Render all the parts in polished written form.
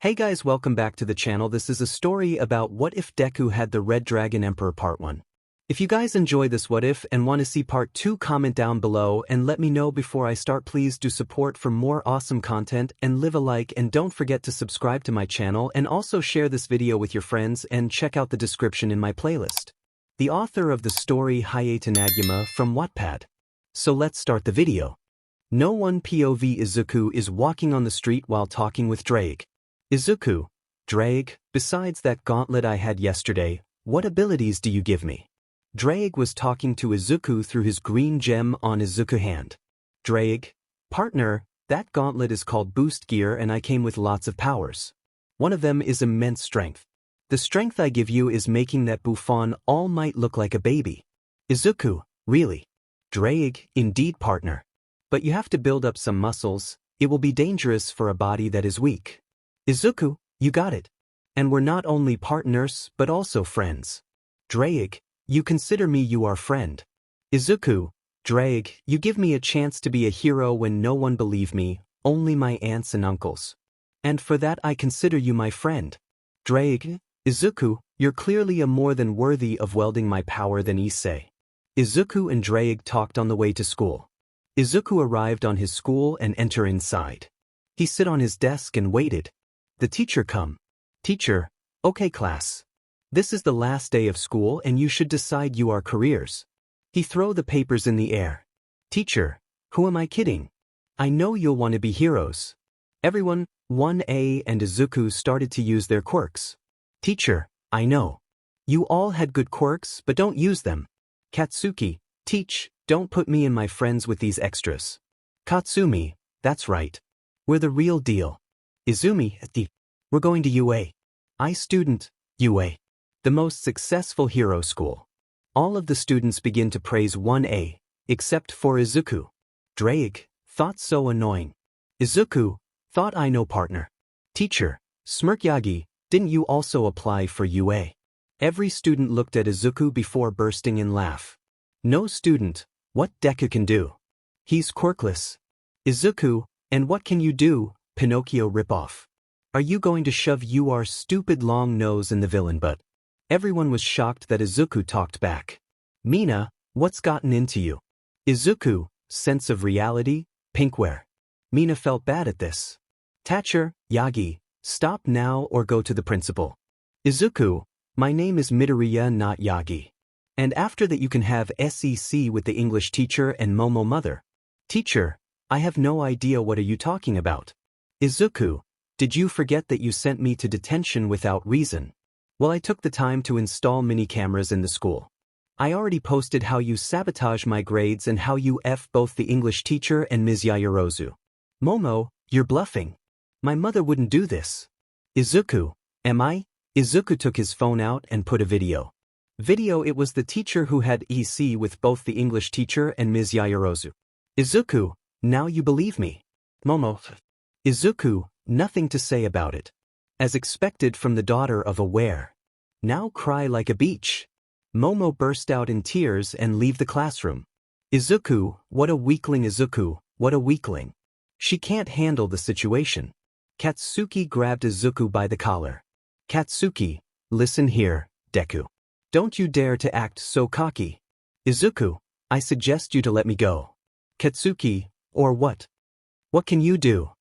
Hey guys, welcome back to the channel. This is a story about what if Deku had the Red Dragon Emperor Part 1. If you guys enjoy this what if and want to see Part 2, comment down below and let me know before I start. Please do support for more awesome content and leave a like, and don't forget to subscribe to my channel and also share this video with your friends and check out the description in my playlist. The author of the story HayateAnaguma from Wattpad. So let's start the video. No one POV. Izuku is walking on the street while talking with Ddraig. Izuku, Ddraig, besides that gauntlet I had yesterday, what abilities do you give me? Ddraig was talking to Izuku through his green gem on Izuku hand. Ddraig, partner, that gauntlet is called boost gear and I came with lots of powers. One of them is immense strength. The strength I give you is making that bouffon all might look like a baby. Izuku, really? Ddraig, indeed partner. But you have to build up some muscles, it will be dangerous for a body that is weak. Izuku, you got it. And we're not only partners but also friends. Ddraig, you consider me your friend. Izuku, Ddraig, you give me a chance to be a hero when no one believe me, only my aunts and uncles. And for that I consider you my friend. Ddraig, Izuku, you're clearly a more than worthy of wielding my power than Issei. Izuku and Ddraig talked on the way to school. Izuku arrived on his school and entered inside. He sit on his desk and waited. The teacher come. Teacher, okay class. This is the last day of school and you should decide your careers. He throw the papers in the air. Teacher, who am I kidding? I know you'll want to be heroes. Everyone, 1A and Izuku started to use their quirks. Teacher, I know. You all had good quirks but don't use them. Katsuki, teach, don't put me and my friends with these extras. Katsumi, that's right. We're the real deal. Izumi, we're going to UA. I student, UA. The most successful hero school. All of the students begin to praise 1A, except for Izuku. Ddraig, thought so annoying. Izuku, thought I know partner. Teacher, 𝗲𝗵𝗲, didn't you also apply for UA? Every student looked at Izuku before bursting in laugh. No student, what Deku can do? He's quirkless. Izuku, and what can you do, Pinocchio ripoff? Are you going to shove your stupid long nose in the villain butt? Everyone was shocked that Izuku talked back. Mina, what's gotten into you? Izuku, sense of reality, pinkware. Mina felt bad at this. Teacher, Yagi, stop now or go to the principal. Izuku, my name is Midoriya, not Yagi. And after that you can have SEC with the English teacher and Momo mother. Teacher, I have no idea what are you talking about. Izuku, did you forget that you sent me to detention without reason? Well, I took the time to install mini cameras in the school. I already posted how you sabotage my grades and how you F both the English teacher and Ms. Yaoyorozu. Momo, you're bluffing. My mother wouldn't do this. Izuku, am I? Izuku took his phone out and put a video. It was the teacher who had EC with both the English teacher and Ms. Yaoyorozu. Izuku, now you believe me. Momo. Izuku, nothing to say about it. As expected from the daughter of a were. Now cry like a beach. Momo burst out in tears and leave the classroom. Izuku, what a weakling. Izuku, what a weakling. She can't handle the situation. Katsuki grabbed Izuku by the collar. Katsuki, listen here, Deku. Don't you dare to act so cocky. Izuku, I suggest you to let me go. Katsuki, or what? What can you do?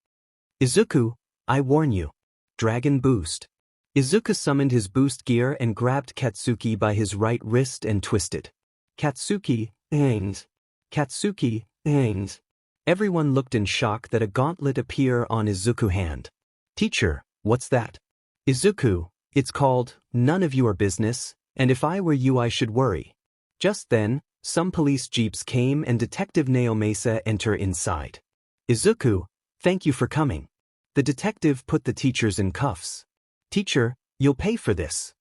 Izuku, I warn you. Dragon boost. Izuku summoned his boost gear and grabbed Katsuki by his right wrist and twisted. Katsuki, 𝐻𝐻𝗍𝐿. Katsuki, 𝐻𝐻𝗍𝐿. Everyone looked in shock that a gauntlet appeared on Izuku's hand. Teacher, what's that? Izuku, it's called, none of your business, and if I were you I should worry. Just then, some police jeeps came and Detective Naomasa entered inside. Izuku, thank you for coming. The detective put the teachers in cuffs. Teacher, you'll pay for this.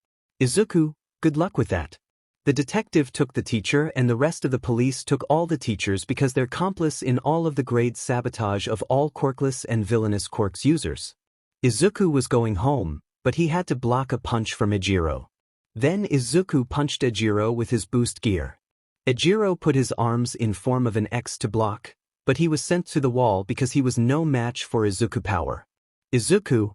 Izuku, good luck with that. The detective took the teacher and the rest of the police took all the teachers because they're accomplice in all of the grade sabotage of all quirkless and villainous quirks users. Izuku was going home, but he had to block a punch from Ejiro. Then Izuku punched Ejiro with his boost gear. Ejiro put his arms in form of an X to block, but he was sent to the wall because he was no match for Izuku power. Izuku,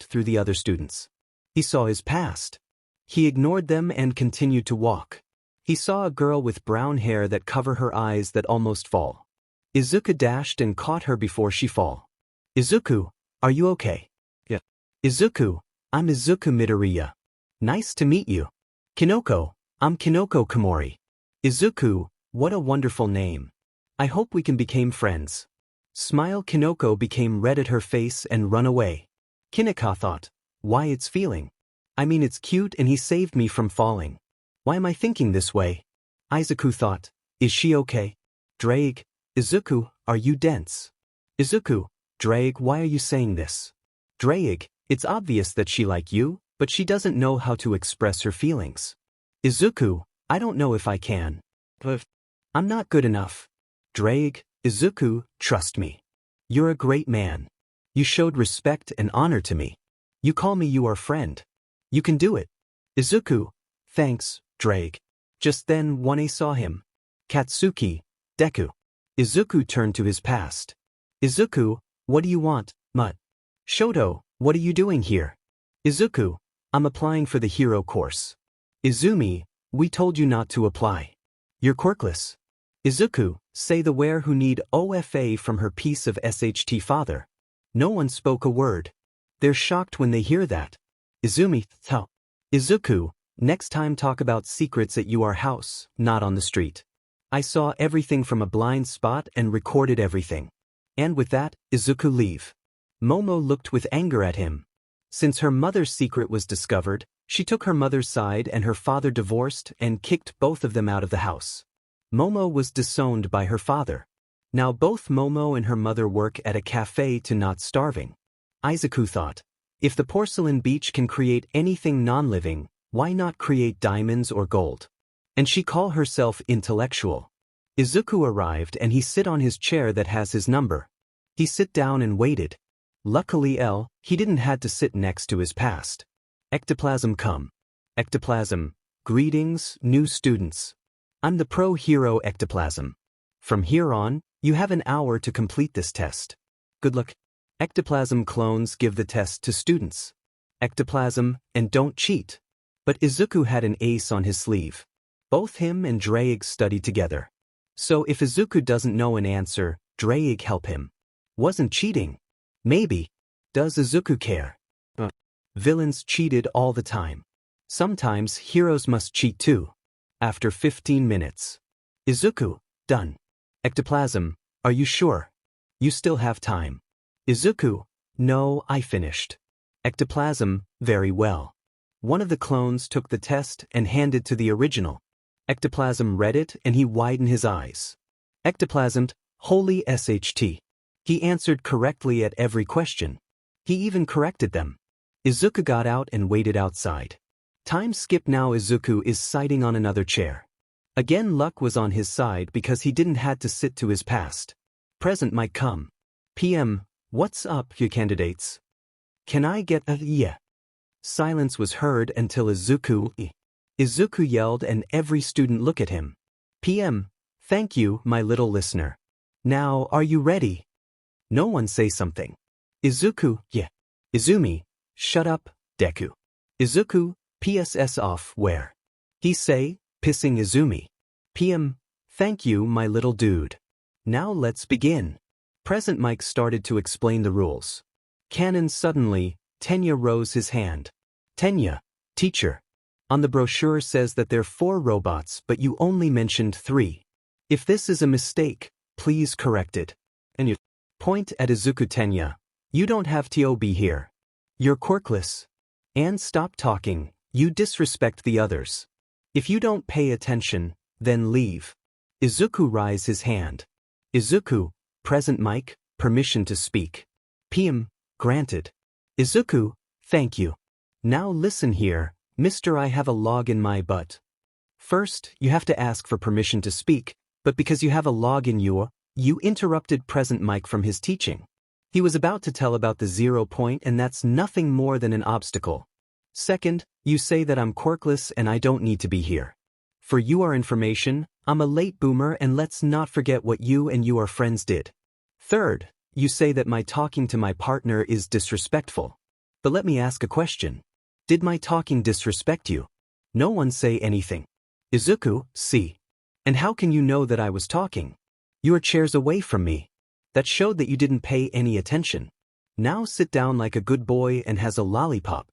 walked through the other students. He saw his past. He ignored them and continued to walk. He saw a girl with brown hair that cover her eyes that almost fall. Izuku dashed and caught her before she fall. Izuku, are you okay? Yeah. Izuku, I'm Izuku Midoriya. Nice to meet you. Kinoko, I'm Kinoko Komori. Izuku, what a wonderful name. I hope we can become friends. Smile. Kinoko became red at her face and run away. Kinoko thought, why it's feeling. I mean it's cute and he saved me from falling. Why am I thinking this way? Izuku thought, is she okay? Ddraig, Izuku, are you dense? Izuku, Ddraig, why are you saying this? Ddraig, it's obvious that she like you, but she doesn't know how to express her feelings. Izuku, I don't know if I can. But I'm not good enough. Ddraig, Izuku, trust me. You're a great man. You showed respect and honor to me. You call me your friend. You can do it. Izuku, thanks, Ddraig. Just then 𝗏𝗍 saw him. Katsuki, Deku. Izuku turned to his past. Izuku, what do you want, Mutt? Shoto, what are you doing here? Izuku, I'm applying for the hero course. Izumi, we told you not to apply. You're quirkless. Izuku, say the where who need OFA from her piece of SHT father. No one spoke a word. They're shocked when they hear that. Izumi, tell. Izuku, next time talk about secrets at your house, not on the street. I saw everything from a blind spot and recorded everything. And with that, Izuku leave. Momo looked with anger at him. Since her mother's secret was discovered, she took her mother's side and her father divorced and kicked both of them out of the house. Momo was disowned by her father. Now both Momo and her mother work at a cafe to not starving. Izuku thought. If the porcelain beach can create anything non-living, why not create diamonds or gold? And she call herself intellectual. Izuku arrived and he sit on his chair that has his number. He sit down and waited. Luckily he didn't had to sit next to his past. Ectoplasm come. Ectoplasm, greetings, new students. I'm the pro hero Ectoplasm. From here on, you have an hour to complete this test. Good luck. Ectoplasm clones give the test to students. Ectoplasm, and don't cheat. But Izuku had an ace on his sleeve. Both him and Ddraig studied together. So if Izuku doesn't know an answer, Ddraig help him. Wasn't cheating. Maybe. Does Izuku care? Villains cheated all the time. Sometimes heroes must cheat too. After 15 minutes. Izuku, done. Ectoplasm, are you sure? You still have time. Izuku, no, I finished. Ectoplasm, very well. One of the clones took the test and handed to the original. Ectoplasm read it and he widened his eyes. Ectoplasm, holy SHT. He answered correctly at every question. He even corrected them. Izuku got out and waited outside. Time skip now. Izuku is sitting on another chair. Again luck was on his side because he didn't had to sit to his past. Present might come. PM, what's up, you candidates? Can I get a yeah? Silence was heard until Izuku yelled and every student look at him. PM, thank you, my little listener. Now, are you ready? No one say something. Izuku, yeah. Izumi, shut up, Deku. Izuku, PSS off where? He say, pissing Izumi. PM, thank you, my little dude. Now let's begin. Present Mike started to explain the rules. Canon suddenly, Tenya rose his hand. Tenya, teacher. On the brochure says that there are 4 robots but you only mentioned 3. If this is a mistake, please correct it. And you point at Izuku. Tenya, you don't have to be here. You're quirkless. And stop talking, you disrespect the others. If you don't pay attention, then leave. Izuku raise his hand. Izuku, present Mike, permission to speak. PM, granted. Izuku, thank you. Now listen here, Mr. I have a log in my butt. First, you have to ask for permission to speak, but because you have a log in you interrupted present Mike from his teaching. He was about to tell about the 0 point and that's nothing more than an obstacle. Second, you say that I'm quirkless and I don't need to be here. For your information, I'm a late boomer and let's not forget what you and your friends did. Third, you say that my talking to my partner is disrespectful. But let me ask a question. Did my talking disrespect you? No one say anything. Izuku, see. And how can you know that I was talking? Your chair's away from me. That showed that you didn't pay any attention. Now sit down like a good boy and has a lollipop.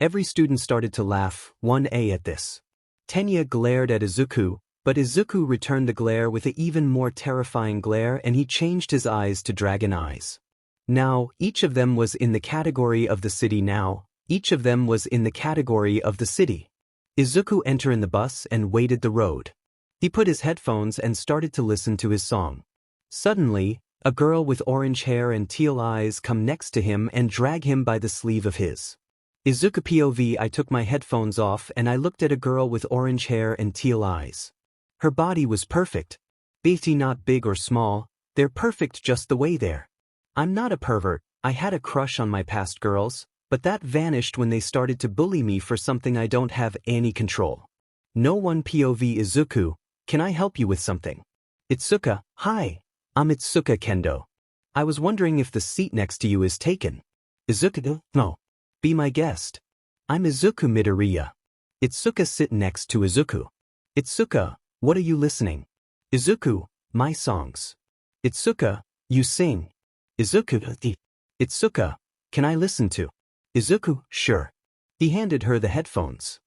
Every student started to laugh, 1A at this. Tenya glared at Izuku, but Izuku returned the glare with an even more terrifying glare and he changed his eyes to dragon eyes. Now, each of them was in the category of the city now. Each of them was in the category of the city. Izuku entered in the bus and waited the road. He put his headphones and started to listen to his song. Suddenly, a girl with orange hair and teal eyes come next to him and drag him by the sleeve of his. Izuku POV. I took my headphones off and I looked at a girl with orange hair and teal eyes. Her body was perfect. BT not big or small, they're perfect just the way they're. I'm not a pervert, I had a crush on my past girls, but that vanished when they started to bully me for something I don't have any control. No one POV. Izuku, can I help you with something? Itsuka, hi. I'm Itsuka Kendo. I was wondering if the seat next to you is taken. Izuku, no. Be my guest. I'm Izuku Midoriya. Itsuka sit next to Izuku. Itsuka, what are you listening? Izuku, my songs. Itsuka, you sing. Izuku, Itsuka, can I listen to? Izuku, sure. He handed her the headphones.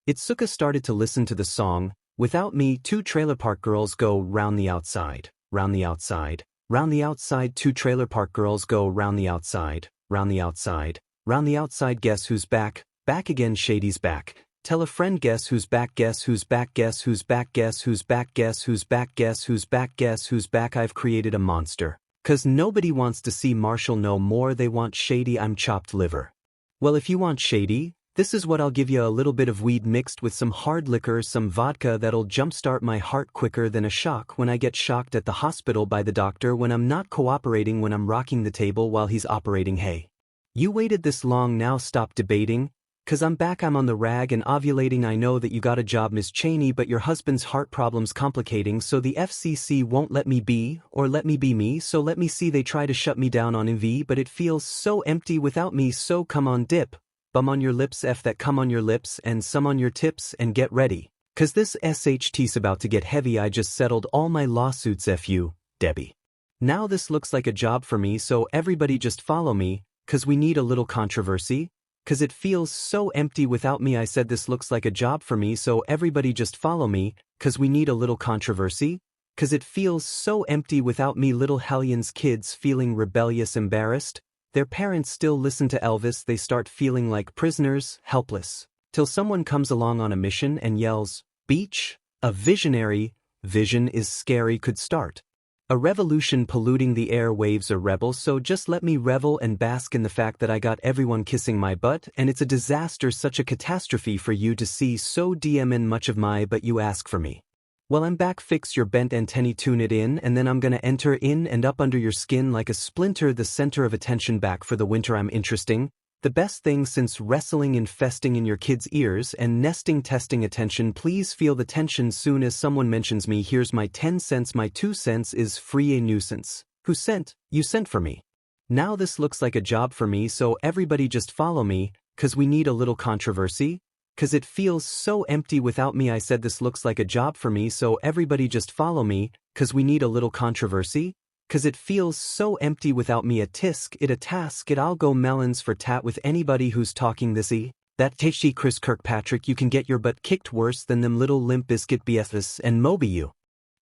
Itsuka started to listen to the song, Without Me 2 Trailer Park Girls Go Round the Outside, Round the Outside, Round the Outside 2 Trailer Park Girls Go Round the Outside, Round the Outside, Round the Outside Guess Who's Back, Back Again Shady's Back, Tell a Friend Guess Who's Back Guess Who's Back Guess Who's Back Guess Who's Back Guess Who's Back Guess Who's Back Guess Who's Back I've created a monster, 'Cause nobody wants to see Marshall no more, they want 𝐤𝐬𝐫 chopped liver. Well, if you want 𝐤𝐬𝐫, this is what I'll give you: a little bit of weed mixed with some hard liquor, some vodka that'll jumpstart my heart quicker than a shock when I get shocked at the hospital by the doctor when I'm not cooperating, when I'm rocking the table while he's operating. Hey, you waited this long, now stop debating. 'Cause I'm back, I'm on the rag and ovulating. I know that you got a job, Miss Cheney, but your husband's heart problem's complicating, so the FCC won't let me be, or let me be me, so let me see. They try to shut me down on MV, but it feels so empty without me, so come on, dip. Bum on your lips, F that cum on your lips, and some on your tips, and get ready. 'Cause this SHT's about to get heavy. I just settled all my lawsuits, F you, Debbie. Now this looks like a job for me, so everybody just follow me, 'cause we need a little controversy. 'Cause it feels so empty without me. I said this looks like a job for me, so everybody just follow me, 'cause we need a little controversy. 'Cause it feels so empty without me. Little Hellions kids feeling rebellious, embarrassed. Their parents still listen to Elvis, they start feeling like prisoners, helpless. Till someone comes along on a mission and yells, "Beach!" A visionary, vision is scary, could start a revolution polluting the airwaves, a rebel. So just let me revel and bask in the fact that I got everyone kissing my butt, and it's a disaster, such a catastrophe for you to see. So DMN much of my, but you ask for me. Well, I'm back, fix your bent antennae, tune it in, and then I'm gonna enter in and up under your skin like a splinter, the center of attention, back for the winter. I'm interesting, the best thing since wrestling, infesting in your kids' ears and nesting, testing attention. Please feel the tension soon as someone mentions me. Here's my 10 cents, my 2 cents is free, a nuisance. Who sent? You sent for me. Now this looks like a job for me, so everybody just follow me, 'cause we need a little controversy. 'Cause it feels so empty without me. I said this looks like a job for me, so everybody just follow me, 'cause we need a little controversy. 'Cause it feels so empty without me. A tisk, it a task, it I'll go melons for tat with anybody who's talking this that tasty Chris Kirkpatrick. You can get your butt kicked worse than them little Limp Bizkit BFs, and Moby you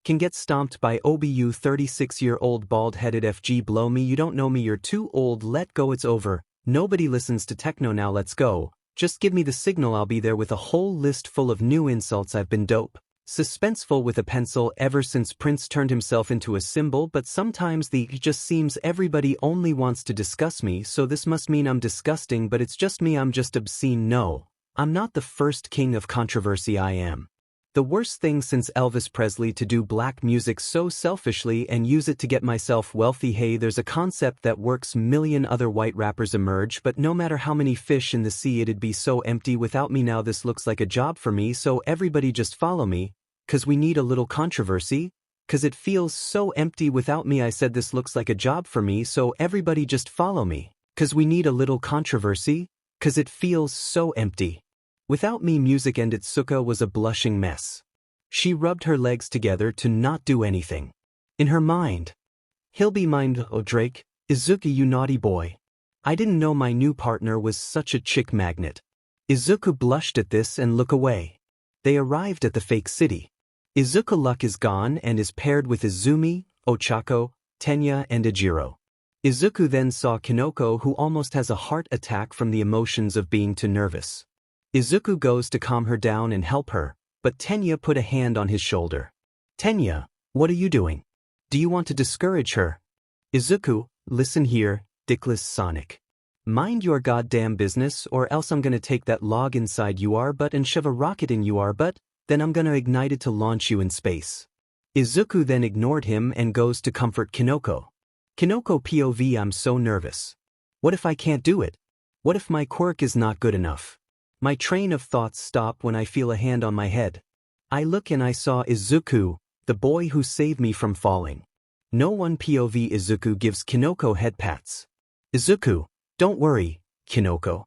can get stomped by OBU 36-year-old bald-headed FG. Blow me, you don't know me, you're too old, let go, it's over. Nobody listens to techno now, let's go. Just give me the signal, I'll be there with a whole list full of new insults. I've been dope, suspenseful with a pencil ever since Prince turned himself into a symbol, but sometimes it just seems everybody only wants to discuss me, so this must mean I'm disgusting, but it's just me, I'm just obscene. No, I'm not the first king of controversy. I am the worst thing since Elvis Presley to do black music so selfishly and use it to get myself wealthy. Hey, there's a concept that works, million other white rappers emerge, but no matter how many fish in the sea, it'd be so empty without me. Now this looks like a job for me, so everybody just follow me, 'cause we need a little controversy. 'Cause it feels so empty without me. I said this looks like a job for me, so everybody just follow me, 'cause we need a little controversy. 'Cause it feels so empty without me. Music and Ituka was a blushing mess. She rubbed her legs together to not do anything. In her mind, he'll be mine, oh Drake, Izuku, you naughty boy. I didn't know my new partner was such a chick magnet. Izuku blushed at this and looked away. They arrived at the fake city. Izuku luck is gone and is paired with Izumi, Ochako, Tenya and Ijiro. Izuku then saw Kinoko, who almost has a heart attack from the emotions of being too nervous. Izuku goes to calm her down and help her, but Tenya put a hand on his shoulder. Tenya, what are you doing? Do you want to discourage her? Izuku, listen here, dickless Sonic. Mind your goddamn business, or else I'm gonna take that log inside your butt and shove a rocket in your butt, then I'm gonna ignite it to launch you in space. Izuku then ignored him and goes to comfort Kinoko. Kinoko POV, I'm so nervous. What if I can't do it? What if my quirk is not good enough? My train of thoughts stop when I feel a hand on my head. I look and I saw Izuku, the boy who saved me from falling. No one POV. Izuku gives Kinoko head pats. Izuku, don't worry, Kinoko.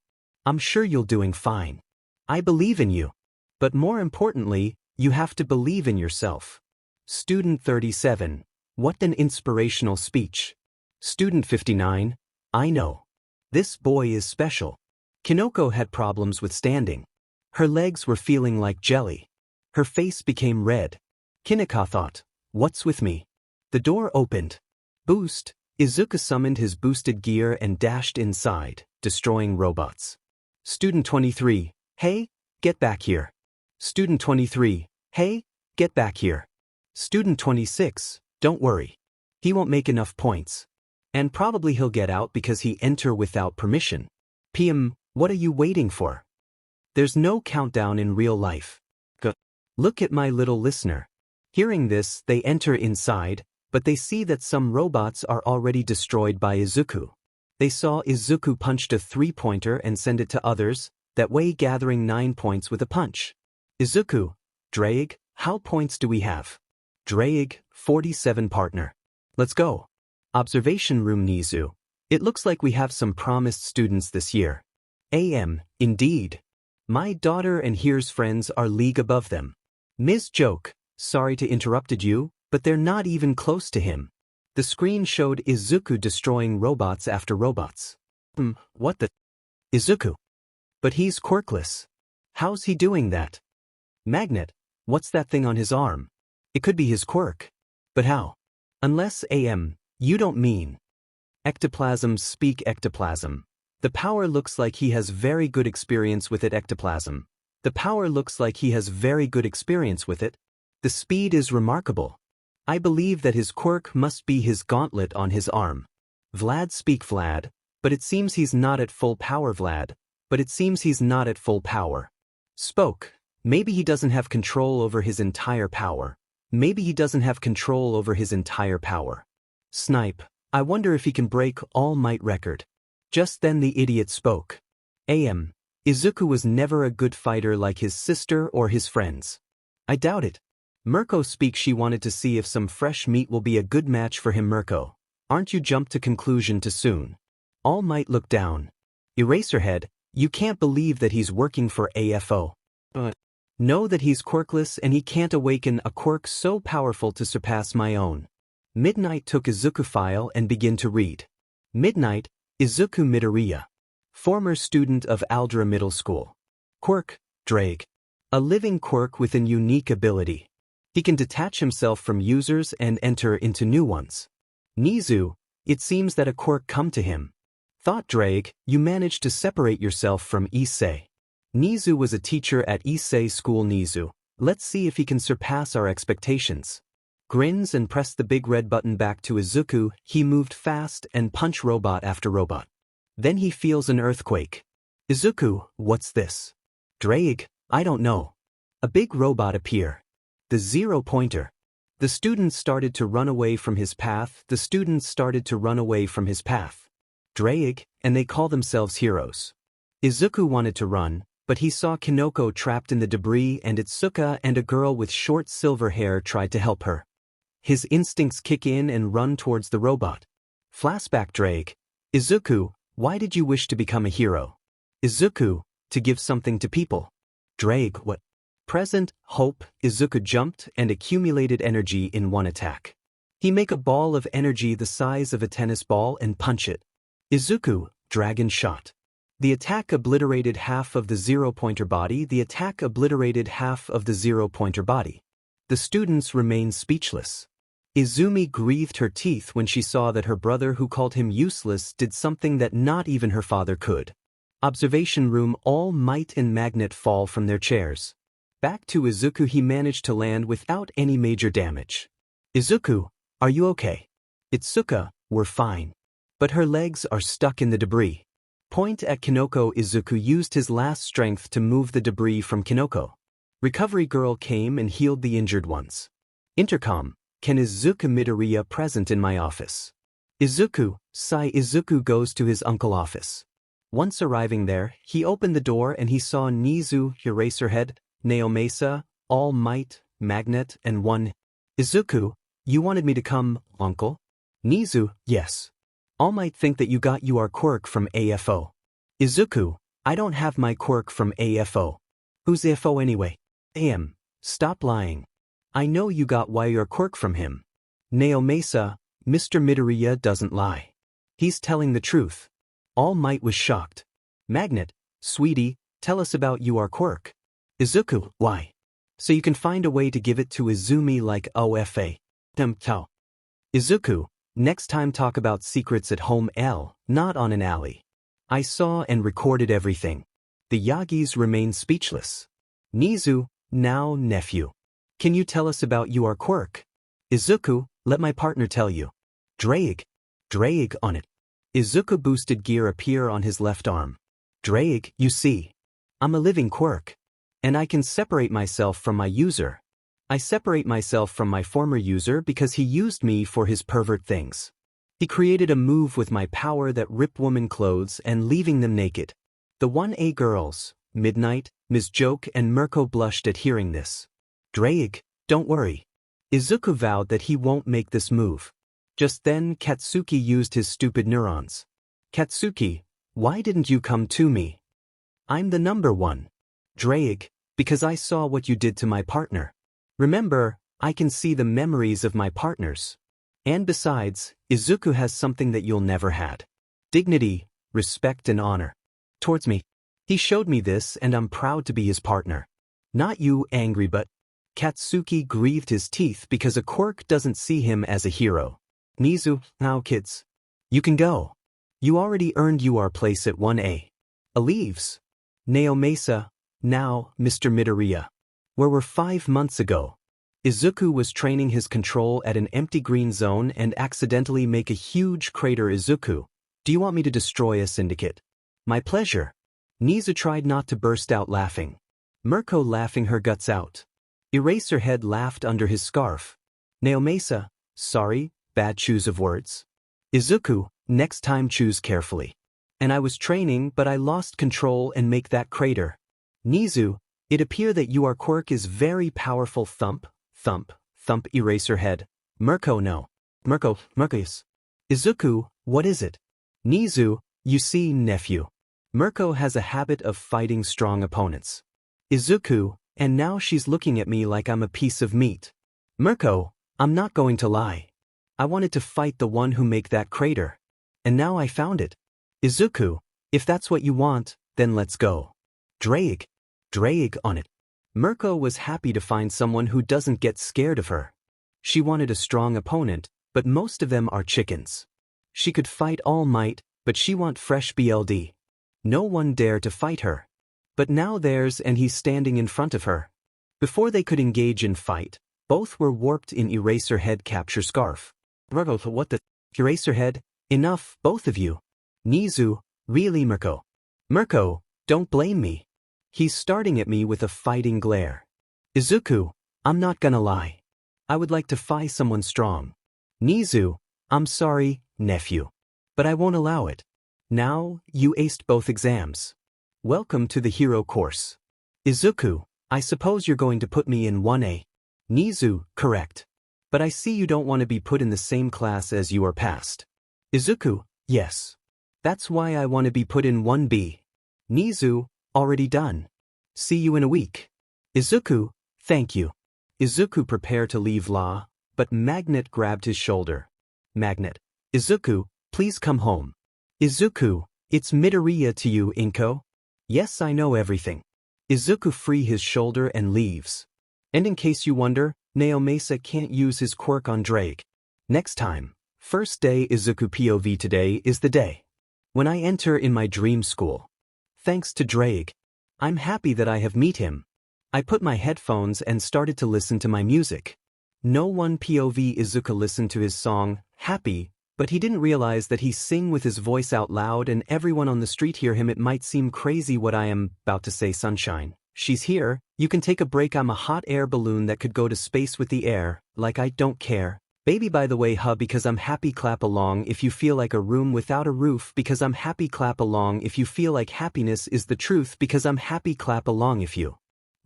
I'm sure you're doing fine. I believe in you. But more importantly, you have to believe in yourself. Student 37, what an inspirational speech. Student 59, I know. This boy is special. Kinoko had problems with standing. Her legs were feeling like jelly. Her face became red. Kinoko thought, what's with me? The door opened. Boost! Izuku summoned his boosted gear and dashed inside, destroying robots. Student 23, hey, get back here. Student 23, hey, get back here. Student 26, don't worry. He won't make enough points. And probably he'll get out because he enter without permission. What are you waiting for? There's no countdown in real life. Look at my little listener. Hearing this, they enter inside, but they see that some robots are already destroyed by Izuku. They saw Izuku punched a 3-pointer and send it to others, that way gathering 9 points with a punch. Izuku, Ddraig, how points do we have? Ddraig, 47 partner. Let's go. Observation room 𝗎𝗓. It looks like we have some promised students this year. Indeed. My daughter and here's friends are league above them. Ms. Joke, sorry to interrupted you, but they're not even close to him. The screen showed Izuku destroying robots after robots. What the? Izuku. But he's quirkless. How's he doing that? Magnet, what's that thing on his arm? It could be his quirk. But how? Unless you don't mean. Ectoplasm speak ectoplasm. The power looks like he has very good experience with it ectoplasm. The power looks like he has very good experience with it. The speed is remarkable. I believe that his quirk must be his gauntlet on his arm. Vlad speak Vlad, but it seems he's not at full power Vlad, but it seems he's not at full power. Spoke, maybe he doesn't have control over his entire power. Maybe he doesn't have control over his entire power. Snipe, I wonder if he can break All Might record. Just then the idiot spoke. Izuku was never a good fighter like his sister or his friends. I doubt it. Mirko speak she wanted to see if some fresh meat will be a good match for him Mirko. Aren't you jumped to conclusion too soon? All Might look down. Eraserhead, you can't believe that he's working for AFO. But know that he's quirkless and he can't awaken a quirk so powerful to surpass my own. Midnight took Izuku file and began to read. Midnight, Izuku Midoriya. Former student of 𝗓𝗓 Middle School. Quirk, Ddraig. A living quirk with an unique ability. He can detach himself from users and enter into new ones. 𝗎𝗓, it seems that a quirk come to him. Thought Ddraig, you managed to separate yourself from Issei. 𝗎𝗓 was a teacher at Issei School 𝗎𝗓. Let's see if he can surpass our expectations. Grins and pressed the big red button back to Izuku. He moved fast and punched robot after robot. Then he feels an earthquake. Izuku, what's this? Ddraig, I don't know. A big robot appear. The 0-pointer. The students started to run away from his path. The students started to run away from his path. Ddraig, and they call themselves heroes. Izuku wanted to run, but he saw Kinoko trapped in the debris and Ituka and a girl with short silver hair tried to help her. His instincts kick in and run towards the robot. Flashback Ddraig. Izuku, why did you wish to become a hero? Izuku, to give something to people. Ddraig, what? Present, hope, Izuku jumped and accumulated energy in one attack. He make a ball of energy the size of a tennis ball and punch it. Izuku, dragon shot. The attack obliterated half of the 0-pointer body. The attack obliterated half of the 0-pointer body. The students remained speechless. Izumi grieved her teeth when she saw that her brother who called him useless did something that not even her father could. Observation room All Might and Magnet fall from their chairs. Back to Izuku he managed to land without any major damage. Izuku, are you okay? Ituka, we're fine. But her legs are stuck in the debris. Point at Kinoko. Izuku used his last strength to move the debris from Kinoko. Recovery girl came and healed the injured ones. Intercom, can Izuku Midoriya present in my office? Izuku, sigh. Izuku goes to his uncle's office. Once arriving there, he opened the door and he saw 𝗎𝗓, Eraserhead, Naomasa, All Might, Magnet, and one. Izuku, you wanted me to come, uncle? 𝗎𝗓, yes. All Might think that you got your quirk from AFO. Izuku, I don't have my quirk from AFO. Who's AFO anyway? Stop lying. I know you got your quirk from him. Naomasa, Mr. Midoriya doesn't lie. He's telling the truth. All Might was shocked. Magnet, sweetie, tell us about your quirk. Izuku, why? So you can find a way to give it to Izumi like OFA. Izuku, next time talk about secrets at home not on an alley. I saw and recorded everything. The Yagis remained speechless. 𝗎𝗓, now nephew. Can you tell us about your quirk? Izuku, let my partner tell you. Ddraig. 𝗧𝗵𝗃 on it. Izuku boosted gear appear on his left arm. 𝗧𝗃, you see. I'm a living quirk. And I can separate myself from my user. I separate myself from my former user because he used me for his pervert things. He created a move with my power that ripped women clothes and leaving them naked. The 1A girls, Midnight, Ms. Joke and Mirko blushed at hearing this. 𝗧𝗃, don't worry. Izuku vowed that he won't make this move. Just then Katsuki used his stupid neurons. Katsuki, why didn't you come to me? I'm the number one. 𝗧𝗃, because I saw what you did to my partner. Remember, I can see the memories of my partners. And besides, Izuku has something that you'll never had. Dignity, respect and honor. Towards me. He showed me this and I'm proud to be his partner. Not you, angry but. Katsuki grieved his teeth because a quirk doesn't see him as a hero. Nizu, now kids. You can go. You already earned your place at 1A. Leaves. 𝗕𝗄𝗍𝗧, now, Mr. Midoriya. Where were 5 months ago? Izuku was training his control at an empty green zone and accidentally make a huge crater. Izuku, do you want me to destroy a syndicate? My pleasure. Nizu tried not to burst out laughing. Mirko laughing her guts out. Eraserhead laughed under his scarf. 𝗕𝗄𝗍𝗧, sorry, bad choose of words. Izuku, next time choose carefully. And I was training but I lost control and make that crater. Nizu, it appear that your quirk is very powerful. Thump, thump, thump. Eraserhead. Mirko, no. Mirko. Izuku, what is it? Nizu, you see, nephew. Mirko has a habit of fighting strong opponents. Izuku, and now she's looking at me like I'm a piece of meat. Mirko, I'm not going to lie. I wanted to fight the one who make that crater. And now I found it. Izuku, if that's what you want, then let's go. 𝗧𝗃 on it. Mirko was happy to find someone who doesn't get scared of her. She wanted a strong opponent, but most of them are chickens. She could fight All Might, but she want fresh BLD. No one dare to fight her. But now there's and he's standing in front of her. Before they could engage in fight, both were warped in Eraserhead capture scarf. What the? Eraserhead, enough, both of you. Nizu, really Mirko? Mirko, don't blame me. He's starting at me with a fighting glare. Izuku, I'm not gonna lie. I would like to fight someone strong. Nizu, I'm sorry, nephew. But I won't allow it. Now, you aced both exams. Welcome to the hero course. Izuku, I suppose you're going to put me in 1A. Nizu, correct. But I see you don't want to be put in the same class as you are past. Izuku, yes. That's why I want to be put in 1B. Nizu, already done. See you in a week. Izuku, thank you. Izuku prepared to leave La, but Magnet grabbed his shoulder. Magnet, Izuku, please come home. Izuku, it's Midoriya to you, 𝗏𝗏. Yes, I know everything. Izuku free his shoulder and leaves. And in case you wonder, 𝗕𝗄𝗍𝗧 can't use his quirk on 𝗧𝗃. Next time. First day Izuku POV. Today is the day when I enter in my dream school. Thanks to 𝗧𝗃. I'm happy that I have met him. I put my headphones and started to listen to my music. No one POV Izuku listened to his song, Happy, but he didn't realize that he sing with his voice out loud and everyone on the street hear him. It might seem crazy what I am about to say. Sunshine, she's here, you can take a break. I'm a hot air balloon that could go to space with the air, like I don't care. Baby, by the way, because I'm happy. Clap along if you feel like a room without a roof because I'm happy. Clap along if you feel like happiness is the truth because I'm happy. Clap along if you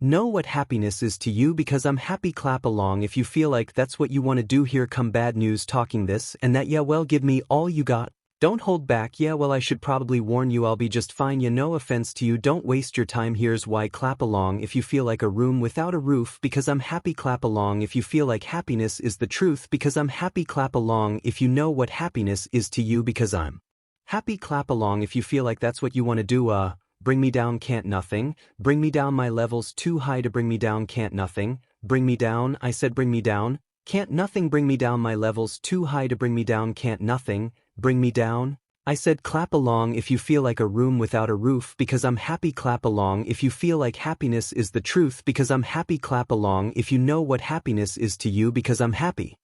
know what happiness is to you because I'm happy. Clap along if you feel like that's what you want to do. Here come bad news talking this and that. Yeah, well, give me all you got. Don't hold back. Yeah, well, I should probably warn you I'll be just fine. Yeah, no offense to you. Don't waste your time. Here's why. Clap along if you feel like a room without a roof because I'm happy. Clap along if you feel like happiness is the truth because I'm happy. Clap along if you know what happiness is to you because I'm happy. Clap along if you feel like that's what you want to do. Bring me down, can't nothing. Bring me down, my level's too high to bring me down, can't nothing. Bring me down, I said bring me down. Can't nothing. Bring me down, my level's too high to bring me down, can't nothing. Bring me down. I said clap along if you feel like a room without a roof because I'm happy. Clap along if you feel like happiness is the truth because I'm happy. Clap along if you know what happiness is to you because I'm happy.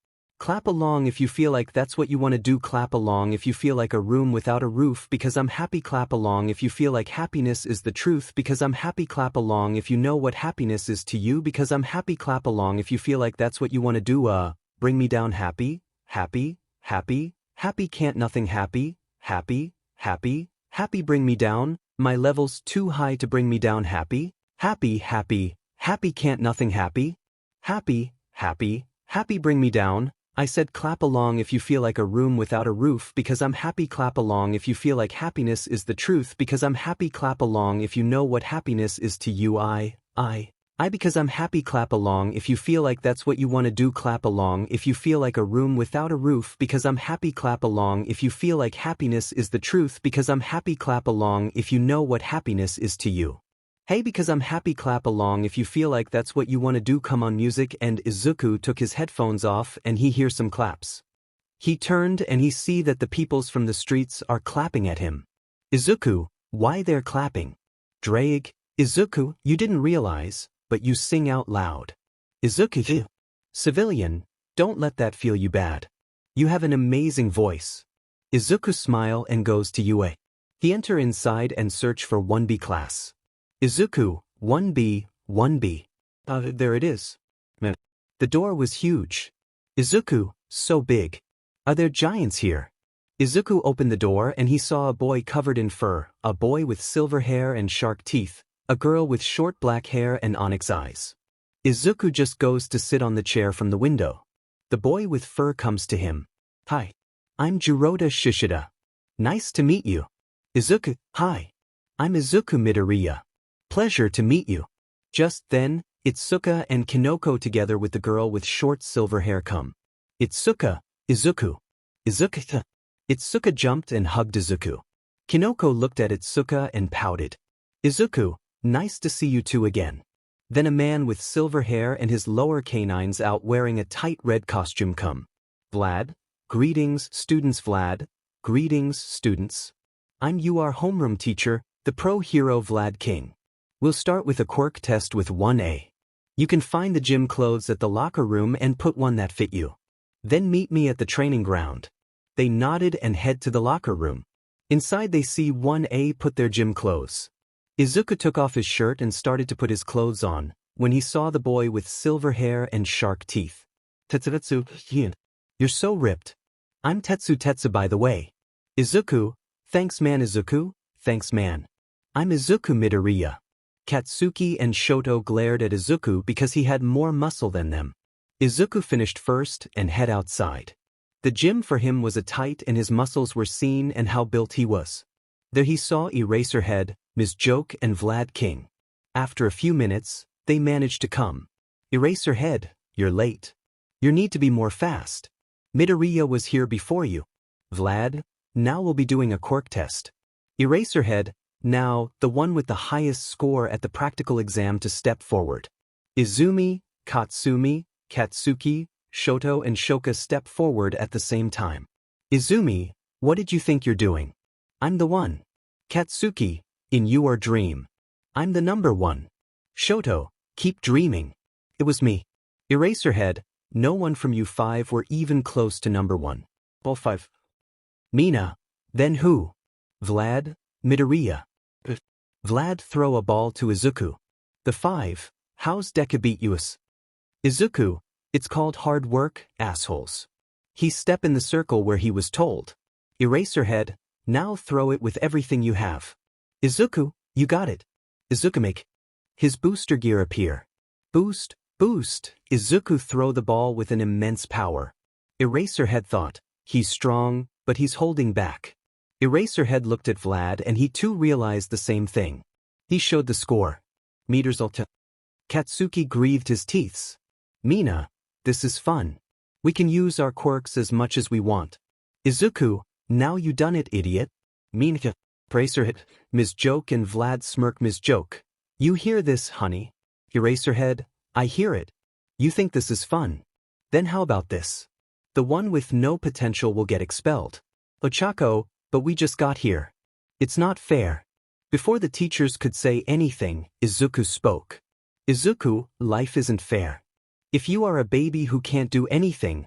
Clap along if you feel like that's what you want to do. Clap along if you feel like a room without a roof because I'm happy. Clap along if you feel like happiness is the truth because I'm happy. Clap along if you know what happiness is to you because I'm happy. Clap along if you feel like that's what you want to do. Bring me down. Happy, happy, happy, happy can't nothing. Happy, happy, happy, happy bring me down. My level's too high to bring me down. Happy, happy, happy, happy can't nothing. Happy, happy, happy, happy bring me down. I said clap along if you feel like a room without a roof because I'm happy. Clap along if you feel like happiness is the truth because I'm happy. Clap along if you know what happiness is to you. I because I'm happy. Clap along if you feel like that's what you want to do. Clap along if you feel like a room without a roof because I'm happy. Clap along if you feel like happiness is the truth because I'm happy. Clap along if you know what happiness is to you. Hey, because I'm happy. Clap along if you feel like that's what you want to do. Come on. Music. And Izuku took his headphones off and he hears some claps. He turned and he see that the peoples from the streets are clapping at him. Izuku, why they're clapping? Ddraig, Izuku, you didn't realize, but you sing out loud. Izuku, civilian, don't let that feel you bad. You have an amazing voice. Izuku smile and goes to UA. He enter inside and search for 1B class. Izuku, 1B, 1B. There it is. The door was huge. Izuku, so big. Are there giants here? Izuku opened the door and he saw a boy covered in fur, a boy with silver hair and shark teeth, a girl with short black hair and onyx eyes. Izuku just goes to sit on the chair from the window. The boy with fur comes to him. Hi. I'm Jirota Shishida. Nice to meet you. Izuku, hi. I'm Izuku Midoriya. Pleasure to meet you. Just then, Ituka and Kinoko together with the girl with short silver hair come. Ituka, Izuku. Izuku. Ituka jumped and hugged Izuku. Kinoko looked at Ituka and pouted. Izuku, nice to see you two again. Then a man with silver hair and his lower canines out wearing a tight red costume come. Vlad, greetings students. Vlad, greetings students. I'm your homeroom teacher, the pro hero Vlad King. We'll start with a quirk test with 1A. You can find the gym clothes at the locker room and put one that fit you. Then meet me at the training ground. They nodded and head to the locker room. Inside they see 1A put their gym clothes. Izuku took off his shirt and started to put his clothes on, when he saw the boy with silver hair and shark teeth. Tetsuretsu, you're so ripped. I'm Tetsu by the way. Izuku, thanks man. Izuku, thanks man. I'm Izuku Midoriya. Katsuki and Shoto glared at Izuku because he had more muscle than them. Izuku finished first and head outside. The gym for him was a tight and his muscles were seen and how built he was. There he saw Eraserhead, 𝗵𝗃 and Vlad King. After a few minutes, they managed to come. Eraserhead, you're late. You need to be more fast. Midoriya was here before you. Vlad, now we'll be doing a quirk test. Eraserhead, now, the one with the highest score at the practical exam to step forward. Izumi, Katsumi, Katsuki, Shoto and Shoka step forward at the same time. Izumi, what did you think you're doing? I'm the one. Katsuki, in your dream. I'm the number one. Shoto, keep dreaming. It was me. Eraserhead, no one from you five were even close to number one. All five. Mina, then who? Vlad, Midoriya. Vlad throw a ball to Izuku. The 5, how's Deku beat us? Izuku, it's called hard work, assholes. He step in the circle where he was told. Eraserhead, now throw it with everything you have. Izuku, you got it. Izuku make his booster gear appear. Boost, boost, Izuku throw the ball with an immense power. Eraserhead thought, he's strong, but he's holding back. Eraserhead looked at Vlad and he too realized the same thing. He showed the score. Meters ulta. Katsuki grieved his teeth. Mina, this is fun. We can use our quirks as much as we want. Izuku, now you done it, idiot. Mina, Eraserhead, 𝗵𝗃 and Vlad smirk. 𝗵𝗃, you hear this, honey? Eraserhead, I hear it. You think this is fun? Then how about this? The one with no potential will get expelled. Ochako, but we just got here. It's not fair. Before the teachers could say anything, Izuku spoke. Izuku, life isn't fair. If you are a baby who can't do anything,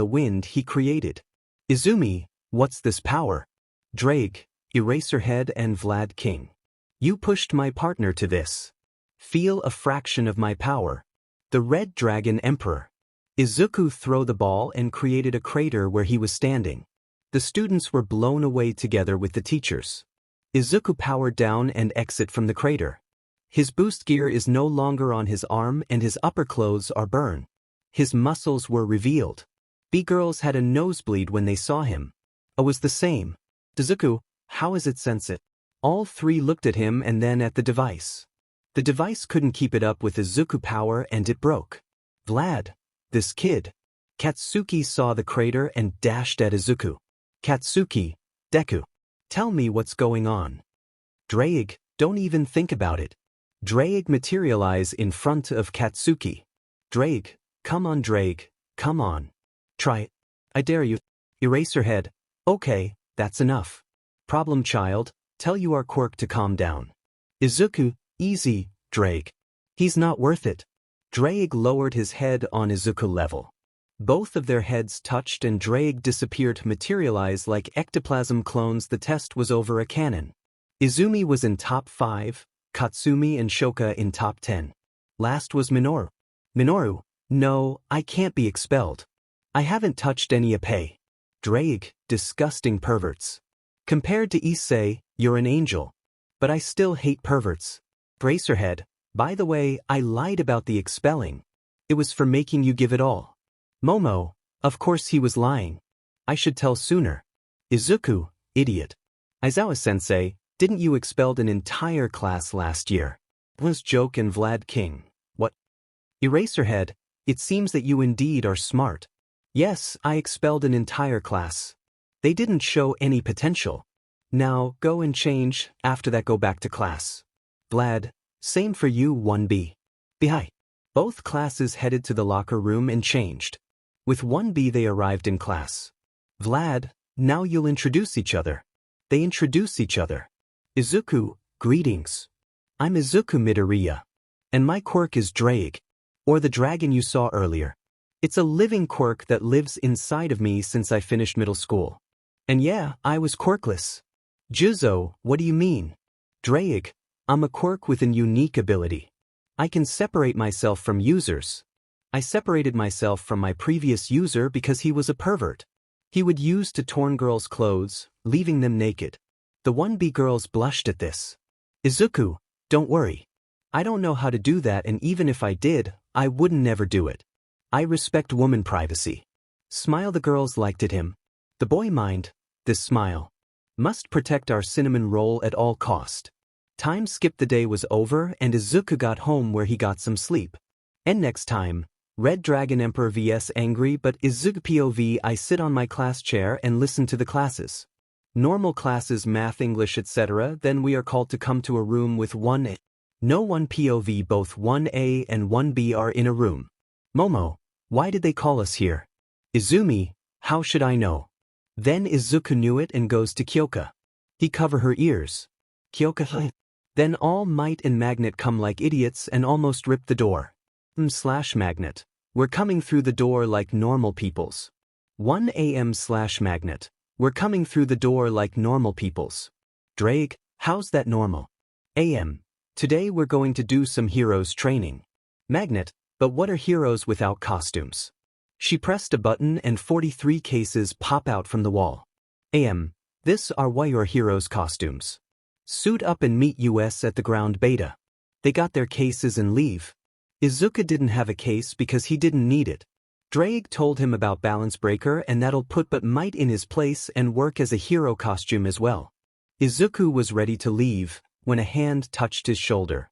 the wind he created. Izumi, what's this power? Ddraig, Eraserhead and Vlad King. You pushed my partner to this. Feel a fraction of my power. The Red Dragon Emperor. Izuku threw the ball and created a crater where he was standing. The students were blown away together with the teachers. Izuku powered down and exit from the crater. His boost gear is no longer on his arm and his upper clothes are burned. His muscles were revealed. B-girls had a nosebleed when they saw him. I was the same. Izuku, how is it sense? All three looked at him and then at the device. The device couldn't keep it up with Izuku power and it broke. Vlad, this kid. Katsuki saw the crater and dashed at Izuku. Katsuki, Deku. Tell me what's going on. Ddraig, don't even think about it. Ddraig materialize in front of Katsuki. Ddraig, come on Ddraig, come on. Try it. I dare you. Eraserhead, okay, that's enough. Problem child, tell your Quirk to calm down. Izuku, easy, Ddraig. He's not worth it. Ddraig lowered his head on Izuku level. Both of their heads touched and Ddraig disappeared materialized like ectoplasm clones. The test was over a cannon. Izumi was in top 5, Katsumi and Shoka in top 10. Last was Minoru. Minoru, no, I can't be expelled. I haven't touched any 𝗵𝗃. Ddraig, disgusting perverts. Compared to Issei, you're an angel. But I still hate perverts. Eraserhead, by the way, I lied about the expelling. It was for making you give it all. Momo, of course he was lying. I should tell sooner. Izuku, idiot. Aizawa-sensei, didn't you expelled an entire class last year? was joke and Vlad King. What? Eraserhead, it seems that you indeed are smart. Yes, I expelled an entire class. They didn't show any potential. Now, go and change, after that go back to class. Vlad, same for you 1B. Behi. Both classes headed to the locker room and changed. With 1B they arrived in class. Vlad, now you'll introduce each other. They introduce each other. Izuku, greetings. I'm Izuku Midoriya. And my quirk is Ddraig, or the dragon you saw earlier. It's a living quirk that lives inside of me since I finished middle school. And yeah, I was quirkless. 𝗔𝗂𝗧𝗏, what do you mean? Ddraig, I'm a quirk with an unique ability. I can separate myself from users. I separated myself from my previous user because he was a pervert. He would use to torn girls' clothes, leaving them naked. The 1B girls blushed at this. Izuku, don't worry. I don't know how to do that, and even if I did, I wouldn't never do it. I respect woman privacy. Smile. The girls liked at him. The boy mind, this smile. Must protect our cinnamon roll at all cost. Time skipped. The day was over and Izuku got home where he got some sleep. And next time, Red Dragon Emperor vs Angry but Izuku POV. I sit on my class chair and listen to the classes. Normal classes, math, English, etc. Then we are called to come to a room with 1A. No one POV. Both 1A and 1B are in a room. Momo, why did they call us here? Izumi, how should I know? Then Izuku knew it and goes to Kyoka. He cover her ears. Kyoka. Then All Might and Magnet come like idiots and almost rip the door. Magnet. We're coming through the door like normal peoples. 1AM Magnet. We're coming through the door like normal peoples. Ddraig, how's that normal? AM. Today we're going to do some heroes training. Magnet, but what are heroes without costumes? She pressed a button and 43 cases pop out from the wall. AM. This are why your heroes costumes. Suit up and meet us at the ground beta. They got their cases and leave. Izuku didn't have a case because he didn't need it. Ddraig told him about Balance Breaker and that'll put but might in his place and work as a hero costume as well. Izuku was ready to leave when a hand touched his shoulder.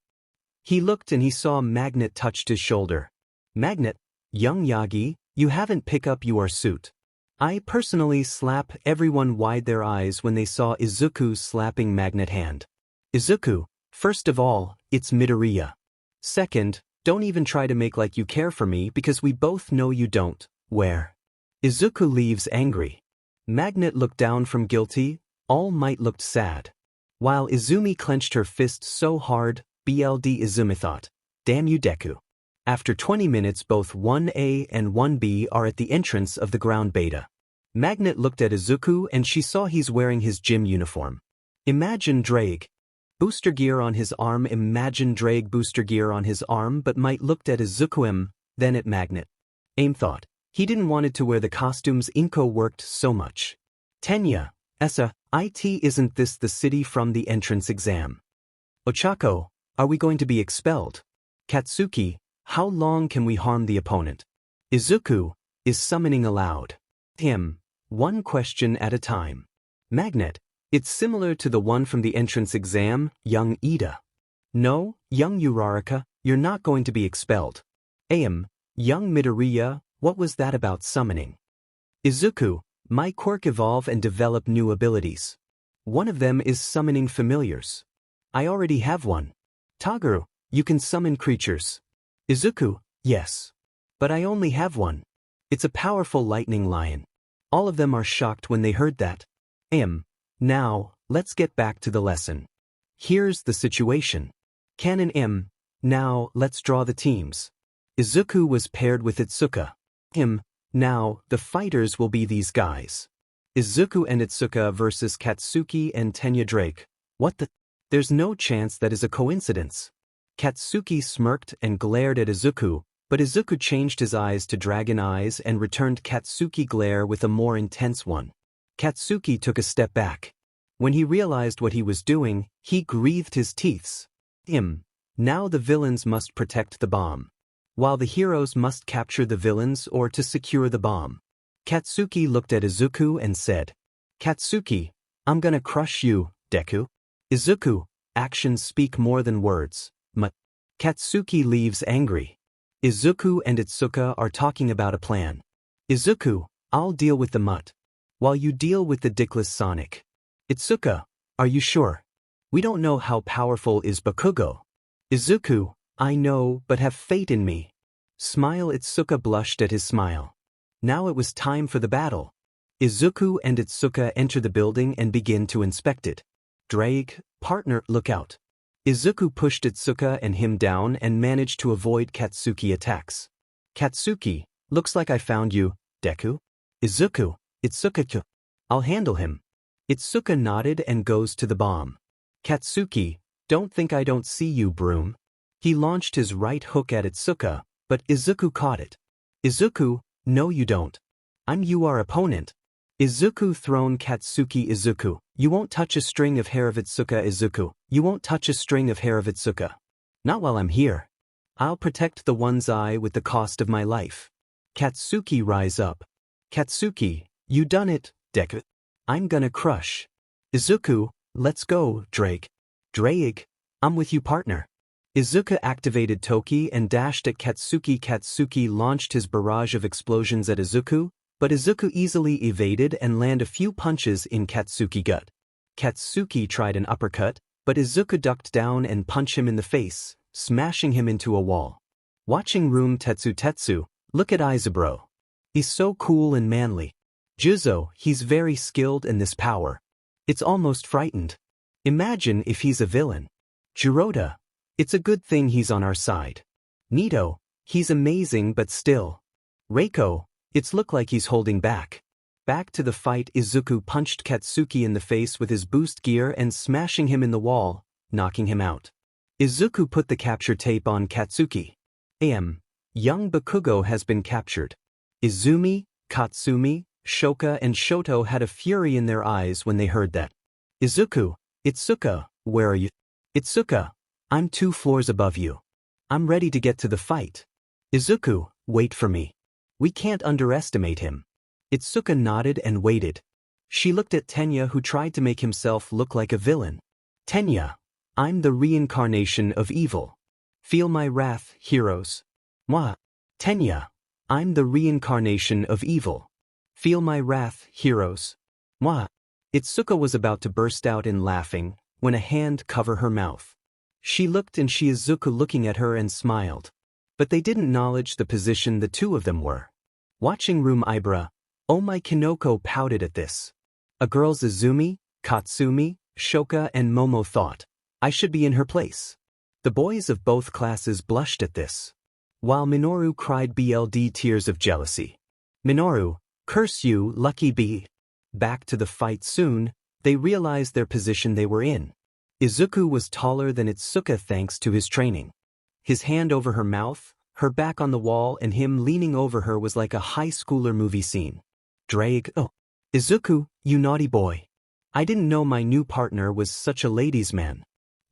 He looked and he saw Magnet touched his shoulder. Magnet, young Yagi, you haven't pick up your suit. I personally slap everyone wide their eyes when they saw Izuku slapping Magnet hand. Izuku, first of all, it's Midoriya. Second, don't even try to make like you care for me because we both know you don't. Where? Izuku leaves angry. Magnet looked down from guilty, All Might looked sad. While Izumi clenched her fist so hard, BLD Izumi thought, damn you Deku. After 20 minutes both 1A and 1B are at the entrance of the ground beta. Magnet looked at Izuku and she saw he's wearing his gym uniform. Imagine Ddraig. Booster gear on his arm. Imagine Ddraig booster gear on his arm, but Might looked at Izuku, then at Magnet. Aim thought, he didn't wanted to wear the costumes. Inko worked so much. Tenya, Essa, isn't this the city from the entrance exam? Ochako, are we going to be expelled? Katsuki, how long can we harm the opponent? Izuku, is summoning allowed? Him, one question at a time. Magnet, it's similar to the one from the entrance exam, young Ida. No, young Uraraka, you're not going to be expelled. Am, young Midoriya, what was that about summoning? Izuku, my quirk evolve and develop new abilities. One of them is summoning familiars. I already have one. Toguro, you can summon creatures. Izuku, yes. But I only have one. It's a powerful lightning lion. All of them are shocked when they heard that. Now, let's get back to the lesson. Here's the situation. Canon now, let's draw the teams. Izuku was paired with Ituka. Now, the fighters will be these guys. Izuku and Ituka versus Katsuki and Tenya Drake. What the? There's no chance that is a coincidence. Katsuki smirked and glared at Izuku, but Izuku changed his eyes to dragon eyes and returned Katsuki glare with a more intense one. Katsuki took a step back. When he realized what he was doing, he gritted his teeth. Now the villains must protect the bomb, while the heroes must capture the villains or to secure the bomb. Katsuki looked at Izuku and said, Katsuki, I'm gonna crush you, Deku. Izuku, actions speak more than words. Katsuki leaves angry. Izuku and Ituka are talking about a plan. Izuku, I'll deal with the mutt, while you deal with the dickless Sonic. Ituka, are you sure? We don't know how powerful is Bakugo. Izuku, I know, but have faith in me. Smile. Ituka blushed at his smile. Now it was time for the battle. Izuku and Ituka enter the building and begin to inspect it. Ddraig, partner, look out. Izuku pushed Ituka and him down and managed to avoid Katsuki attacks. Katsuki, looks like I found you, Deku. Izuku, Ituka, I'll handle him. Ituka nodded and goes to the bomb. Katsuki, don't think I don't see you, broom. He launched his right hook at Ituka, but Izuku caught it. Izuku, no you don't. I'm your opponent. Izuku thrown Katsuki. Izuku, you won't touch a string of hair of Ituka. Izuku, you won't touch a string of hair of Ituka. Not while I'm here. I'll protect the one's eye with the cost of my life. Katsuki rise up. Katsuki, you done it, Deku. I'm gonna crush. Izuku, let's go, Ddraig. Ddraig, I'm with you, partner. Izuku activated Toki and dashed at Katsuki. Katsuki launched his barrage of explosions at Izuku, but Izuku easily evaded and landed a few punches in Katsuki's gut. Katsuki tried an uppercut, but Izuku ducked down and punched him in the face, smashing him into a wall. Watching room. Tetsu, look at Izuku. He's so cool and manly. Juzo, he's very skilled in this power. It's almost frightened. Imagine if he's a villain. Jiroda, it's a good thing he's on our side. Nito, he's amazing but still. Reiko, it's look like he's holding back. Back to the fight. Izuku punched Katsuki in the face with his boost gear and smashing him in the wall, knocking him out. Izuku put the capture tape on Katsuki. Young Bakugo has been captured. Izumi, Katsumi, Shoka and Shoto had a fury in their eyes when they heard that. Izuku, Ituka, where are you? Ituka, I'm 2 floors above you. I'm ready to get to the fight. Izuku, wait for me. We can't underestimate him. Ituka nodded and waited. She looked at Tenya, who tried to make himself look like a villain. Tenya, I'm the reincarnation of evil. Feel my wrath, heroes. Mwah. Tenya, I'm the reincarnation of evil. Feel my wrath, heroes. Mwah. Ituka was about to burst out in laughing, when a hand covered her mouth. She looked and she Izuku looking at her and smiled. But they didn't acknowledge the position the two of them were. Watching room. Oh my Kinoko pouted at this. A girl's Izumi, Katsumi, Shoka and Momo thought, I should be in her place. The boys of both classes blushed at this. While Minoru cried BLD tears of jealousy. Minoru, curse you, lucky bee. Back to the fight soon, they realized their position they were in. Izuku was taller than Ituka thanks to his training. His hand over her mouth, her back on the wall and him leaning over her was like a high schooler movie scene. Ddraig, oh. Izuku, you naughty boy. I didn't know my new partner was such a ladies' man.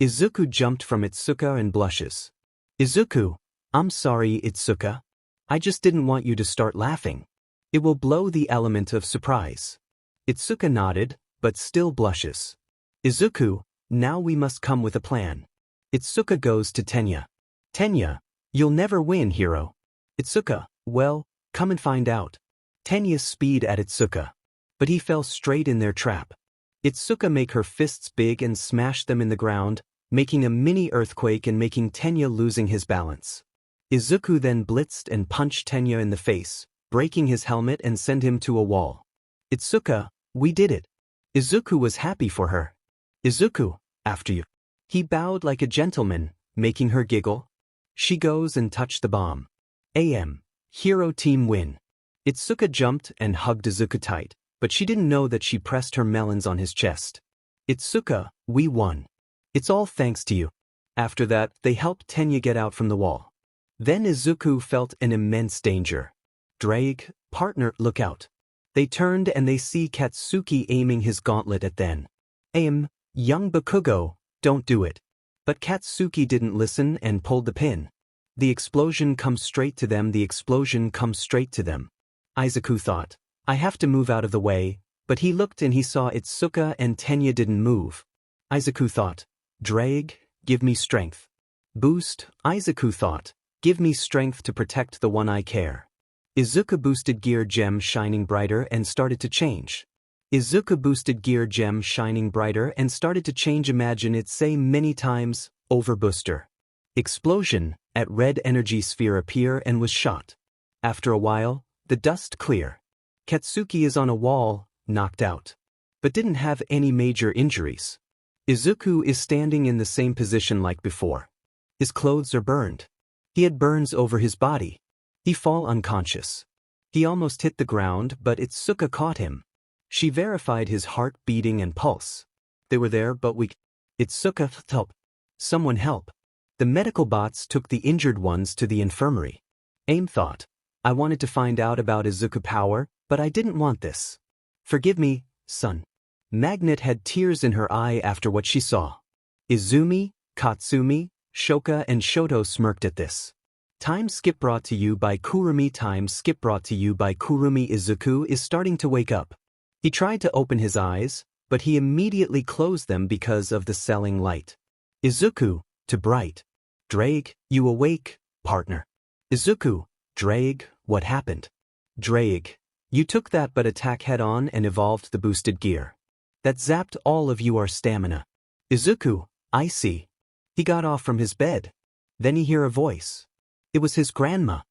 Izuku jumped from Ituka and blushes. Izuku, I'm sorry, Ituka. I just didn't want you to start laughing. It will blow the element of surprise. Ituka nodded, but still blushes. Izuku, now we must come with a plan. Ituka goes to Tenya. Tenya, you'll never win, hero. Ituka, well, come and find out. Tenya speed at Ituka. But he fell straight in their trap. Ituka make her fists big and smash them in the ground, making a mini earthquake and making Tenya losing his balance. Izuku then blitzed and punched Tenya in the face, breaking his helmet and sent him to a wall. Ituka, we did it. Izuku was happy for her. Izuku, after you. He bowed like a gentleman, making her giggle. She goes and touched the bomb. Hero team win. Ituka jumped and hugged Izuku tight, but she didn't know that she pressed her melons on his chest. Ituka, we won. It's all thanks to you. After that, they helped Tenya get out from the wall. Then Izuku felt an immense danger. Ddraig, partner, look out. They turned and they see Katsuki aiming his gauntlet at them. Young Bakugo, don't do it. But Katsuki didn't listen and pulled the pin. The explosion comes straight to them. Izuku thought, I have to move out of the way, but he looked and he saw Ituka and Tenya didn't move. Izuku thought, Ddraig, give me strength. Boost, Izuku thought. Give me strength to protect the one I care. Izuku boosted gear gem shining brighter and started to change. Izuku boosted gear gem shining brighter and started to change. Imagine it say many times, over booster. Explosion, at red energy sphere appear and was shot. After a while, the dust clear. Katsuki is on a wall, knocked out. But didn't have any major injuries. Izuku is standing in the same position like before. His clothes are burned. He had burns over his body. He fall unconscious. He almost hit the ground, but Ituka caught him. She verified his heart beating and pulse. They were there but weak. Ituka, help. Someone help. The medical bots took the injured ones to the infirmary. Aim thought. I wanted to find out about Izuku power, but I didn't want this. Forgive me, son. Magnet had tears in her eye after what she saw. Izumi, Katsumi, Shoka and Shoto smirked at this. Time skip brought to you by Kurumi. Time skip brought to you by Kurumi. Izuku is starting to wake up. He tried to open his eyes, but he immediately closed them because of the selling light. Izuku, to Bright. Ddraig, you awake, partner. Izuku, Ddraig, what happened? Ddraig, you took that but attack head-on and evolved the boosted gear. That zapped all of your stamina. Izuku, I see. He got off from his bed. Then he hear a voice. It was his grandma.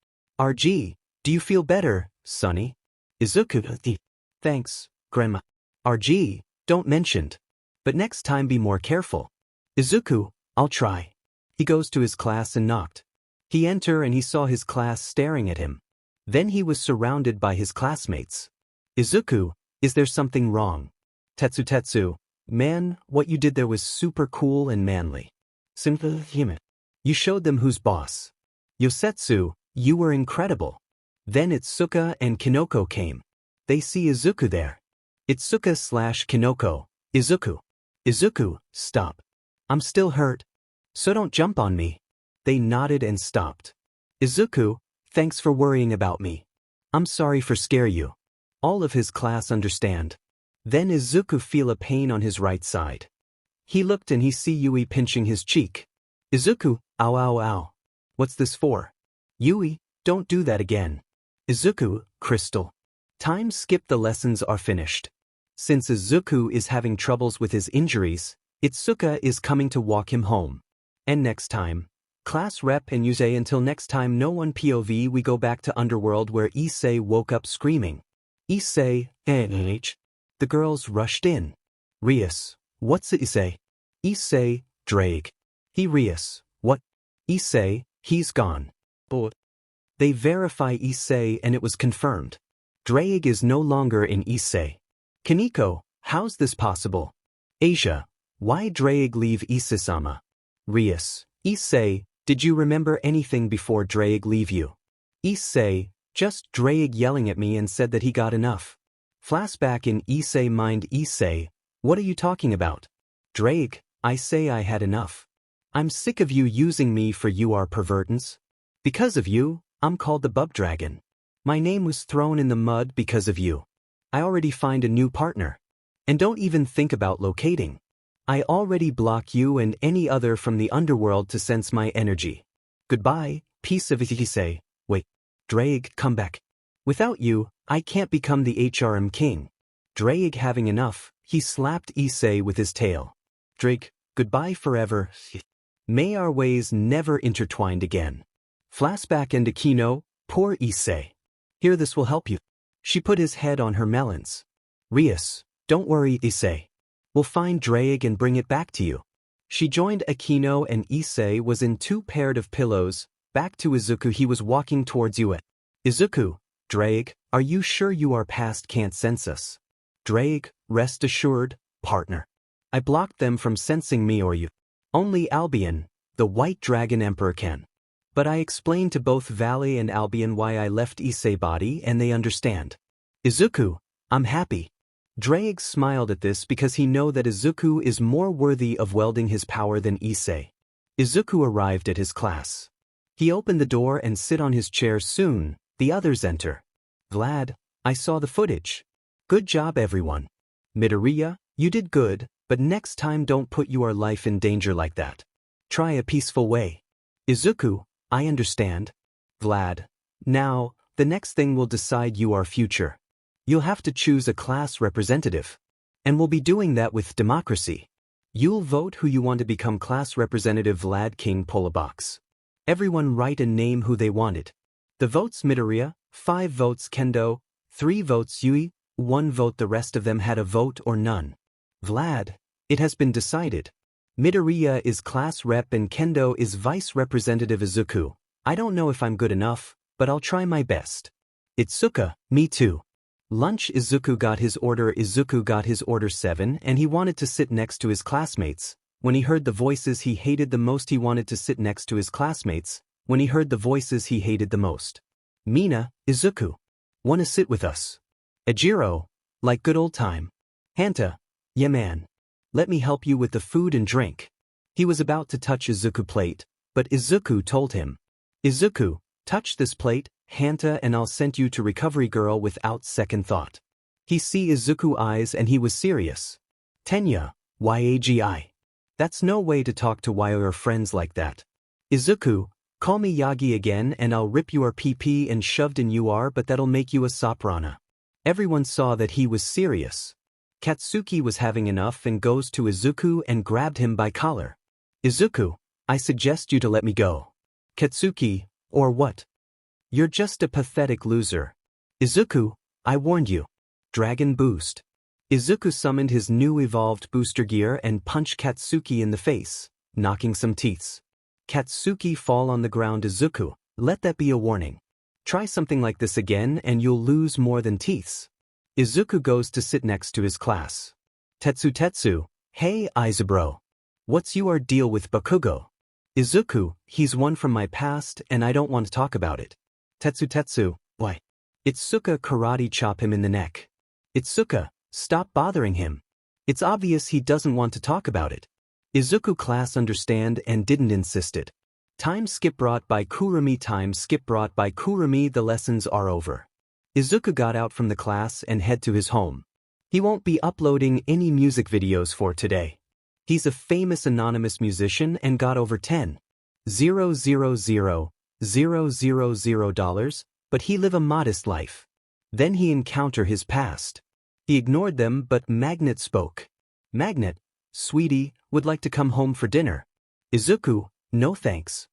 RG, do you feel better, sonny? Izuku, thanks, grandma. RG, don't mentioned. But next time be more careful. Izuku, I'll try. He goes to his class and knocked. He enter and he saw his class staring at him. Then he was surrounded by his classmates. Izuku, is there something wrong? Tetsu, man, what you did there was super cool and manly. 𝗵𝗲, you showed them who's boss. Yosetsu, you were incredible. Then Ituka and Kinoko came. They see Izuku there. Ituka/Kinoko, Izuku. Izuku, stop. I'm still hurt. So don't jump on me. They nodded and stopped. Izuku, thanks for worrying about me. I'm sorry for scare you. All of his class understand. Then Izuku feel a pain on his right side. He looked and he see Yui pinching his cheek. Izuku, ow ow ow. What's this for? Yui, don't do that again. Izuku, Crystal. Time skip, the lessons are finished. Since Izuku is having troubles with his injuries, Ituka is coming to walk him home. And next time, class rep and Issei. Until next time, no one POV, we go back to Underworld where Issei woke up screaming. Issei, 𝐒𝐻. The girls rushed in. Rias, what's it, Issei? Issei, Ddraig. He Rias, what? Issei, he's gone. But they verify Issei and it was confirmed. Ddraig is no longer in Issei. Kaneko, how's this possible? Asia, why Ddraig leave Issei-sama? Rias, Issei, did you remember anything before Ddraig leave you? Issei, just Ddraig yelling at me and said that he got enough. Flashback in Issei mind. Issei, what are you talking about? Ddraig, I say I had enough. I'm sick of you using me for your pervertence. Because of you, I'm called the Bub Dragon. My name was thrown in the mud because of you. I already find a new partner. And don't even think about locating. I already block you and any other from the underworld to sense my energy. Goodbye, piece of Issei. Wait, Ddraig, come back. Without you, I can't become the HRM king. Ddraig having enough, he slapped Issei with his tail. Ddraig, goodbye forever. May our ways never intertwined again. Flashback into Kino, poor Issei. Here, this will help you. She put his head on her melons. Rias, don't worry, Issei. We'll find Ddraig and bring it back to you. She joined Akino and Issei was in 2 pairs of pillows. Back to Izuku, he was walking towards you. Izuku, Ddraig, are you sure you are past can't sense us? Ddraig, rest assured, partner. I blocked them from sensing me or you. Only Albion, the White Dragon Emperor can. But I explained to both Valley and Albion why I left Issei body and they understand. Izuku, I'm happy. Ddraig smiled at this because he know that Izuku is more worthy of wielding his power than Issei. Izuku arrived at his class. He opened the door and sit on his chair. Soon, the others enter. Vlad, I saw the footage. Good job everyone. Midoriya, you did good, but next time don't put your life in danger like that. Try a peaceful way. Izuku, I understand. Vlad. Now, the next thing will decide your future. You'll have to choose a class representative. And we'll be doing that with democracy. You'll vote who you want to become class representative Vlad King Polabox. Everyone write and name who they wanted. The votes Midoriya, 5 votes Kendo, 3 votes Yui, 1 vote the rest of them had a vote or none. Vlad, it has been decided. Midoriya is class rep and Kendo is vice representative Izuku. I don't know if I'm good enough, but I'll try my best. Ituka, me too. Lunch Izuku got his order 7 and he wanted to sit next to his classmates. When he heard the voices he hated the most he wanted to sit next to his classmates. When he heard the voices he hated the most. Mina, Izuku. Wanna sit with us? Ejiro, like good old time. Hanta, yeah man. Let me help you with the food and drink. He was about to touch Izuku's plate, but Izuku told him. Izuku, touch this plate, Hanta, and I'll send you to recovery girl without second thought. He see Izuku's eyes and he was serious. Tenya, 𝐻𝐸𝐵. That's no way to talk to your friends like that. Izuku, call me Yagi again and I'll rip your PP and shoved in your but that'll make you a soprano. Everyone saw that he was serious. Katsuki was having enough and goes to Izuku and grabbed him by collar. Izuku, I suggest you to let me go. Katsuki, or what? You're just a pathetic loser. Izuku, I warned you. Dragon Boost. Izuku summoned his new evolved booster gear and punched Katsuki in the face, knocking some teeths. Katsuki fall on the ground. Izuku, let that be a warning. Try something like this again and you'll lose more than teeths. Izuku goes to sit next to his class. Tetsu, hey Izabro. What's your deal with Bakugo? Izuku, he's one from my past and I don't want to talk about it. Tetsu, why? Ituka karate chop him in the neck. Ituka, stop bothering him. It's obvious he doesn't want to talk about it. Izuku class understand and didn't insist it. Time skip brought by 𝗂𝐵. The lessons are over. Izuku got out from the class and head to his home. He won't be uploading any music videos for today. He's a famous anonymous musician and got over $10,000,000, but he live a modest life. Then he encounter his past. He ignored them but Magnet spoke. Magnet, sweetie, would like to come home for dinner. Izuku, no thanks.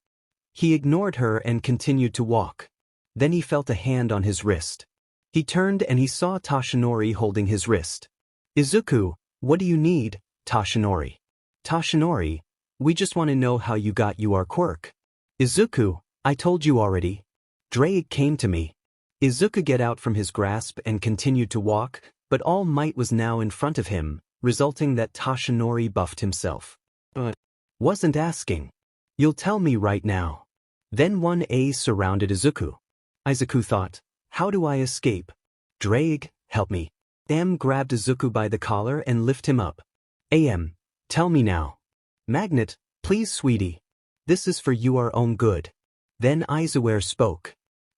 He ignored her and continued to walk. Then he felt a hand on his wrist. He turned and he saw Toshinori holding his wrist. Izuku, what do you need, Toshinori? Toshinori, we just want to know how you got your quirk. Izuku, I told you already. Ddraig came to me. Izuku get out from his grasp and continued to walk, but All Might was now in front of him, resulting that Toshinori buffed himself. But wasn't asking. You'll tell me right now. Then 1A surrounded Izuku. Izuku thought, how do I escape? Ddraig, help me. Grabbed Izuku by the collar and lift him up. Tell me now. Magnet, please sweetie. This is for your own good. Then Izuku spoke.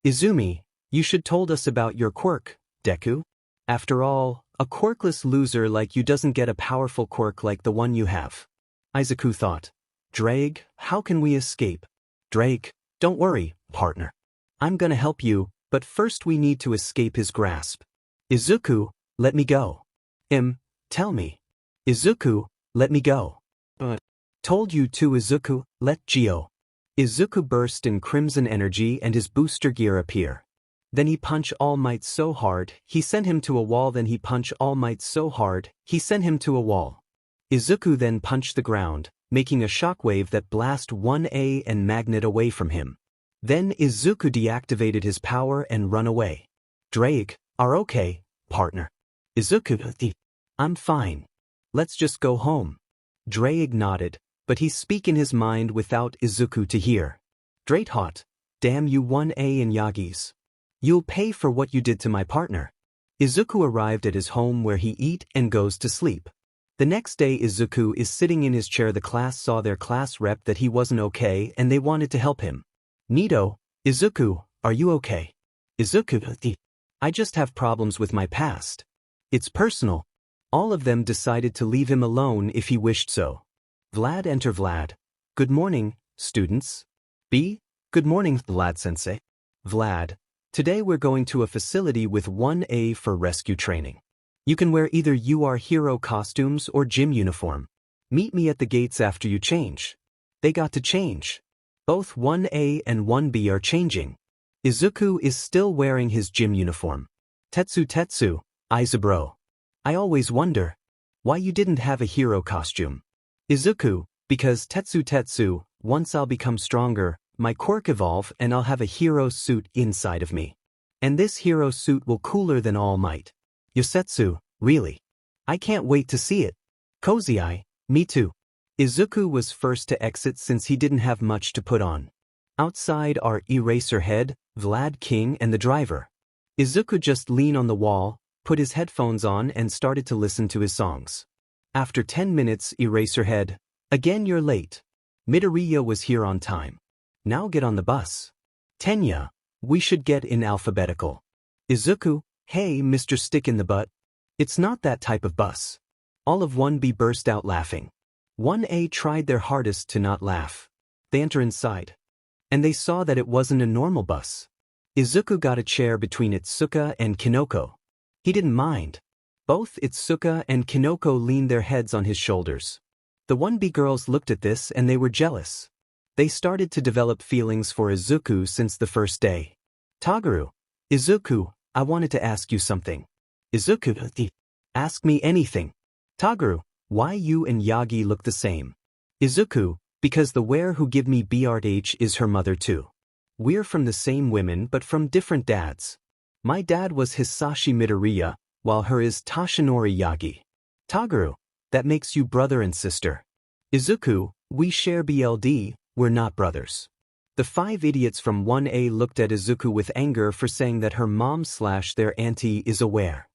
Izumi, you should told us about your quirk, Deku. After all, a quirkless loser like you doesn't get a powerful quirk like the one you have. Izuku thought. Ddraig, how can we escape? Ddraig, don't worry, partner. I'm gonna help you, but first we need to escape his grasp. Izuku, let me go. Tell me. Izuku, let me go. Told you to. Izuku, let go. Izuku burst in crimson energy and his booster gear appear. Then he punched All Might so hard, he sent him to a wall. Then he punched All Might so hard, he sent him to a wall. Izuku then punched the ground, making a shockwave that blast 1A and Magnet away from him. Then Izuku deactivated his power and run away. Ddraig, are okay, partner. Izuku, I'm fine. Let's just go home. Ddraig nodded, but he speak in his mind without Izuku to hear. Ddraig hot, damn you 1A and Yagi's. You'll pay for what you did to my partner. Izuku arrived at his home where he eat and goes to sleep. The next day Izuku is sitting in his chair. The class saw their class rep that he wasn't okay and they wanted to help him. Nito, Izuku, are you okay? Izuku, I just have problems with my past. It's personal. All of them decided to leave him alone if he wished so. Vlad enter. Vlad, good morning, students. B. Good morning, Vlad-sensei. Vlad, today we're going to a facility with 1A for rescue training. You can wear either your hero costumes or gym uniform. Meet me at the gates after you change. They got to change. Both 1A and 1B are changing. Izuku is still wearing his gym uniform. Tetsu, Izuku. I always wonder why you didn't have a hero costume. Izuku, because Tetsu, once I'll become stronger, my quirk evolve and I'll have a hero suit inside of me. And this hero suit will cooler than All Might. Yosetsu, really? I can't wait to see it. Kozii, me too. Izuku was first to exit since he didn't have much to put on. Outside are Eraserhead, Vlad King and the driver. Izuku just leaned on the wall, put his headphones on and started to listen to his songs. After 10 minutes, Eraserhead, again you're late. Midoriya was here on time. Now get on the bus. Tenya, we should get in alphabetical. Izuku, hey Mr. Stick in the Butt. It's not that type of bus. All of 1B burst out laughing. 1A tried their hardest to not laugh. They enter inside. And they saw that it wasn't a normal bus. Izuku got a chair between Ituka and Kinoko. He didn't mind. Both Ituka and Kinoko leaned their heads on his shoulders. The 1B girls looked at this and they were jealous. They started to develop feelings for Izuku since the first day. Tagaru, Izuku, I wanted to ask you something. Izuku, ask me anything. Tagaru, why you and Yagi look the same? Izuku, because the where who give me 𝐵𝗫𝗏 is her mother too. We're from the same women but from different dads. My dad was Hisashi Midoriya, while her is Toshinori Yagi. Tagaru, that makes you brother and sister. Izuku, we share BLD, we're not brothers. The 5 idiots from 1A looked at Izuku with anger for saying that her mom/their auntie is aware.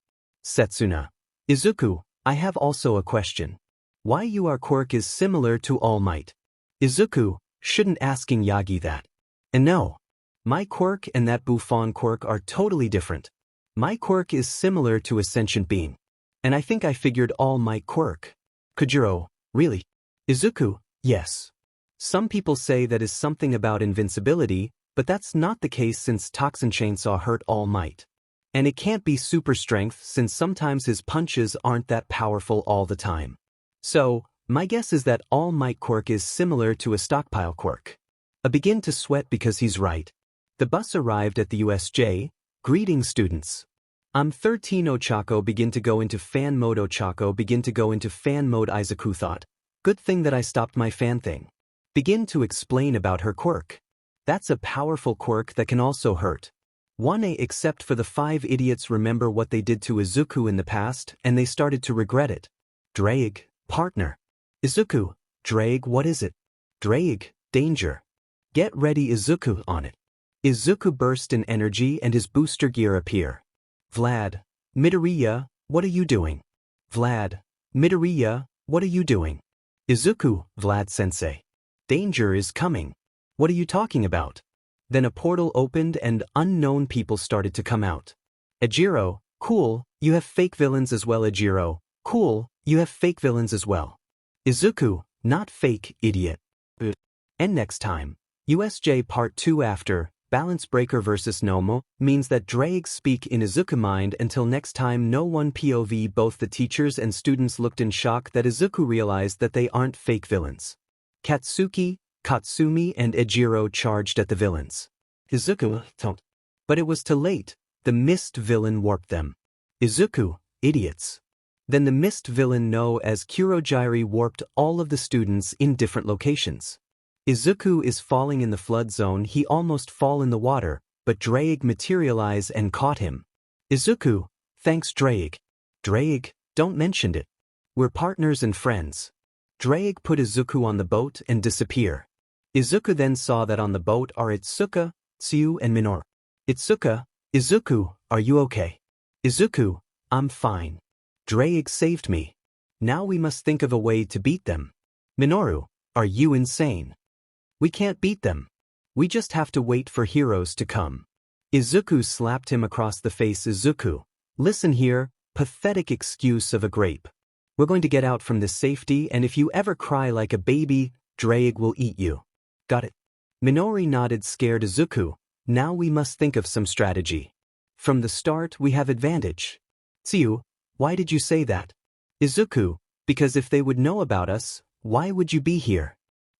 Setsuna, Izuku, I have also a question. Why your quirk is similar to All Might? Izuku, shouldn't asking Yagi that. And no. My quirk and that Buffon quirk are totally different. My quirk is similar to a sentient being. And I think I figured All Might quirk. Kojiro, really? Izuku, yes. Some people say that is something about invincibility, but that's not the case since Toxin Chainsaw hurt All Might. And it can't be super strength since sometimes his punches aren't that powerful all the time. So, my guess is that All Might quirk is similar to a stockpile quirk. I begin to sweat because he's right. The bus arrived at the USJ. Greetings students. I'm 13 Ochako begin to go into fan mode Ochako begin to go into fan mode Izuku thought. Good thing that I stopped my fan thing. Begin to explain about her quirk. That's a powerful quirk that can also hurt. 1A except for the 5 idiots remember what they did to Izuku in the past and they started to regret it. Ddraig, partner. Izuku, Ddraig what is it? Ddraig, danger. Get ready Izuku on it. Izuku burst in energy and his booster gear appear. Vlad, Midoriya, what are you doing? Vlad, Midoriya, what are you doing? Izuku, Vlad-sensei. Danger is coming. What are you talking about? Then a portal opened and unknown people started to come out. Ejiro, cool, you have fake villains as well. Ejiro, cool, you have fake villains as well. Izuku, not fake, idiot. And next time, USJ Part 2 after, Balance Breaker vs. Nomo, means that Ddraig speak in Izuku mind until next time no one POV both the teachers and students looked in shock that Izuku realized that they aren't fake villains. Katsuki, Katsumi and Ejiro charged at the villains. Izuku, don't. But it was too late, the mist villain warped them. Izuku, idiots. Then the mist villain known as Kurogiri warped all of the students in different locations. Izuku is falling in the flood zone, he almost fall in the water, but Ddraig materialize and caught him. Izuku, thanks Ddraig. Ddraig, don't mention it. We're partners and friends. Ddraig put Izuku on the boat and disappear. Izuku then saw that on the boat are Ituka, Tsuyu and Minoru. Izuku, are you okay? Izuku, I'm fine. Ddraig saved me. Now we must think of a way to beat them. Minoru, are you insane? We can't beat them. We just have to wait for heroes to come. Izuku slapped him across the face. Izuku, listen here, pathetic excuse of a grape. We're going to get out from this safety and if you ever cry like a baby, Ddraig will eat you. Got it? Minori nodded, scared. Izuku, now we must think of some strategy. From the start we have advantage. Tsuyu, why did you say that? Izuku, because if they would know about us, why would you be here?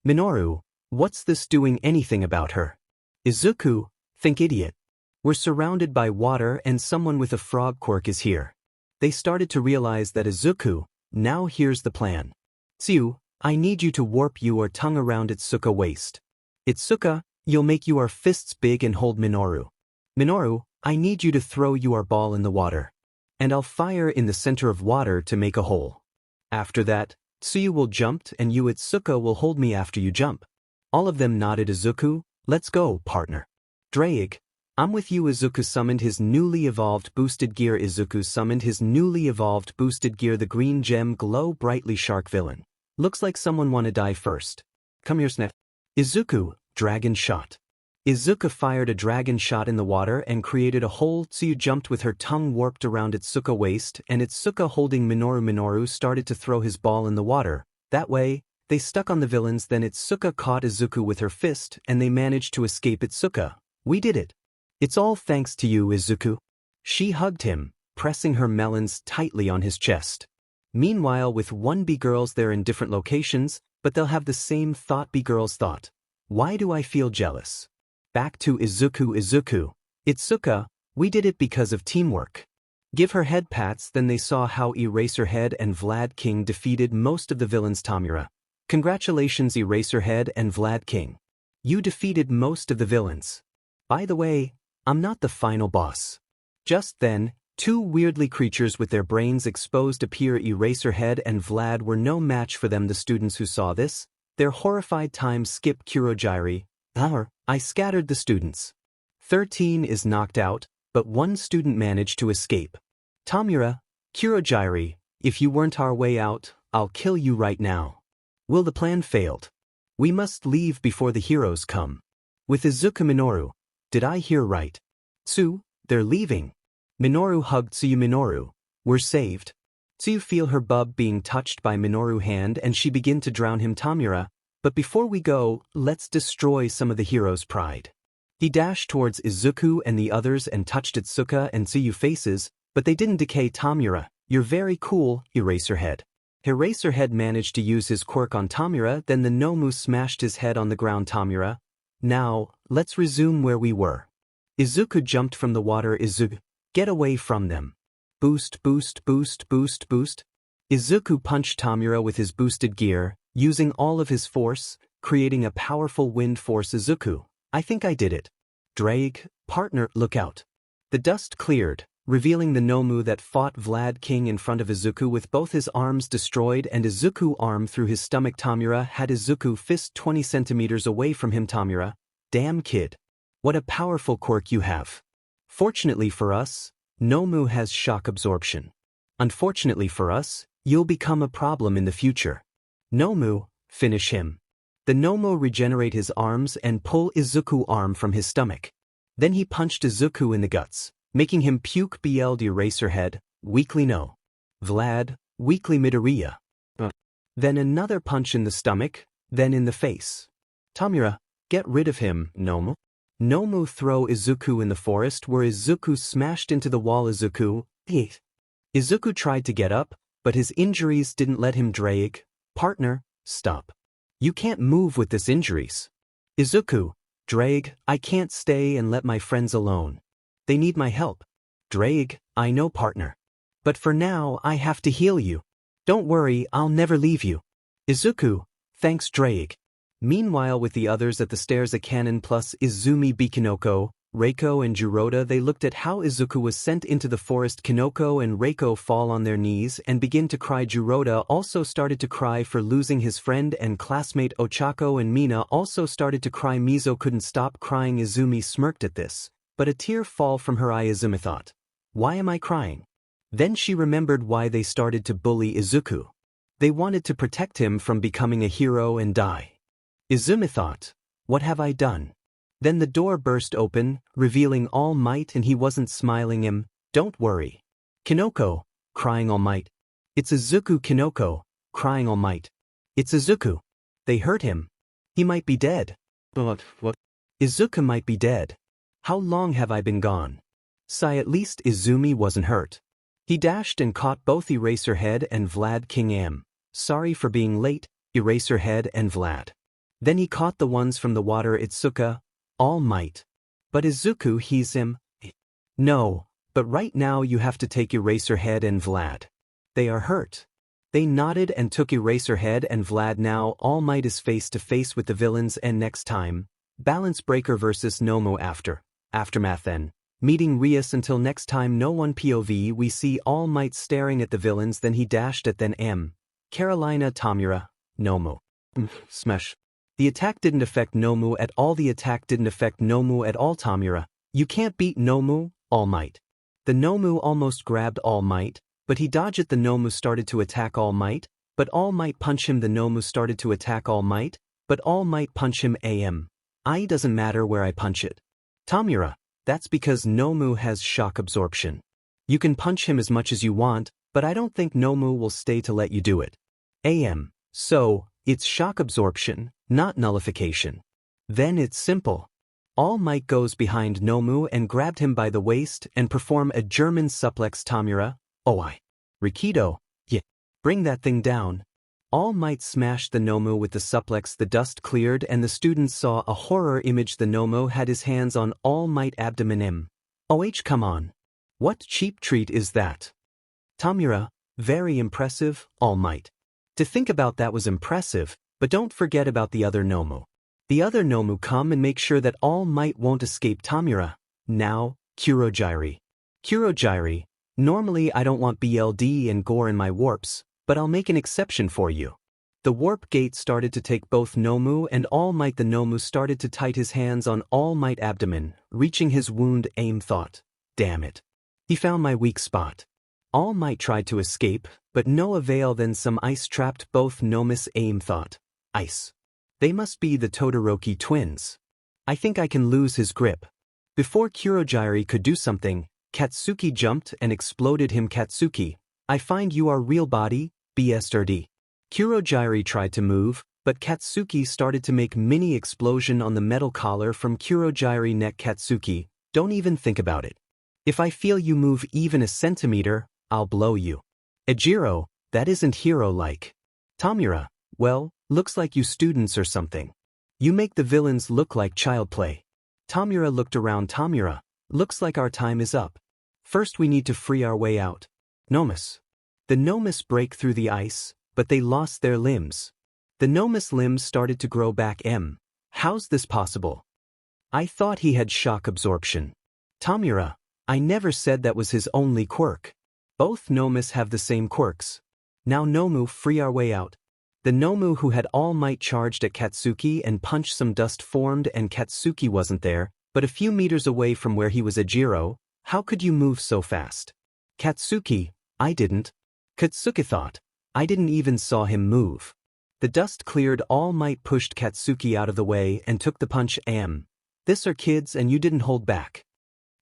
Minoru, what's this doing anything about her? Izuku, think idiot. We're surrounded by water and someone with a frog quirk is here. They started to realize that. Izuku, now here's the plan. Tsuyu, I need you to warp your tongue around Itsuka waist. Itsuka, you'll make your fists big and hold Minoru. Minoru, I need you to throw your ball in the water. And I'll fire in the center of water to make a hole. After that, Tsuyu will jump and you Itsuka will hold me after you jump. All of them nodded. Izuku, let's go, partner. Ddraig, I'm with you. Izuku summoned his newly evolved boosted gear. Izuku summoned his newly evolved boosted gear. The green gem glow brightly. Shark villain. Looks like someone wanna die first. Come here, Snap. Izuku, dragon shot. Izuku fired a dragon shot in the water and created a hole. Tsuyu jumped with her tongue warped around Itsuka waist and Itsuka holding Minoru. Minoru started to throw his ball in the water. That way, they stuck on the villains. Then Itsuka caught Izuku with her fist and they managed to escape. Itsuka, we did it. It's all thanks to you, Izuku. She hugged him, pressing her melons tightly on his chest. Meanwhile, with 1B girls, they're in different locations, but they'll have the same thought. B girls thought, why do I feel jealous? Back to Izuku. Izuku, Itsuka, we did it because of teamwork. Give her head pats. Then they saw how Eraserhead and Vlad King defeated most of the villains. Tamura, congratulations Eraserhead and Vlad King. You defeated most of the villains. By the way, I'm not the final boss. Just then, two weirdly creatures with their brains exposed appear. Eraserhead and Vlad were no match for them. The students who saw this, their horrified time skip. Kurogiri, I scattered the students. 13 is knocked out, but one student managed to escape. Tamura, Kurogiri, if you weren't our way out, I'll kill you right now. Will the plan failed? We must leave before the heroes come. With Izuku. Minoru, did I hear right? Tsu, they're leaving. Minoru hugged Tsuyu. Minoru, we're saved. Tsuyu feel her bub being touched by Minoru hand and she begin to drown him. Tamura, but before we go, let's destroy some of the heroes' pride. He dashed towards Izuku and the others and touched Itsuka and Tsuyu faces, but they didn't decay. Tamura, you're very cool, Eraserhead. Eraserhead managed to use his quirk on Tamura. Then the Nomu smashed his head on the ground. Tamura, now, let's resume where we were. Izuku jumped from the water. Izuku, get away from them. Boost, boost, boost, boost, boost. Izuku punched Tamura with his boosted gear, using all of his force, creating a powerful wind force. Izuku, I think I did it. Ddraig, partner, look out. The dust cleared, revealing the Nomu that fought Vlad King in front of Izuku with both his arms destroyed and Izuku arm through his stomach. Tamura had Izuku fist 20 centimeters away from him. Tamura, damn kid. What a powerful quirk you have. Fortunately for us, Nomu has shock absorption. Unfortunately for us, you'll become a problem in the future. Nomu, finish him. The Nomu regenerate his arms and pull Izuku arm from his stomach. Then he punched Izuku in the guts, making him puke. BLD Eraserhead, weakly no. Vlad, weakly Midoriya. Then another punch in the stomach, then in the face. Tamura, get rid of him, Nomu. Nomu throw Izuku in the forest where Izuku smashed into the wall. Izuku, Izuku tried to get up, but his injuries didn't let him. Ddraig, partner, stop. You can't move with this injuries. Izuku, Ddraig, I can't stay and let my friends alone. They need my help. Ddraig, I know partner. But for now I have to heal you. Don't worry, I'll never leave you. Izuku, thanks Ddraig. Meanwhile with the others at the stairs, a cannon plus Izumi Kinoko, Reiko and Jiroda, they looked at how Izuku was sent into the forest. Kinoko and Reiko fall on their knees and begin to cry. Jiroda also started to cry for losing his friend and classmate. Ochako and Mina also started to cry. Mizo couldn't stop crying. Izumi smirked at this, but a tear fall from her eye. Izumi thought, why am I crying? Then she remembered why they started to bully Izuku. They wanted to protect him from becoming a hero and die. Izumi thought, what have I done? Then the door burst open, revealing All Might, and he wasn't smiling him. Don't worry. Kinoko, crying All Might. It's Izuku. Kinoko, crying All Might. It's Izuku. They hurt him. He might be dead. What? Izuku might be dead. How long have I been gone? Sigh, at least Izumi wasn't hurt. He dashed and caught both Eraserhead and Vlad King. Sorry for being late, Eraserhead and Vlad. Then he caught the ones from the water Ituka, All Might. But Izuku, he's him. No, but right now you have to take Eraserhead and Vlad. They are hurt. They nodded and took Eraserhead and Vlad. Now All Might is face to face with the villains, and next time, Balance Breaker vs 𝗵𝗲 Aftermath. Then, meeting Rias. Until next time, no one POV. We see All Might staring at the villains, then he dashed at then Carolina Tamura, 𝗵𝗲. Smash. The attack didn't affect 𝗵𝗲 at all. The attack didn't affect 𝗵𝗲 at all. Tamura. You can't beat 𝗵𝗲, All Might. The 𝗵𝗲 almost grabbed All Might, but he dodged it. The 𝗵𝗲 started to attack All Might, but All Might punch him. The 𝗵𝗲 started to attack All Might, but All Might punch him. I doesn't matter where I punch it. Tamura. That's because 𝗵𝗲 has shock absorption. You can punch him as much as you want, but I don't think 𝗵𝗲 will stay to let you do it. So, it's shock absorption, not nullification. Then it's simple. All Might goes behind 𝗵𝗲 and grabbed him by the waist and perform a German suplex. Tamura. Rikido. Yeah. Bring that thing down. All Might smashed the 𝗵𝗲 with the suplex. The dust cleared and the students saw a horror image. The 𝗵𝗲 had his hands on All Might abdomen. Come on. What cheap treat is that? Tamura. Very impressive, All Might. To think about that was impressive, but don't forget about the other 𝗵𝗲. The other 𝗵𝗲 come and make sure that All Might won't escape. Tamura. Now, 𝗬𝗏𝗏. Normally I don't want BLD and gore in my warps, but I'll make an exception for you. The warp gate started to take both 𝗵𝗲 and All Might. The 𝗵𝗲 started to tight his hands on All Might abdomen, reaching his wound. Thought. Damn it. He found my weak spot. All Might tried to escape, but no avail. Then some ice trapped both 𝗵𝗲. Thought. Ice. They must be the Todoroki twins. I think I can lose his grip. Before 𝗬𝗏𝗏 could do something, Katsuki jumped and exploded him. Katsuki. I find you are real body, 𝐵𝗫𝗠𝗏. 𝗬𝗏𝗏 tried to move, but Katsuki started to make mini explosion on the metal collar from 𝗬𝗏𝗏 neck. Katsuki, don't even think about it. If I feel you move even a centimeter, I'll blow you. Ejiro, that isn't hero-like. Tamura, well, looks like you students or something. You make the villains look like child play. Tamura looked around. Tamura, looks like our time is up. First we need to free our way out. 𝗵𝗲. The 𝗵𝗲 break through the ice, but they lost their limbs. The 𝗵𝗲's limbs started to grow back. How's this possible? I thought he had shock absorption. Tamura, I never said that was his only quirk. Both 𝗵𝗲s have the same quirks. Now 𝗵𝗲, free our way out. The 𝗵𝗲 who had All Might charged at Katsuki and punched. Some dust formed and Katsuki wasn't there, but a few meters away from where he was. Ejiro, how could you move so fast? Katsuki, I didn't. Katsuki thought. I didn't even saw him move. The dust cleared. All Might pushed Katsuki out of the way and took the punch. This are kids and you didn't hold back.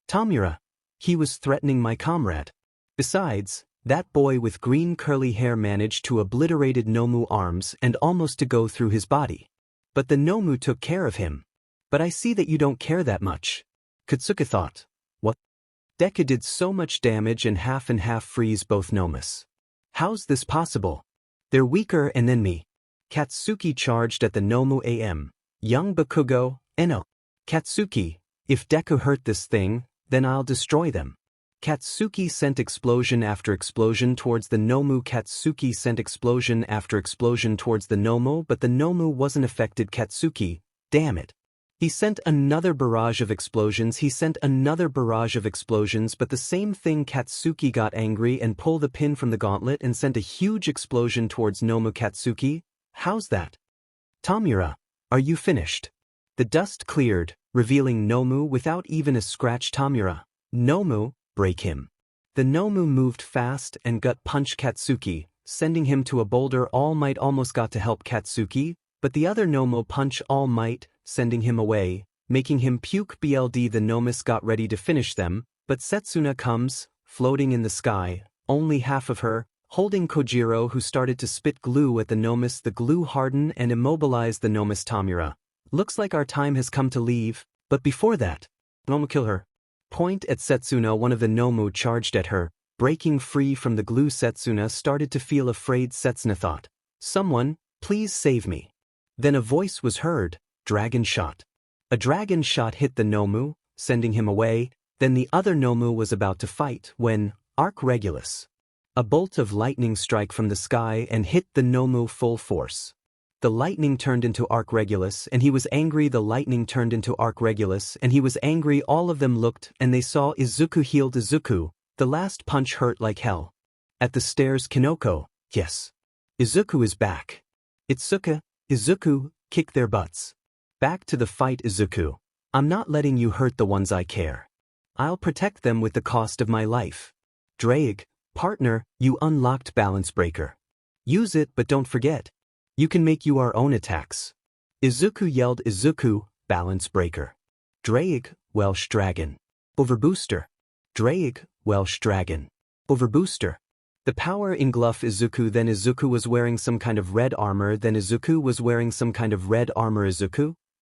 Tamura. He was threatening my comrade. Besides, that boy with green curly hair managed to obliterated 𝗵𝗲 arms and almost to go through his body. But the 𝗵𝗲 took care of him. But I see that you don't care that much. Katsuki thought. What? Deku did so much damage and half freeze both 𝗵𝗲s. How's this possible? They're weaker and then me. Katsuki charged at the 𝗵𝗲. Young Bakugo, Eno. Katsuki, if Deku hurt this thing, then I'll destroy them. Katsuki sent explosion after explosion towards the 𝗵𝗲. Katsuki sent explosion after explosion towards the 𝗵𝗲, but the 𝗵𝗲 wasn't affected. Katsuki, damn it. He sent another barrage of explosions. But the same thing. Katsuki got angry and pulled the pin from the gauntlet and sent a huge explosion towards 𝗵𝗲. Katsuki, how's that? Tamura, are you finished? The dust cleared, revealing 𝗵𝗲 without even a scratch. Tamura, 𝗵𝗲, break him. The 𝗵𝗲 moved fast and gut punched Katsuki, sending him to a boulder. All Might almost got to help Katsuki, but the other 𝗵𝗲 punched All Might, sending him away, making him puke. BLD. The 𝗵𝗲s got ready to finish them, but Setsuna comes, floating in the sky, only half of her, holding Kojiro, who started to spit glue at the 𝗵𝗲s. The glue hardened and immobilized the 𝗵𝗲s. Tamura, Looks like our time has come to leave, but before that, Nomu kill her. Point at Setsuna. One of the Nomu charged at her. Breaking free from the glue, Setsuna started to feel afraid. Setsuna thought, "Someone, please save me." Then a voice was heard, "Dragon shot." A dragon shot hit the Nomu, sending him away. Then the other Nomu was about to fight when, 𝗓𝗏𝗄𝐿. A bolt of lightning struck from the sky and hit the Nomu full force. The lightning turned into 𝗓𝗏𝗄𝐿 and he was angry. The lightning turned into 𝗓𝗏𝗄𝐿 and he was angry. All of them looked and they saw Izuku healed Izuku. The last punch hurt like hell. At the stairs, Kinoko, yes. Izuku is back. Itsuka, Izuku, kick their butts. Back to the fight, Izuku. I'm not letting you hurt the ones I care. I'll protect them with the cost of my life. Ddraig, partner, you unlocked Balance Breaker. Use it, but don't forget. You can make your own attacks. Izuku yelled. Izuku, Balance Breaker. Ddraig, Welsh Dragon. Overbooster. Ddraig, Welsh Dragon. Overbooster. The power engulfed Izuku. Then Izuku was wearing some kind of red armor. Izuku,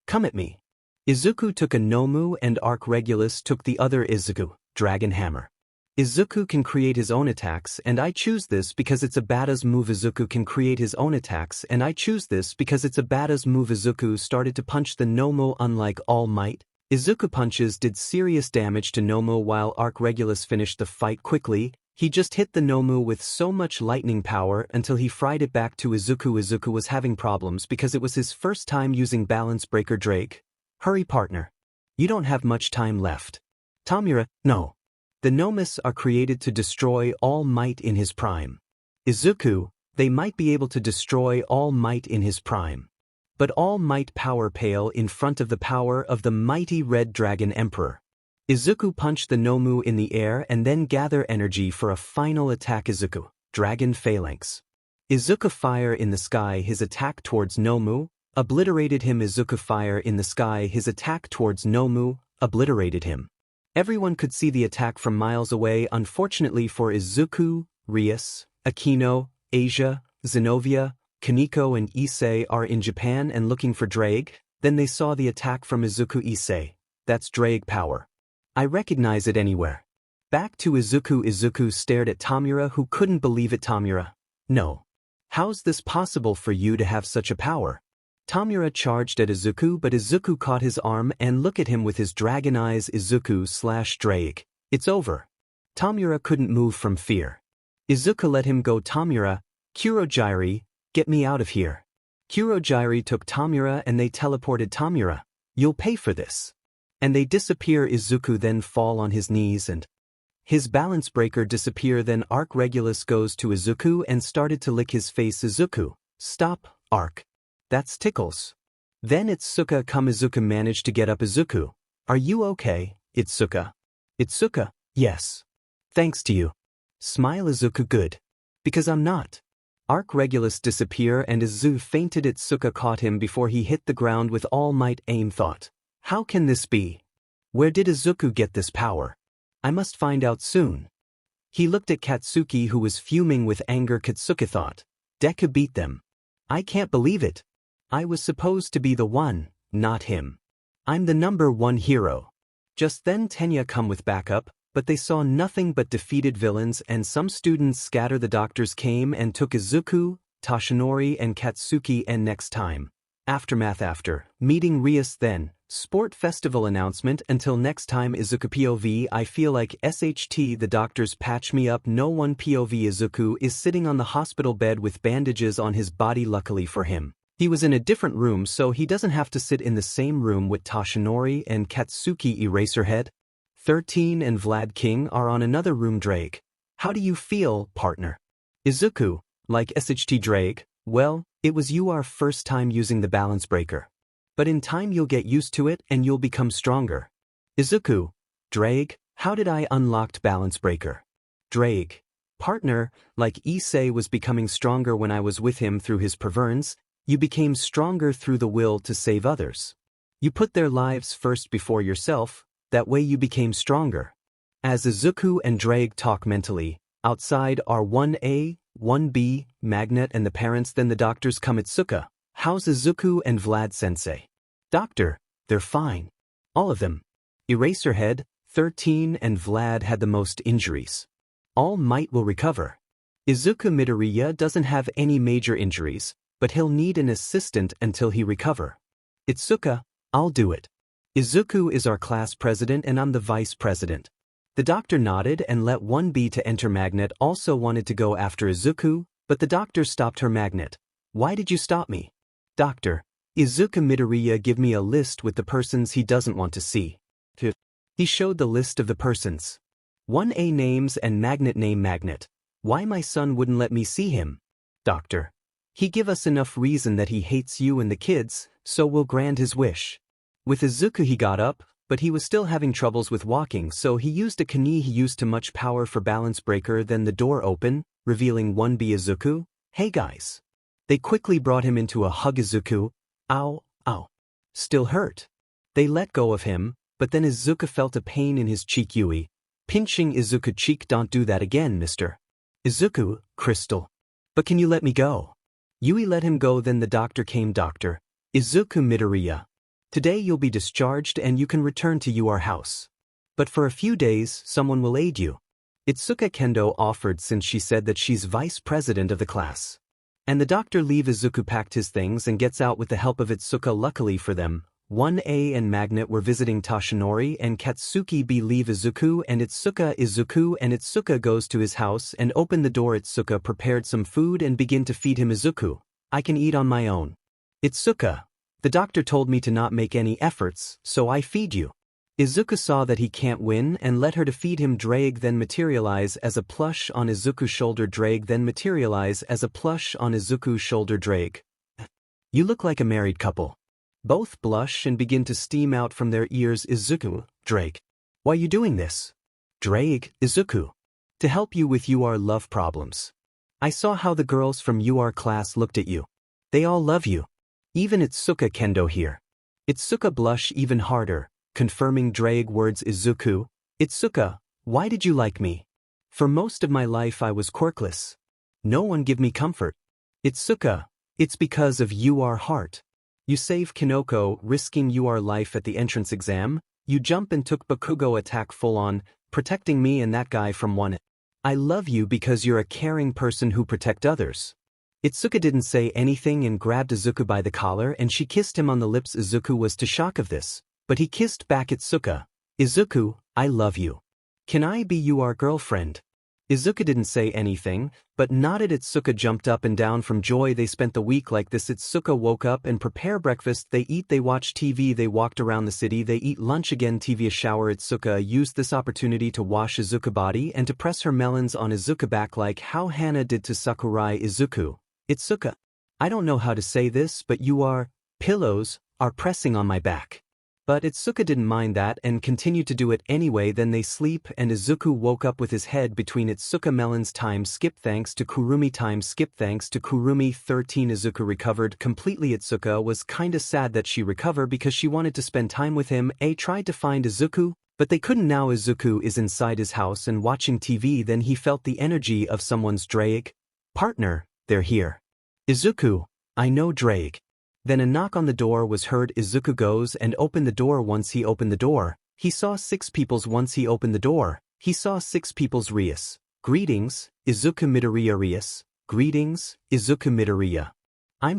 come at me. Izuku took a Nomu and 𝗓𝗏𝗄𝐿 took the other. Izuku, Dragon Hammer. Izuku can create his own attacks and I choose this because it's a badass move. Izuku can create his own attacks and I choose this because it's a badass move. Izuku started to punch the Nomu. Unlike All Might, Izuku punches did serious damage to Nomu while 𝗓𝗏𝗄𝐿 finished the fight quickly. He just hit the Nomu with so much lightning power until he fried it back to Izuku. Izuku was having problems because it was his first time using Balance Breaker. Ddraig, hurry partner. You don't have much time left. Tomura, no. The Nomus are created to destroy All Might in his prime. Izuku, they might be able to destroy All Might in his prime. But All Might power pale in front of the power of the mighty Red Dragon Emperor. Izuku punched the Nomu in the air and then gather energy for a final attack. Izuku, Dragon Phalanx. Izuku fire in the sky. His attack towards Nomu obliterated him. Izuku fire in the sky. His attack towards Nomu obliterated him. Everyone could see the attack from miles away. Unfortunately for Izuku, Rias, Aquino, Asia, Zenobia, Kaneko and Issei are in Japan and looking for Ddraig. Then they saw the attack from Izuku. Issei, that's Ddraig power. I recognize it anywhere. Back to Izuku. Izuku stared at Tomura, who couldn't believe it. Tomura, no. How's this possible for you to have such a power? Tomura charged at Izuku, but Izuku caught his arm and looked at him with his dragon eyes. Izuku/Ddraig, it's over. Tomura couldn't move from fear. Izuku let him go. Tomura, 𝗓𝗏𝗁, get me out of here. 𝗓𝗏𝗁 took Tomura and they teleported. Tomura, you'll pay for this. And they disappear. Izuku then fall on his knees and his balance breaker disappear. Then 𝗓𝗏𝗁 goes to Izuku and started to lick his face. Izuku, stop, 𝗓𝗏. That's tickles. Then Itsuka come. Izuku managed to get up. Izuku, are you okay, Itsuka? Itsuka, yes. Thanks to you. Smile. Izuku, good. Because I'm not. 𝗓𝗏𝗁 disappear and Izuku fainted. Itsuka caught him before he hit the ground with all might. Aim thought, how can this be? Where did Izuku get this power? I must find out soon. He looked at Katsuki, who was fuming with anger. Katsuki thought, Deku beat them. I can't believe it. I was supposed to be the one, not him. I'm the #1 hero. Just then Tenya come with backup, but they saw nothing but defeated villains and some students scatter. The doctors came and took Izuku, Toshinori and Katsuki. And next time. Aftermath. After meeting Rias. Then sport festival announcement. Until next time. Izuku POV. I feel like SHT. The doctors patch me up. No one POV. Izuku is sitting on the hospital bed with bandages on his body. Luckily for him, he was in a different room so he doesn't have to sit in the same room with Toshinori and Katsuki. Eraserhead 13 and Vlad King are on another room. Ddraig, how do you feel, partner? Izuku, like SHT. Ddraig, well, it was your first time using the balance breaker. But in time you'll get used to it and you'll become stronger. Izuku, Ddraig, how did I unlocked balance breaker? Ddraig, partner, like Issei was becoming stronger when I was with him through his perversions. You became stronger through the will to save others. You put their lives first before yourself, that way you became stronger. As Izuku and Ddraig talk mentally, outside are 1A, 1B, Magnet and the parents. Then the doctors come. Itsuka, how's Izuku and Vlad sensei? Doctor, they're fine. All of them. Eraserhead, 13 and Vlad had the most injuries. All Might will recover. Izuku Midoriya doesn't have any major injuries, but he'll need an assistant until he recover. Itsuka, I'll do it. Izuku is our class president and I'm the vice president. The doctor nodded and let 1B to enter. Magnet also wanted to go after Izuku, but the doctor stopped her. Magnet, why did you stop me? Doctor, Izuku Midoriya give me a list with the persons he doesn't want to see. He showed the list of the persons. 1A names and Magnet name. Magnet, why my son wouldn't let me see him? Doctor, he give us enough reason that he hates you and the kids, so we'll grant his wish. With Izuku he got up, but he was still having troubles with walking, so he used a knee. He used too much power for balance breaker. Then the door opened, revealing 1B Izuku. Hey guys. They quickly brought him into a hug. Izuku, ow, ow. Still hurt. They let go of him, but then Izuku felt a pain in his cheek. Yui, pinching Izuku cheek. Don't do that again, mister. Izuku, Crystal. But can you let me go? Yui let him go. Then the doctor came. Doctor, Izuku Midoriya. Today you'll be discharged and you can return to your house. But for a few days, someone will aid you. Itsuka Kendo offered since she said that she's vice president of the class. And the doctor leave. Izuku packed his things and gets out with the help of Itsuka. Luckily for them, 1A and Magnet were visiting Toshinori and Katsuki B leave Izuku and Itsuka. Izuku and Itsuka goes to his house and open the door. Itsuka prepared some food and begin to feed him. Izuku, I can eat on my own. Itsuka, the doctor told me to not make any efforts, so I feed you. Izuku saw that he can't win and let her to feed him. Ddraig then materialize as a plush on Izuku's shoulder. Ddraig then materialize as a plush on Izuku's shoulder. Ddraig, you look like a married couple. Both blush and begin to steam out from their ears. Izuku, Ddraig, why you doing this? Ddraig, Izuku, to help you with your love problems. I saw how the girls from your class looked at you. They all love you. Even Itsuka. Kendo here. Itsuka blush even harder, confirming Ddraig words. Izuku, Itsuka, why did you like me? For most of my life I was quirkless. No one give me comfort. Itsuka, it's because of your heart. You save Kinoko, risking your life at the entrance exam. You jump and took Bakugo attack full on, protecting me and that guy from one. I love you because you're a caring person who protect others. Itsuka didn't say anything and grabbed Izuku by the collar and she kissed him on the lips. Izuku was to shock of this, but he kissed back. Itsuka, Izuku, I love you. Can I be your girlfriend? Izuku didn't say anything, but nodded. Itsuka jumped up and down from joy. They spent the week like this. Itsuka woke up and prepare breakfast. They eat, they watch TV, they walked around the city, they eat lunch again. TV, a shower. Itsuka used this opportunity to wash Izuku body and to press her melons on Izuku back like how Hana did to Sakurai. Izuku, Itsuka, I don't know how to say this, but your pillows are pressing on my back. But Itsuka didn't mind that and continued to do it anyway. Then they sleep and Izuku woke up with his head between Itsuka. Melons time skip thanks to Kurumi time skip thanks to Kurumi. 13 Izuku recovered completely. Itsuka was kinda sad that she recovered because she wanted to spend time with him. Tried to find Izuku, but they couldn't. Now Izuku is inside his house and watching TV. Then he felt the energy of someone's. Ddraig, partner, they're here. Izuku, I know. Ddraig. Then a knock on the door was heard. Izuku goes and opened the door. Once he opened the door, he saw 6 peoples. Once he opened the door, he saw 6 peoples. Rias, greetings, Izuku Midoriya. Rias, greetings, Izuku Midoriya.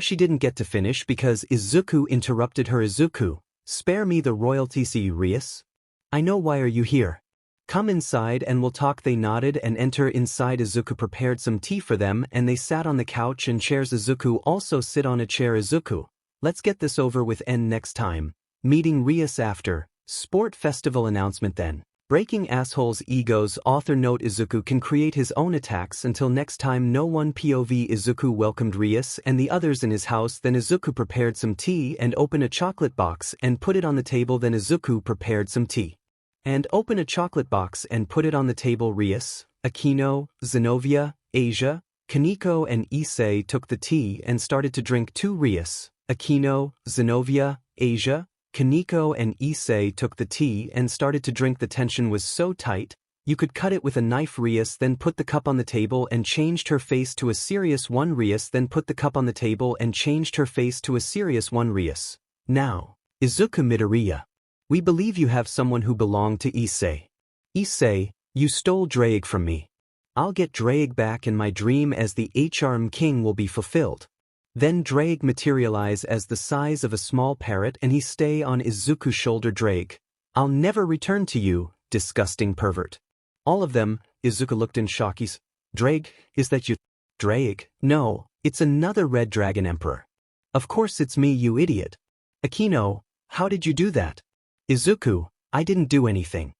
She didn't get to finish because Izuku interrupted her. Izuku, spare me the royalty. See Rias? I know why are you here. Come inside and we'll talk. They nodded and enter inside. Izuku prepared some tea for them and they sat on the couch and chairs. Izuku also sit on a chair. Izuku, let's get this over with. Next time. Meeting Rias after sport festival announcement. Then breaking assholes egos. Author note: Izuku can create his own attacks. Until next time. No one. POV. Izuku welcomed Rias and the others in his house. Then Izuku prepared some tea and opened a chocolate box and put it on the table. Then Izuku prepared some tea and opened a chocolate box and put it on the table. Rias, Akino, Zenobia, Asia, Kaneko and Issei took the tea and started to drink too. Rias, Akino, Zenobia, Asia, Kaneko and Issei took the tea and started to drink. The tension was so tight, you could cut it with a knife. Rias then put the cup on the table and changed her face to a serious one. Rias then put the cup on the table and changed her face to a serious one. Rias, now, Izuku Midoriya. We believe you have someone who belonged to Issei. Issei, you stole 𝗧𝗪𝗏 from me. I'll get 𝗧𝗪𝗏 back and my dream as the 𝗕𝗏𝗏 king will be fulfilled. Then 𝗧𝗪𝗏 materialize as the size of a small parrot and he stay on Izuku's shoulder. 𝗧𝗪𝗏. I'll never return to you, disgusting pervert. All of them. Izuku looked in shock. 𝗧𝗪𝗏, is that you? 𝗧𝗪𝗏, no, it's another Red Dragon Emperor. Of course it's me, you idiot. Akino, how did you do that? Izuku, I didn't do anything.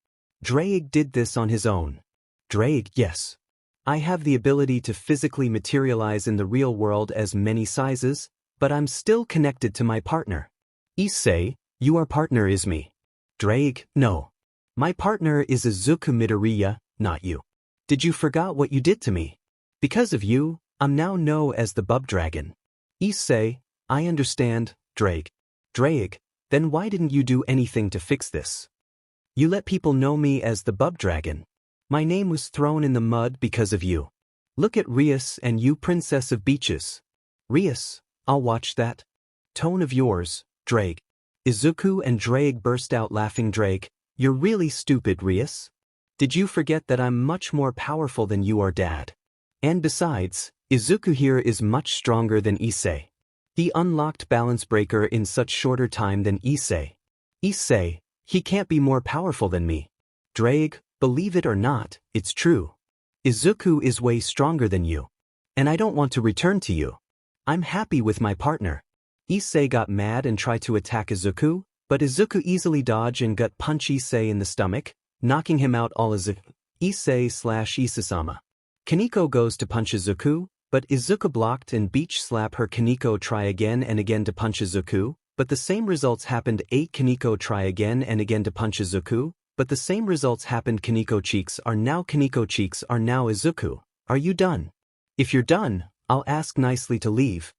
𝗧𝗪𝗏 did this on his own. 𝗧𝗪𝗏, yes. I have the ability to physically materialize in the real world as many sizes, but I'm still connected to my partner. Issei, your partner is me. 𝗧𝗪𝗏, no. My partner is Izuku Midoriya, not you. Did you forgot what you did to me? Because of you, I'm now known as the Bub Dragon. Issei, I understand. 𝗧𝗪𝗏. 𝗧𝗪𝗏, then why didn't you do anything to fix this? You let people know me as the Bub Dragon. My name was thrown in the mud because of you. Look at 𝗬𝗓𝗓 and you princess of beaches. 𝗬𝗓𝗓, I'll watch that. Tone of yours, 𝗧𝗪𝗏. Izuku and 𝗧𝗪𝗏 burst out laughing. 𝗧𝗪𝗏, you're really stupid, 𝗬𝗓𝗓. Did you forget that I'm much more powerful than you are, Dad? And besides, Izuku here is much stronger than Issei. He unlocked Balance Breaker in such shorter time than Issei. Issei, he can't be more powerful than me. 𝗧𝗪𝗏, believe it or not, it's true. Izuku is way stronger than you. And I don't want to return to you. I'm happy with my partner. Issei got mad and tried to attack Izuku, but Izuku easily dodged and gut punch Issei in the stomach, knocking him out all. Issei/Issei-sama. Kaneko goes to punch Izuku, but Izuku blocked and beach slap her. Kaneko try again and again to punch Izuku, but the same results happened. Kaneko try again and again to punch Izuku, but the same results happened. Kaneko cheeks are now Izuku. Are you done? If you're done, I'll ask nicely to leave.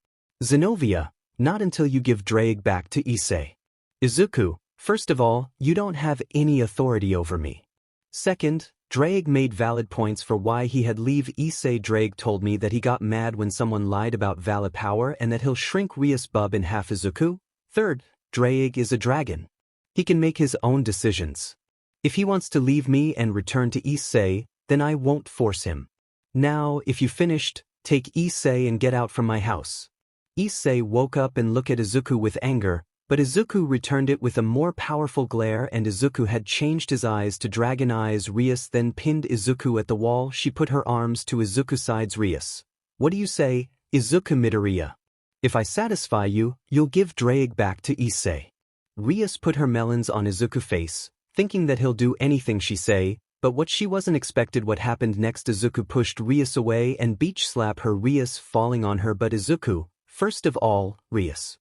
Zenovia, not until you give 𝗧𝗪𝗏 back to Issei. Izuku, first of all, you don't have any authority over me. Second, 𝗧𝗪𝗏 made valid points for why he had leave Issei. 𝗧𝗪𝗏 told me that he got mad when someone lied about valid power and that he'll shrink 𝗬𝗓𝗓 bub in half. Izuku. Third, 𝗧𝗪𝗏 is a dragon. He can make his own decisions. If he wants to leave me and return to Issei, then I won't force him. Now, if you finished, take Issei and get out from my house. Issei woke up and looked at Izuku with anger, but Izuku returned it with a more powerful glare and Izuku had changed his eyes to dragon eyes. 𝗬𝗓𝗓 then pinned Izuku at the wall. She put her arms to Izuku's sides. 𝗬𝗓𝗓. What do you say, Izuku Midoriya? If I satisfy you, you'll give 𝗧𝗪𝗏 back to Issei. 𝗬𝗓𝗓 put her melons on Izuku's face, thinking that he'll do anything she say, but what she wasn't expected what happened next. Izuku pushed 𝗬𝗓𝗓 away and beach slap her. 𝗬𝗓𝗓 falling on her, but Izuku, first of all, 𝗬𝗓𝗓.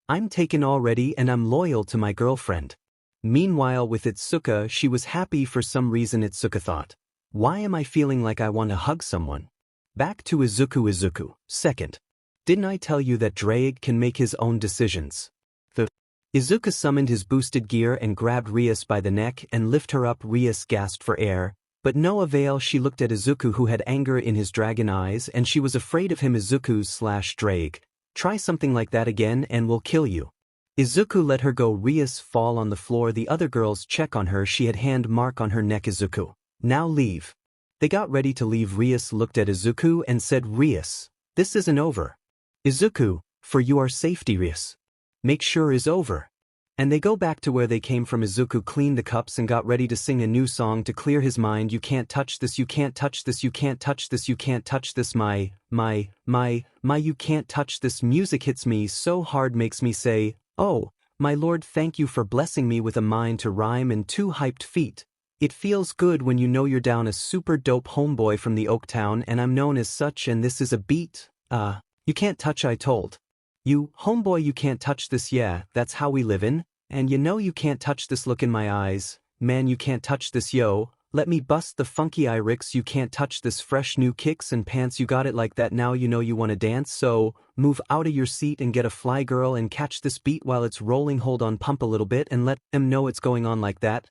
I'm taken already and I'm loyal to my girlfriend. Meanwhile with Itsuka she was happy for some reason. Itsuka thought, why am I feeling like I want to hug someone? Back to Izuku. Izuku, second. Didn't I tell you that 𝗧𝗪𝗏 can make his own decisions? Izuku summoned his boosted gear and grabbed 𝗬𝗓𝗓 by the neck and lift her up. 𝗬𝗓𝗓 gasped for air, but no avail. She looked at Izuku who had anger in his dragon eyes and she was afraid of him. Izuku/𝗧𝗪𝗏. Try something like that again and we'll kill you. Izuku let her go. 𝗬𝗓𝗓 fall on the floor. The other girls check on her. She had hand mark on her neck. Izuku, now leave. They got ready to leave. 𝗬𝗓𝗓 looked at Izuku and said, 𝗬𝗓𝗓, this isn't over. Izuku, for your safety 𝗬𝗓𝗓. Make sure is over. And they go back to where they came from. Izuku cleaned the cups and got ready to sing a new song to clear his mind. You can't touch this, you can't touch this, you can't touch this, you can't touch this, my, you can't touch this. Music hits me so hard, makes me say, oh, my lord, thank you for blessing me with a mind to rhyme and 2 hyped feet. It feels good when you know you're down a super dope homeboy from the Oak Town and I'm known as such and this is a beat, you can't touch. I told you, homeboy, you can't touch this, yeah, that's how we live in. And you know you can't touch this, look in my eyes, man, you can't touch this, yo, let me bust the funky lyrics. You can't touch this, fresh new kicks and pants, you got it like that. Now you know you wanna dance, so move out of your seat and get a fly girl and catch this beat while it's rolling. Hold on, pump a little bit and let them know it's going on like that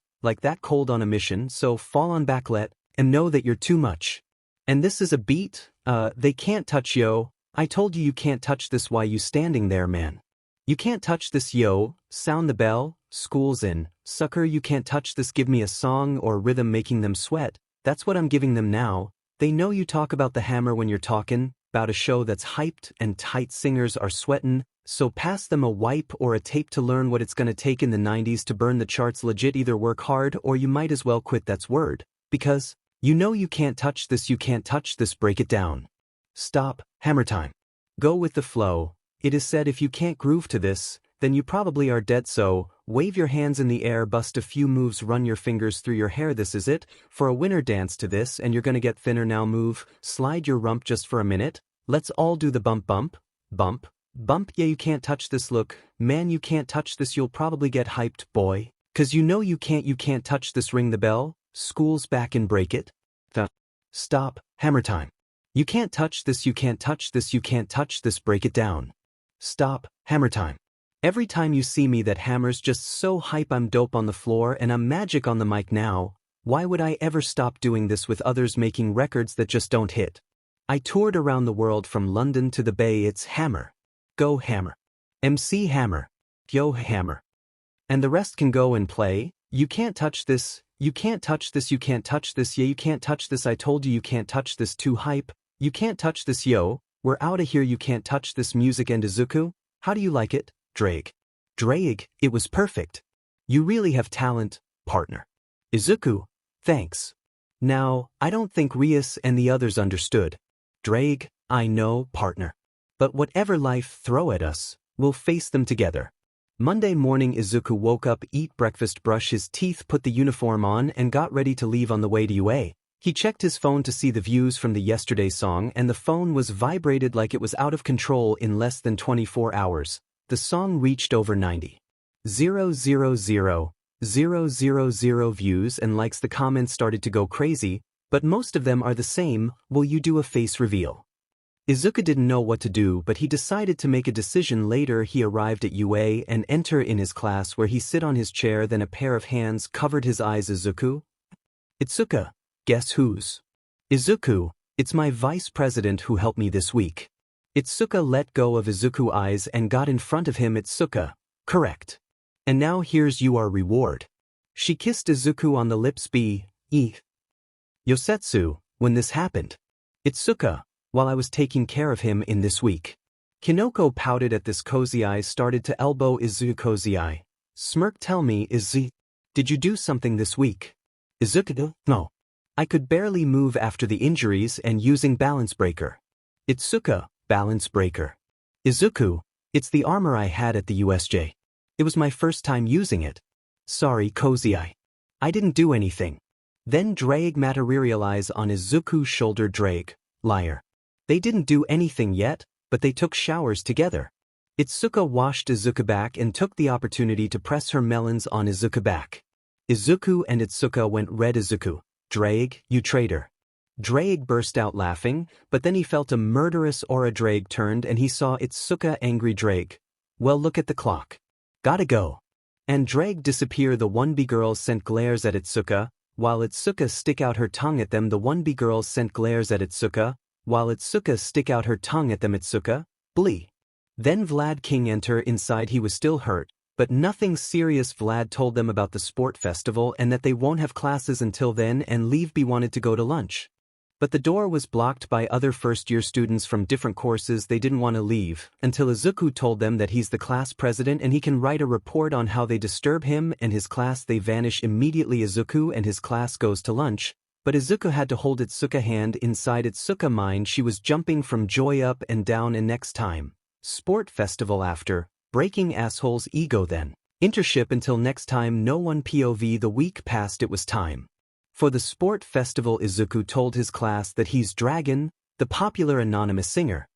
cold on a mission, so fall on back, let them know that you're too much. And this is a beat, they can't touch, yo, I told you you can't touch this, why you standing there, man? You can't touch this, yo, sound the bell, school's in, sucker, you can't touch this, give me a song or rhythm making them sweat, that's what I'm giving them now. They know you talk about the hammer when you're talking about a show that's hyped and tight, singers are sweatin', so pass them a wipe or a tape to learn what it's gonna take in the 90s to burn the charts legit, either work hard or you might as well quit, that's word. Because, you know you can't touch this, you can't touch this, break it down. Stop, hammer time. Go with the flow. It is said if you can't groove to this, then you probably are dead, so wave your hands in the air, bust a few moves, run your fingers through your hair, this is it, for a winner, dance to this and you're gonna get thinner, now move, slide your rump just for a minute, let's all do the bump bump, bump, bump, yeah you can't touch this, look, man you can't touch this, you'll probably get hyped, boy, cause you know you can't touch this, ring the bell, school's back and break it. Stop, hammer time. You can't touch this, you can't touch this, you can't touch this, break it down. Stop, hammer time. Every time you see me that hammer's just so hype, I'm dope on the floor and I'm magic on the mic now, why would I ever stop doing this with others making records that just don't hit? I toured around the world from London to the Bay, it's hammer. Go hammer. MC hammer. Yo hammer. And the rest can go and play, you can't touch this, you can't touch this, you can't touch this, yeah you can't touch this, I told you can't touch this, too hype, you can't touch this, yo, we're outta here, you can't touch this, music and Izuku, how do you like it? Ddraig. Ddraig, it was perfect. You really have talent, partner. Izuku, thanks. Now, I don't think 𝐕𝗓𝗧 and the others understood. Ddraig, I know, partner. But whatever life throw at us, we'll face them together. Monday morning, Izuku woke up, eat breakfast, brush his teeth, put the uniform on and got ready to leave on the way to UA. He checked his phone to see the views from the yesterday's song and the phone was vibrated like it was out of control in less than 24 hours. The song reached over 90,000,000 views and likes. The comments started to go crazy, but most of them are the same, will you do a face reveal? Izuku didn't know what to do, but he decided to make a decision later. He arrived at UA and enter in his class where he sit on his chair, then a pair of hands covered his eyes. Izuku? Ituka, guess who's? Izuku, it's my vice president who helped me this week. Ituka let go of Izuku's eyes and got in front of him. Ituka, correct. And now here's your reward. She kissed Izuku on the lips. Yosetsu, when this happened. Ituka, while I was taking care of him in this week. Kinoko pouted at this. Cozy eyes started to elbow Izuku. Cozy eye. Smirk, tell me, did you do something this week? Izuku, no. I could barely move after the injuries and using balance breaker. Ituka, balance breaker. Izuku, it's the armor I had at the USJ. It was my first time using it. Sorry, Cozy eye. I didn't do anything. Then Ddraig materialized on Izuku's shoulder. Ddraig, liar. They didn't do anything yet, but they took showers together. Ituka washed Izuku back and took the opportunity to press her melons on Izuku back. Izuku and Ituka went red. Izuku, Ddraig, you traitor. Ddraig burst out laughing, but then he felt a murderous aura. Ddraig turned and he saw Ituka. Angry Ddraig. Well, look at the clock. Gotta go. And Ddraig disappear. The 1B girls sent glares at Ituka, while Ituka stick out her tongue at them. The 1B girls sent glares at Ituka, while Ituka stick out her tongue at them. Ituka, blee. Then Vlad King enter inside. He was still hurt, but nothing serious. Vlad told them about the sport festival and that they won't have classes until then, and 𝐕𝗓𝗍 wanted to go to lunch. But the door was blocked by other first-year students from different courses. They didn't want to leave until Izuku told them that he's the class president and he can write a report on how they disturb him and his class. They vanish immediately. Izuku and his class goes to lunch, but Izuku had to hold Ituka's hand inside Ituka's mind. She was jumping from joy up and down. And next time, sport festival after, breaking assholes ego, then internship. Until next time, no one. POV. The week passed. It was time for the sport festival. Izuku told his class that he's Dragon, the popular anonymous singer.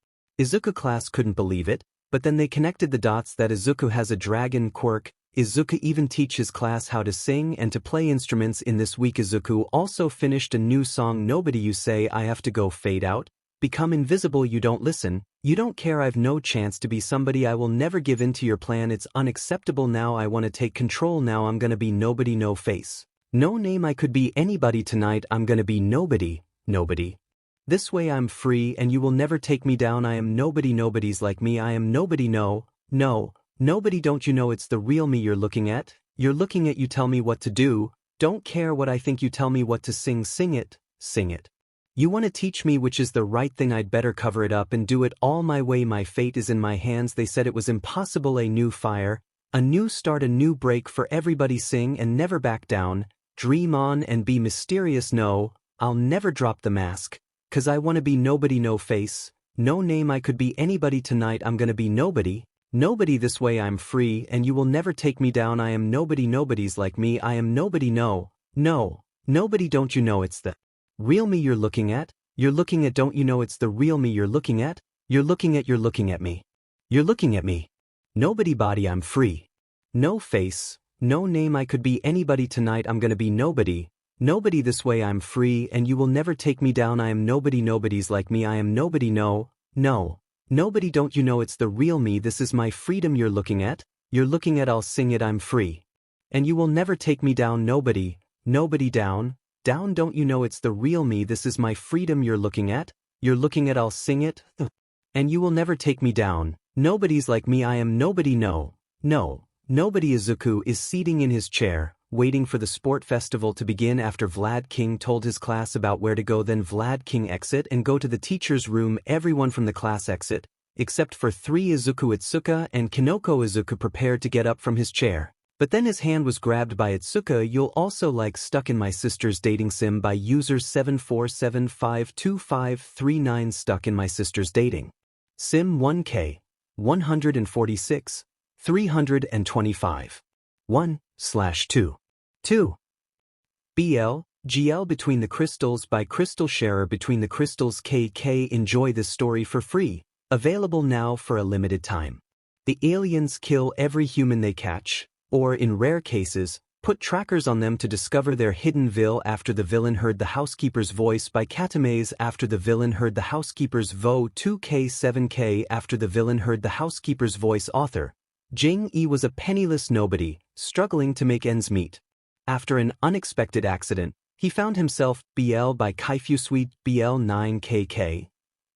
Izuku class couldn't believe it, but then they connected the dots that Izuku has a dragon quirk. Izuku even teach his class how to sing and to play instruments. In this week, Izuku also finished a new song. Nobody. You say I have to go, fade out, become invisible. You don't listen, you don't care. I've no chance to be somebody. I will never give in to your plan. It's unacceptable. Now I want to take control. Now I'm gonna be nobody. No face, no name. I could be anybody tonight. I'm gonna be nobody, nobody. This way I'm free and you will never take me down. I am nobody. Nobody's like me. I am nobody. No, no, Nobody, don't you know it's the real me you're looking at? You're looking at, you tell me what to do. Don't care what I think, you tell me what to sing. Sing it, sing it. You want to teach me which is the right thing, I'd better cover it up and do it all my way. My fate is in my hands. They said it was impossible. A new fire, a new start, a new break for everybody. Sing and never back down. Dream on and be mysterious. No, I'll never drop the mask. 'Cause I wanna be nobody, no face, no name. I could be anybody tonight. I'm gonna be nobody. Nobody, this way I'm free and you will never take me down. I am nobody, nobody's like me. I am nobody. No, no, nobody, don't you know it's the real me you're looking at? You're looking at, don't you know it's the real me you're looking at? You're looking at me. You're looking at me. Nobody body, I'm free. No face, no name. I could be anybody tonight. I'm gonna be nobody. Nobody, this way I'm free and you will never take me down. I am nobody, nobody's like me. I am nobody. No, no, nobody, don't you know it's the real me? This is my freedom you're looking at. You're looking at, I'll sing it, I'm free. And you will never take me down. Nobody, nobody down, down, don't you know it's the real me? This is my freedom you're looking at. You're looking at, I'll sing it. And you will never take me down. Nobody's like me. I am nobody. No, no, nobody. Izuku is seating in his chair, waiting for the sport festival to begin after Vlad King told his class about where to go. Then Vlad King exit and go to the teacher's room. Everyone from the class exit, except for 3. Izuku, Ituka and Kinoko. Izuku prepared to get up from his chair, but then his hand was grabbed by Ituka. You'll also like Stuck in My Sister's Dating Sim by user 74752539. Stuck in My Sister's Dating Sim 1K 146 325 1/2 2 BL Between the Crystals by Crystal Sharer. Between the Crystals KK. Enjoy this story for free, available now for a limited time. The aliens kill every human they catch, or in rare cases, put trackers on them to discover their hidden villain. After the villain heard the housekeeper's voice by 𝗵𝗲. After the villain heard the housekeeper's vo 2K7K. After the villain heard the housekeeper's voice. Author Jing-E was a penniless nobody, struggling to make ends meet. After an unexpected accident, he found himself BL by 𝐒𝐁𝐵 BL9KK.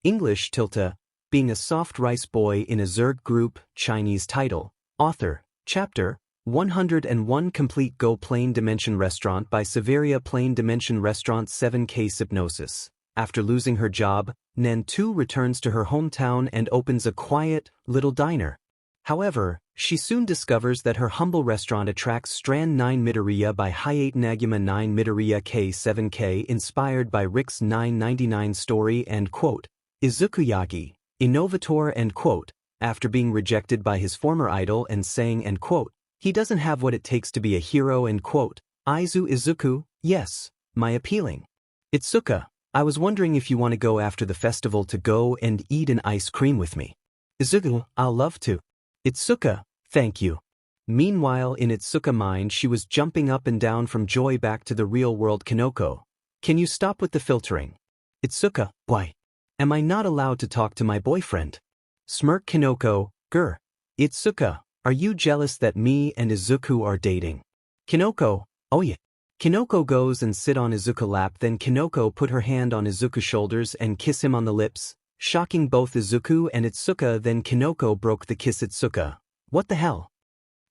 English tilde, being a soft rice boy in a Zerg group. Chinese title. Author, Chapter 101. Complete Go Plane Dimension Restaurant by Severia. Plane Dimension Restaurant 7K. Hypnosis. After losing her job, Nen 2 returns to her hometown and opens a quiet, little diner. However, she soon discovers that her humble restaurant attracts Strand 9 Midoriya by HayateAnaguma 9 Midoriya K7K. Inspired by Rick's 999 story and quote, Izuku Yagi, innovator and quote, after being rejected by his former idol and saying and quote, he doesn't have what it takes to be a hero and quote, Izuku, yes, my appealing. Ituka, I was wondering if you want to go after the festival to go and eat an ice cream with me. Izuku, I'll love to. Ituka, thank you. Meanwhile, in Itsuka's mind, she was jumping up and down from joy. Back to the real world. Kinoko, can you stop with the filtering? Ituka, why? Am I not allowed to talk to my boyfriend? Smirk. Kinoko, grr. Ituka, are you jealous that me and Izuku are dating? Kinoko, oh yeah. Kinoko goes and sit on Izuku's lap. Then Kinoko put her hand on Izuku's shoulders and kiss him on the lips, shocking both Izuku and Ituka. Then Kinoko broke the kiss. Ituka, what the hell?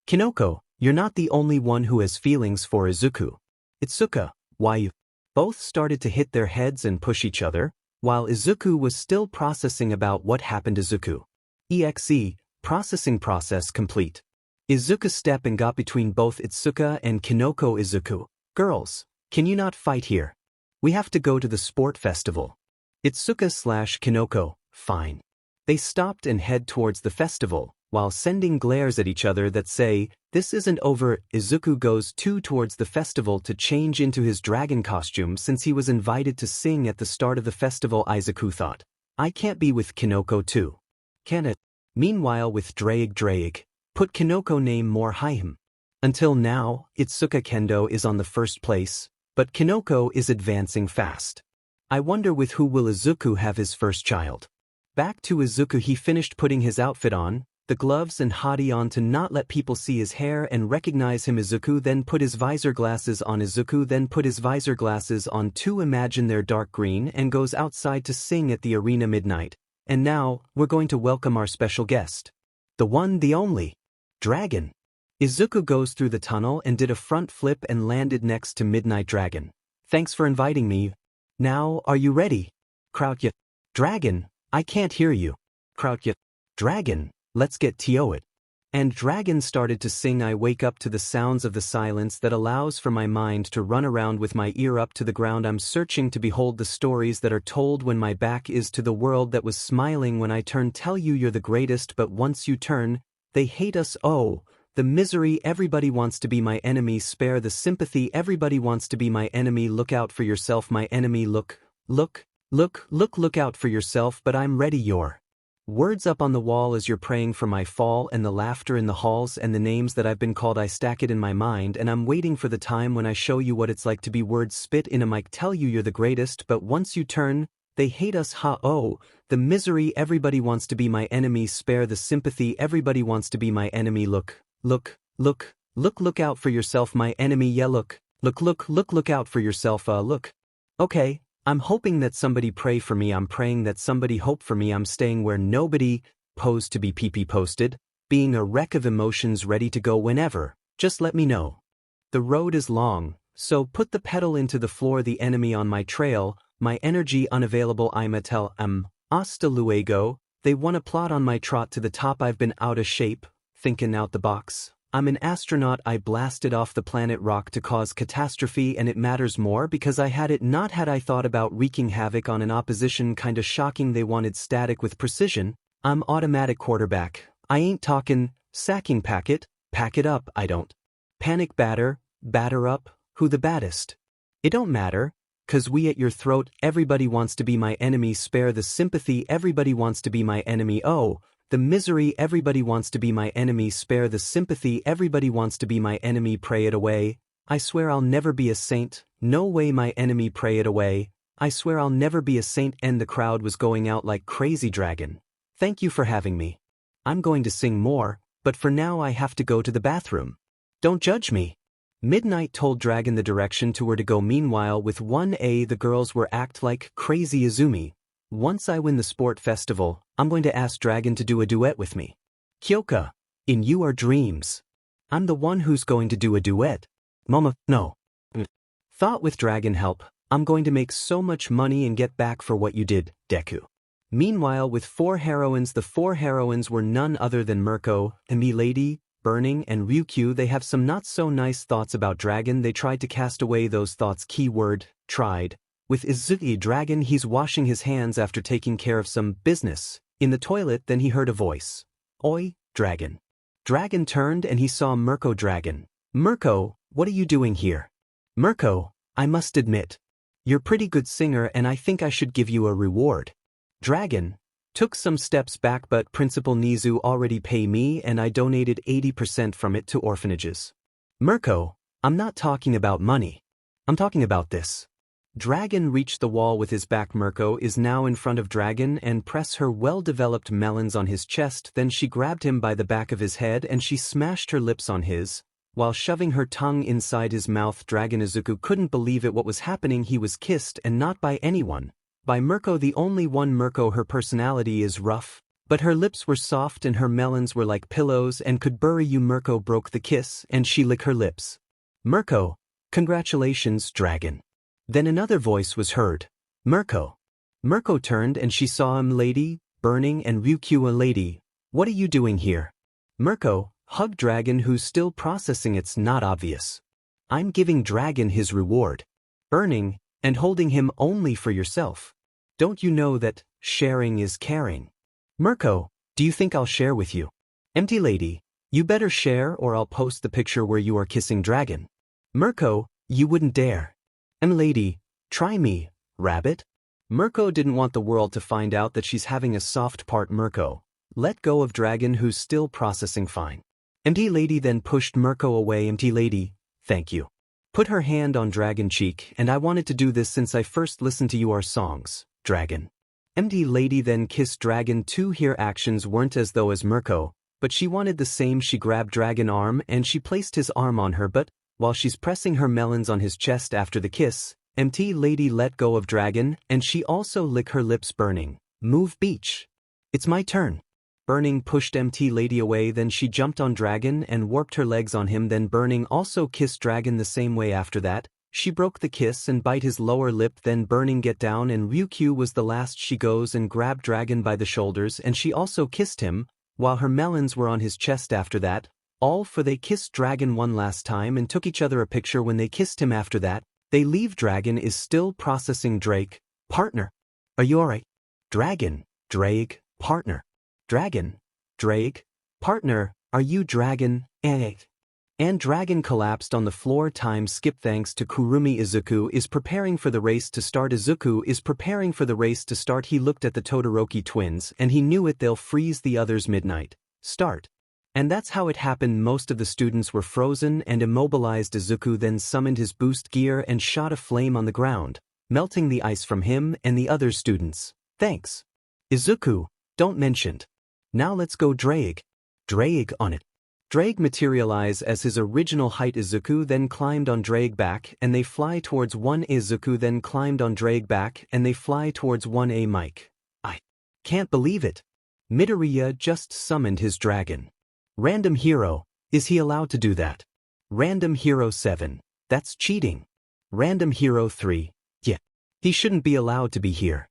Kinoko, you're not the only one who has feelings for Izuku. Ituka, why you? Both started to hit their heads and push each other, while Izuku was still processing about what happened. Izuku. EXE, process complete. Izuku stepped and got between both Ituka and Kinoko. Izuku, girls, can you not fight here? We have to go to the sport festival. Ituka/Kinoko, fine. They stopped and head towards the festival, while sending glares at each other that say, this isn't over. Izuku goes towards the festival to change into his dragon costume since he was invited to sing at the start of the festival. Izuku thought, I can't be with Kinoko too. Can it? Meanwhile with Ddraig, put Kinoko name more him. Until now, Ituka Kendo is on the first place, but Kinoko is advancing fast. I wonder with who will Izuku have his first child. Back to Izuku. He finished putting his outfit on, the gloves and hottie on to not let people see his hair and recognize him. Izuku then put his visor glasses on. Izuku then put his visor glasses on to imagine they're dark green and goes outside to sing at the arena midnight. And now, we're going to welcome our special guest. The one, the only. Dragon. Izuku goes through the tunnel and did a front flip and landed next to Midnight Dragon. Thanks for inviting me. Now, are you ready? 𝗏𝗏𝗏. Dragon, I can't hear you. 𝗏𝗏𝗏. Dragon, let's get to it. And Dragon started to sing. I wake up to the sounds of the silence that allows for my mind to run around with my ear up to the ground. I'm searching to behold the stories that are told when my back is to the world that was smiling when I turn. Tell you you're the greatest, but once you turn, they hate us. Oh, the misery. Everybody wants to be my enemy. Spare the sympathy. Everybody wants to be my enemy. Look out for yourself, my enemy. Look out for yourself. But I'm ready. Your words up on the wall as you're praying for my fall, and the laughter in the halls and the names that I've been called. I stack it in my mind, and I'm waiting for the time when I show you what it's like to be words spit in a mic. Tell you you're the greatest, but once you turn, they hate us. Oh, the misery. Everybody wants to be my enemy. Spare the sympathy. Everybody wants to be my enemy. Look out for yourself, my enemy. Yeah, look out for yourself. Look. Okay. I'm hoping that somebody pray for me. I'm praying that somebody hope for me. I'm staying where nobody posed to be PP posted, being a wreck of emotions ready to go whenever. Just let me know. The road is long, so put the pedal into the floor. The enemy on my trail, my energy unavailable. Hasta luego. They wanna plot on my trot to the top. I've been out of shape, thinking out the box. I'm an astronaut. I blasted off the planet rock to cause catastrophe, and it matters more because I had it not had I thought about wreaking havoc on an opposition. Kinda shocking they wanted static with precision. I'm automatic quarterback. I ain't talking sacking packet, pack it up. I don't panic. Batter up, who the baddest? It don't matter, 'cause we at your throat. Everybody wants to be my enemy. Spare the sympathy. Everybody wants to be my enemy. Oh, the misery. Everybody wants to be my enemy. Spare the sympathy. Everybody wants to be my enemy. Pray it away. I swear I'll never be a saint. No way, my enemy. Pray it away. I swear I'll never be a saint. And the crowd was going out like crazy. Dragon, thank you for having me. I'm going to sing more, but for now I have to go to the bathroom. Don't judge me. Midnight told Dragon the direction to where to go. Meanwhile, with 1A, the girls were act like crazy. Izumi, once I win the sport festival, I'm going to ask Dragon to do a duet with me. Kyoka, in You Are Dreams. I'm the one who's going to do a duet. Mama, no. Thought with Dragon help, I'm going to make so much money and get back for what you did, Deku. Meanwhile, with 4 heroines, the 4 heroines were none other than Mirko, 𝗵𝗲, Burning, and Ryukyu. They have some not so nice thoughts about Dragon. They tried to cast away those thoughts. Keyword, tried. With Izuku Dragon, he's washing his hands after taking care of some business in the toilet. Then he heard a voice. Oi, Dragon. Dragon turned and he saw Mirko. Dragon. Mirko, what are you doing here? Mirko, I must admit, you're pretty good singer and I think I should give you a reward. Dragon took some steps back, but Principal Nizu already pay me and I donated 80% from it to orphanages. Mirko, I'm not talking about money. I'm talking about this. Dragon reached the wall with his back. Mirko is now in front of Dragon and press her well-developed melons on his chest. Then she grabbed him by the back of his head and she smashed her lips on his, while shoving her tongue inside his mouth. Dragon Izuku couldn't believe it. What was happening? He was kissed, and not by anyone. By Mirko, the only one. Mirko, her personality is rough, but her lips were soft and her melons were like pillows and could bury you. Mirko broke the kiss and she licked her lips. Mirko, congratulations, Dragon. Then another voice was heard. Mirko. Mirko turned and she saw 𝗵𝗲, Burning, and Ryukyu. Lady, what are you doing here? Mirko hugged Dragon, who's still processing. It's not obvious. I'm giving Dragon his reward. Burning, and holding him only for yourself. Don't you know that sharing is caring? Mirko, do you think I'll share with you? 𝗵𝗲, you better share or I'll post the picture where you are kissing Dragon. Mirko, you wouldn't dare. 𝗵𝗲, try me, rabbit. Mirko didn't want the world to find out that she's having a soft part. Mirko let go of Dragon, who's still processing. Fine. 𝗵𝗲 then pushed Mirko away. 𝗵𝗲, thank you. Put her hand on Dragon cheek, and I wanted to do this since I first listened to your songs, Dragon. 𝗵𝗲 then kissed Dragon too. Her actions weren't as though as Mirko, but she wanted the same. She grabbed Dragon arm and she placed his arm on her, but while she's pressing her melons on his chest after the kiss, 𝗵𝗲 let go of Dragon and she also licked her lips. Burning, move beach. It's my turn. Burning pushed MT Lady away, then she jumped on Dragon and warped her legs on him, then Burning also kissed Dragon the same way after that. She broke the kiss and bite his lower lip, then Burning get down and Ryukyu was the last. She goes and grabbed Dragon by the shoulders and she also kissed him, while her melons were on his chest after that. All for they kissed Dragon one last time and took each other a picture when they kissed him after that. They leave. Dragon is still processing. Drake, partner, are you alright? Dragon, Ddraig, partner. Dragon, Ddraig, partner, are you? Dragon, and Dragon collapsed on the floor. Time skip. Thanks to Kurumi, Izuku is preparing for the race to start. Izuku is preparing for the race to start. He looked at the Todoroki twins and he knew it. They'll freeze the others. Midnight start. And that's how it happened. Most of the students were frozen and immobilized. Izuku then summoned his boost gear and shot a flame on the ground, melting the ice from him and the other students. Thanks, Izuku, don't mention. Now let's go. Ddraig. Ddraig on it. Ddraig materialize as his original height. Izuku then climbed on Ddraig back and they fly towards 1A. Izuku then climbed on Ddraig back and they fly towards 1A. Mike, I can't believe it. Midoriya just summoned his dragon. Random hero, is he allowed to do that? Random hero 7, that's cheating. Random hero 3, yeah, he shouldn't be allowed to be here.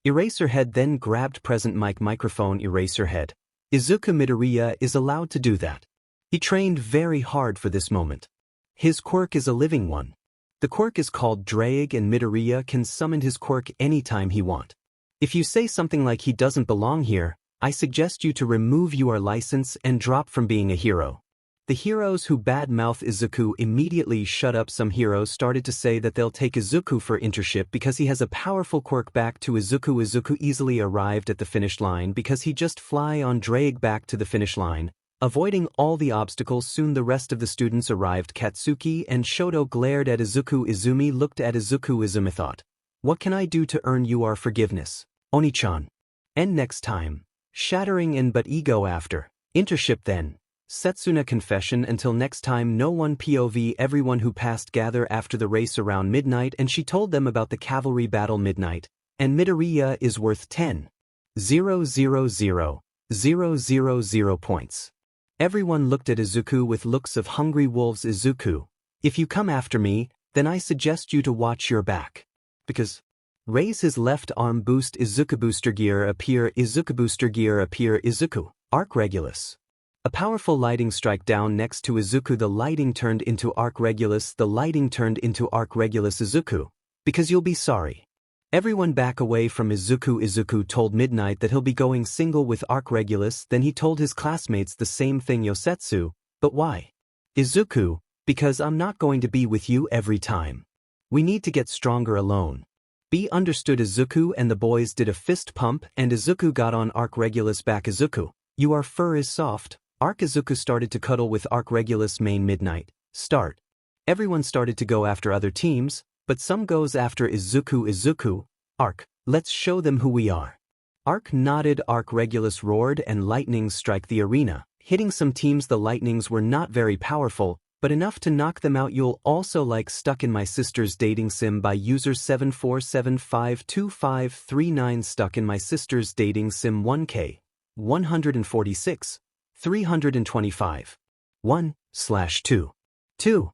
Eraserhead then grabbed present mic microphone. Eraserhead, Izuku Midoriya is allowed to do that. He trained very hard for this moment. His quirk is a living one. The quirk is called Ddraig and Midoriya can summon his quirk anytime he want. If you say something like he doesn't belong here, I suggest you to remove your license and drop from being a hero. The heroes who bad-mouth Izuku immediately shut up. Some heroes started to say that they'll take Izuku for internship because he has a powerful quirk. Back to Izuku. Izuku easily arrived at the finish line because he just fly on Ddraig back to the finish line, avoiding all the obstacles. Soon the rest of the students arrived. Katsuki and Shoto glared at Izuku. Izumi looked at Izuku. Izumi thought, what can I do to earn your forgiveness, Oni-chan? And next time, shattering in but ego after internship. Then Setsuna confession. Until next time, no one. POV everyone who passed gather after the race around midnight and she told them about the cavalry battle. Midnight and Midoriya is worth 10,000,000 points. Everyone looked at Izuku with looks of hungry wolves. Izuku, if you come after me, then I suggest you to watch your back. Because raise his left arm. Boost Izuku. Booster gear appear. Izuku. Booster gear appear. Izuku, Arc Regulus. A powerful lighting strike down next to Izuku. The lighting turned into Arc Regulus. The lighting turned into Arc Regulus. Izuku, because you'll be sorry. Everyone back away from Izuku. Izuku told Midnight that he'll be going single with Arc Regulus. Then he told his classmates the same thing. Yosetsu, but why? Izuku, because I'm not going to be with you every time. We need to get stronger alone. Be understood. Izuku and the boys did a fist pump and Izuku got on Arc Regulus back. Izuku, your fur is soft. Arc. Izuku started to cuddle with Arc Regulus. Main. Midnight start. Everyone started to go after other teams, but some goes after Izuku. Izuku, Arc, let's show them who we are. Arc nodded. Arc Regulus roared and lightnings strike the arena, hitting some teams. The lightnings were not very powerful, but enough to knock them out. You'll also like Stuck in My Sister's Dating Sim by user 74752539. Stuck in My Sister's Dating Sim 1K 146 325 1/2 2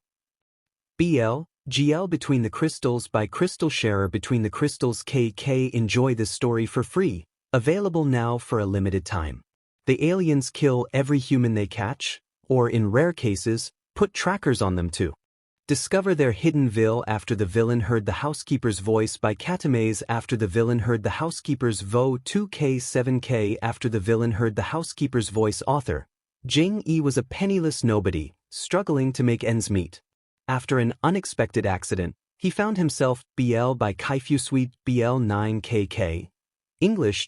BL Between the Crystals by Crystal Sharer. Between the Crystals KK. Enjoy this story for free, available now for a limited time. The aliens kill every human they catch, or in rare cases, put trackers on them too. Discover their hidden villain after the villain heard the housekeeper's voice by Katamaze. After the villain heard the housekeeper's vo 2K7K. After the villain heard the housekeeper's voice. Author Jing-E was a penniless nobody, struggling to make ends meet. After an unexpected accident, he found himself. BL by Kaifusweet. BL 9KK. English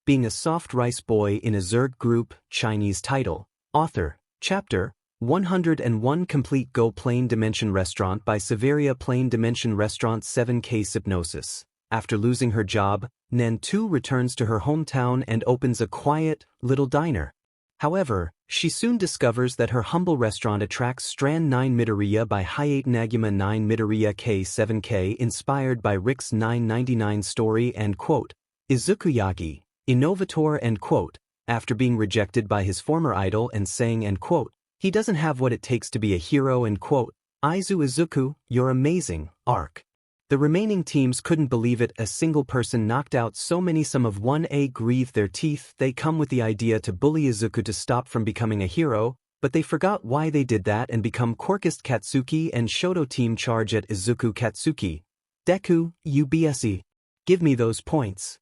being a soft rice boy in a Zerg group. Chinese title. Author Chapter 101. Complete Go Plane Dimension Restaurant by Severia. Plane Dimension Restaurant 7K. Hypnosis. After losing her job, Nen 2 returns to her hometown and opens a quiet, little diner. However, she soon discovers that her humble restaurant attracts Strand 9 Midoriya by HayateAnaguma 9 Midoriya K7K. Inspired by Rick's 999 story and quote, Izuku Yagi, Innovator and quote, after being rejected by his former idol and saying, and quote, he doesn't have what it takes to be a hero, and quote, Izuku, you're amazing, arc. The remaining teams couldn't believe it. A single person knocked out so many. Some of 1A grieved their teeth. They come with the idea to bully Izuku to stop from becoming a hero, but they forgot why they did that and become Quirkist Katsuki and Shoto team charge at Izuku Katsuki. Deku, you BSE. Give me those points.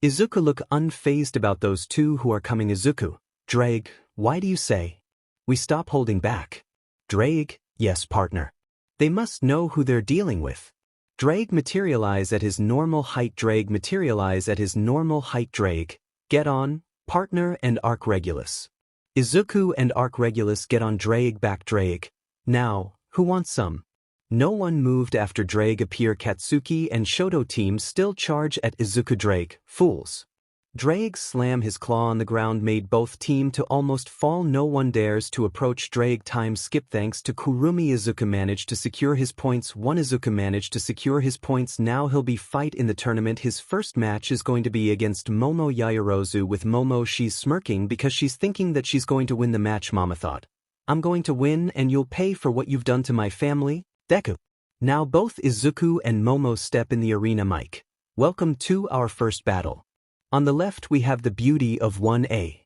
Izuku look unfazed about those two who are coming. Izuku, Ddraig, why do you say? We stop holding back. Ddraig, yes partner. They must know who they're dealing with. Ddraig materialize at his normal height. Ddraig materialize at his normal height. Ddraig, get on, partner and Arc Regulus. Izuku and Arc Regulus get on. Ddraig back. Ddraig, now, who wants some? No one moved after Ddraig appear. Katsuki and Shoto teams still charge at Izuku. Ddraig, fools. Ddraig slam his claw on the ground made both team to almost fall. No one dares to approach Ddraig. Time skip. Thanks to Kurumi, Izuku managed to secure his points. Izuku managed to secure his points. Now he'll be fight in the tournament. His first match is going to be against Momo Yaoyorozu. With Momo, she's smirking because she's thinking that she's going to win the match. Mama thought, I'm going to win and you'll pay for what you've done to my family. Deku. Now both Izuku and Momo step in the arena. Mic. Welcome to our first battle. On the left we have the beauty of 1A.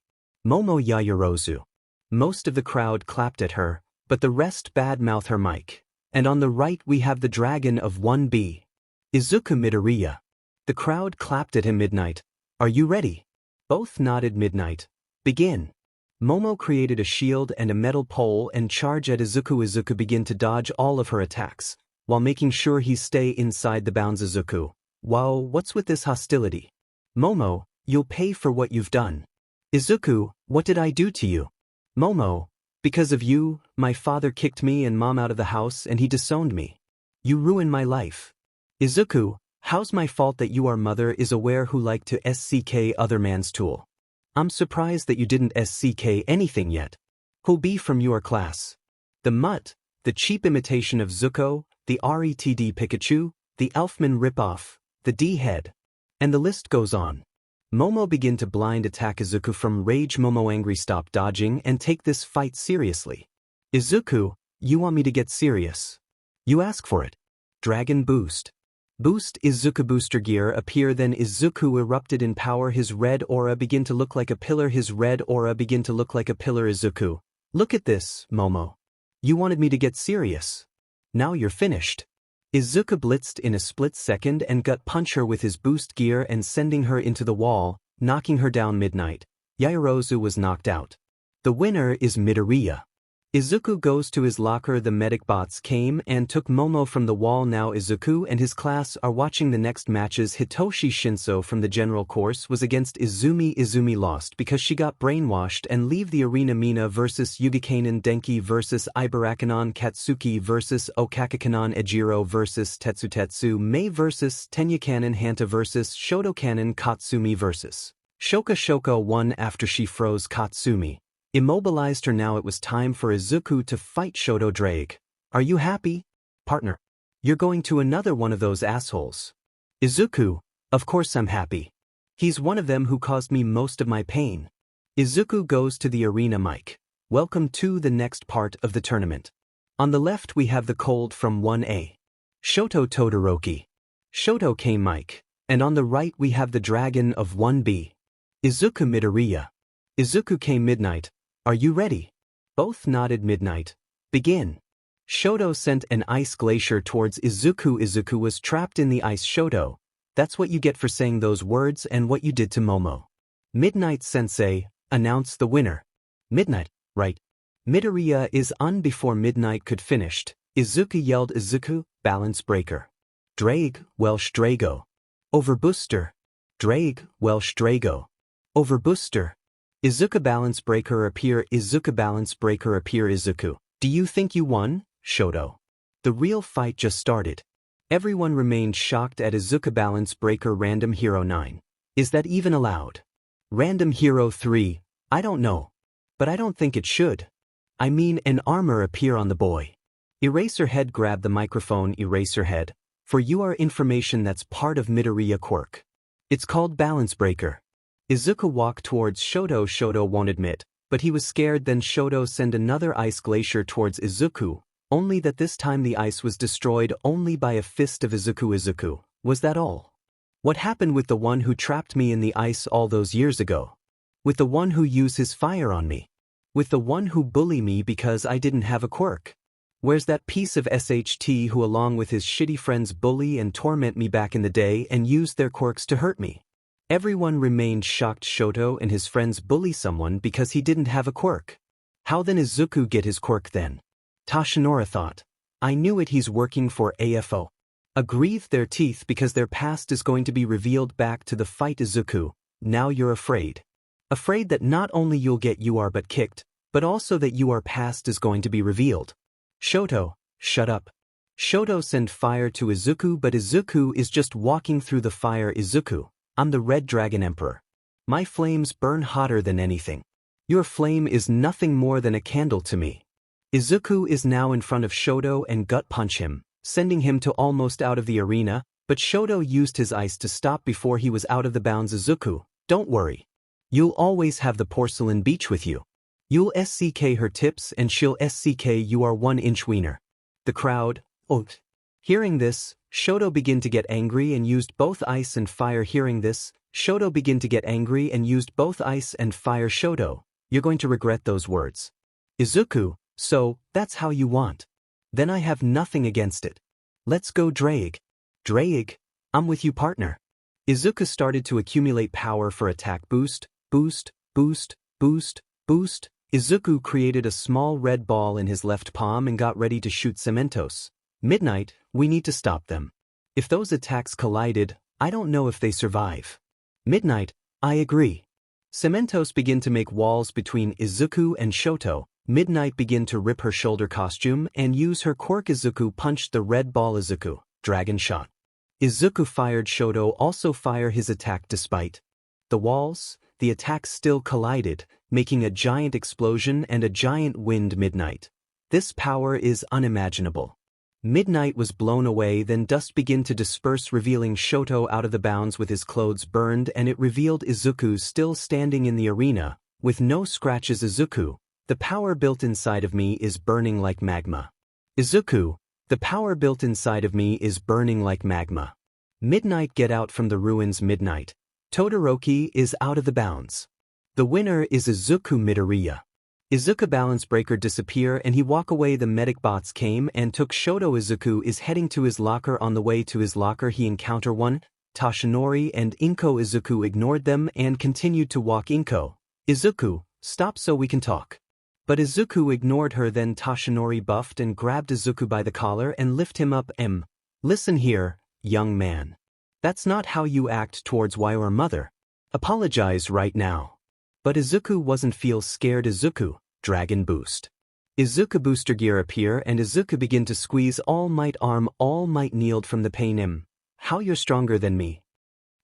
Momo Yaoyorozu. Most of the crowd clapped at her, but the rest badmouth her. Mic. And on the right we have the dragon of 1B. Izuku Midoriya. The crowd clapped at him. Midnight. Are you ready? Both nodded. Midnight. Begin. Momo created a shield and a metal pole and charge at Izuku. Izuku begin to dodge all of her attacks, while making sure he stay inside the bounds. Izuku. Wow, what's with this hostility? Momo, you'll pay for what you've done. Izuku, what did I do to you? Momo, because of you, my father kicked me and mom out of the house and he disowned me. You ruined my life. Izuku, how's my fault that your mother is aware who like to SCK other man's tool? I'm surprised that you didn't SCK anything yet. Who'll be from your class? The mutt, the cheap imitation of Zuko, the RETD Pikachu, the Elfman ripoff, the D-head. And the list goes on. Momo begin to blind attack Izuku from rage. Momo angry, stop dodging and take this fight seriously. Izuku, you want me to get serious? You ask for it. Dragon boost. Boost. Izuku booster gear appear. Then Izuku erupted in power. His red aura begin to look like a pillar. His red aura begin to look like a pillar. Izuku, look at this, Momo. You wanted me to get serious. Now you're finished. Izuku blitzed in a split second and gut punch her with his boost gear and sending her into the wall, knocking her down. Midnight. Yaoyorozu was knocked out. The winner is Midoriya. Izuku goes to his locker. The medic bots came and took Momo from the wall. Now Izuku and his class are watching the next matches. Hitoshi Shinso from the general course was against Izumi. Izumi lost because she got brainwashed and leave the arena. Mina vs Yugi. Denki vs Ibarakanon. Katsuki vs Okakakanon. Ejiro vs Tetsutetsu. Mei vs Tenyakanon. Hanta vs Shotokanon. Katsumi vs Shoko won after she froze Katsumi. Immobilized her. Now it was time for Izuku to fight Shoto. Ddraig, are you happy? Partner. You're going to another one of those assholes. Izuku, of course I'm happy. He's one of them who caused me most of my pain. Izuku goes to the arena. Mic. Welcome to the next part of the tournament. On the left we have the cold from 1A. Shoto Todoroki. Shoto came. Mic. And on the right we have the dragon of 1B. Izuku Midoriya. Izuku came. Midnight. Are you ready? Both nodded. Midnight. Begin. Shoto sent an ice glacier towards Izuku. Izuku was trapped in the ice. Shoto, that's what you get for saying those words and what you did to Momo. Midnight Sensei, announce the winner. Midnight, right. Midoriya is on. Before Midnight could finished, Izuku yelled, Izuku, balance breaker. Ddraig, Welsh Drago. Over booster. Ddraig, Welsh Drago. Over booster. Izuku balance breaker appear. Izuku balance breaker appear. Izuku, do you think you won? Shoto. The real fight just started. Everyone remained shocked at Izuku balance breaker. Random hero 9. Is that even allowed? Random hero 3. I don't know. But I don't think it should. I mean, an armor appear on the boy. Eraserhead grabbed the microphone. Eraserhead, for your information, that's part of Midoriya quirk. It's called balance breaker. Izuku walked towards Shoto. Shoto won't admit, but he was scared. Then Shoto sent another ice glacier towards Izuku, only that this time the ice was destroyed only by a fist of Izuku. Izuku, was that all? What happened with the one who trapped me in the ice all those years ago? With the one who used his fire on me? With the one who bullied me because I didn't have a quirk? Where's that piece of SHT who along with his shitty friends bully and torment me back in the day and used their quirks to hurt me? Everyone remained shocked. Shoto and his friends bully someone because he didn't have a quirk. How then Izuku get his quirk then? Toshinori thought. I knew it, he's working for AFO. Aggrieve their teeth because their past is going to be revealed back to the fight. Izuku, now you're afraid. Afraid that not only you'll get 𝐎𝑗 kicked, but also that your past is going to be revealed. Shoto, shut up. Shoto sent fire to Izuku, but Izuku is just walking through the fire. Izuku, I'm the Red Dragon Emperor. My flames burn hotter than anything. Your flame is nothing more than a candle to me. Izuku is now in front of Shoto and gut punch him, sending him to almost out of the arena, but Shoto used his ice to stop before he was out of the bounds. Izuku, don't worry. You'll always have the porcelain beach with you. You'll SCK her tips and she'll SCK your 1-inch wiener. The crowd, oh. Hearing this, Shoto began to get angry and used both ice and fire. Hearing this, Shoto began to get angry and used both ice and fire. Shoto, you're going to regret those words. Izuku, so, that's how you want. Then I have nothing against it. Let's go Ddraig. Ddraig, I'm with you partner. Izuku started to accumulate power for attack boost, boost, boost, boost, boost. Izuku created a small red ball in his left palm and got ready to shoot 𝗬𝗪𝗏. Midnight, we need to stop them. If those attacks collided, I don't know if they survive. Midnight, I agree. 𝗬𝗪𝗏 began to make walls between Izuku and Shoto. Midnight began to rip her shoulder costume and use her quirk. Izuku punched the red ball. Izuku, dragon shot. Izuku fired. Shoto also fire his attack. Despite the walls, the attacks still collided, making a giant explosion and a giant wind. Midnight. This power is unimaginable. Midnight was blown away. Then dust began to disperse, revealing Shoto out of the bounds with his clothes burned, and it revealed Izuku still standing in the arena, with no scratches. Izuku, the power built inside of me is burning like magma. Izuku, the power built inside of me is burning like magma. Midnight, get out from the ruins. Midnight. Todoroki is out of the bounds. The winner is Izuku Midoriya. Izuku balance breaker disappear and he walk away. The medic bots came and took Shoto. Izuku is heading to his locker. On the way to his locker he encountered one, Toshinori and Inko. Izuku ignored them and continued to walk. Inko, Izuku, stop so we can talk. But Izuku ignored her. Then Toshinori buffed and grabbed Izuku by the collar and lift him up. Listen here, young man. That's not how you act towards your mother. Apologize right now. But Izuku wasn't feel scared. Izuku, dragon boost. Izuku booster gear appear and Izuku begin to squeeze All Might arm. All Might kneeled from the pain. How you're stronger than me?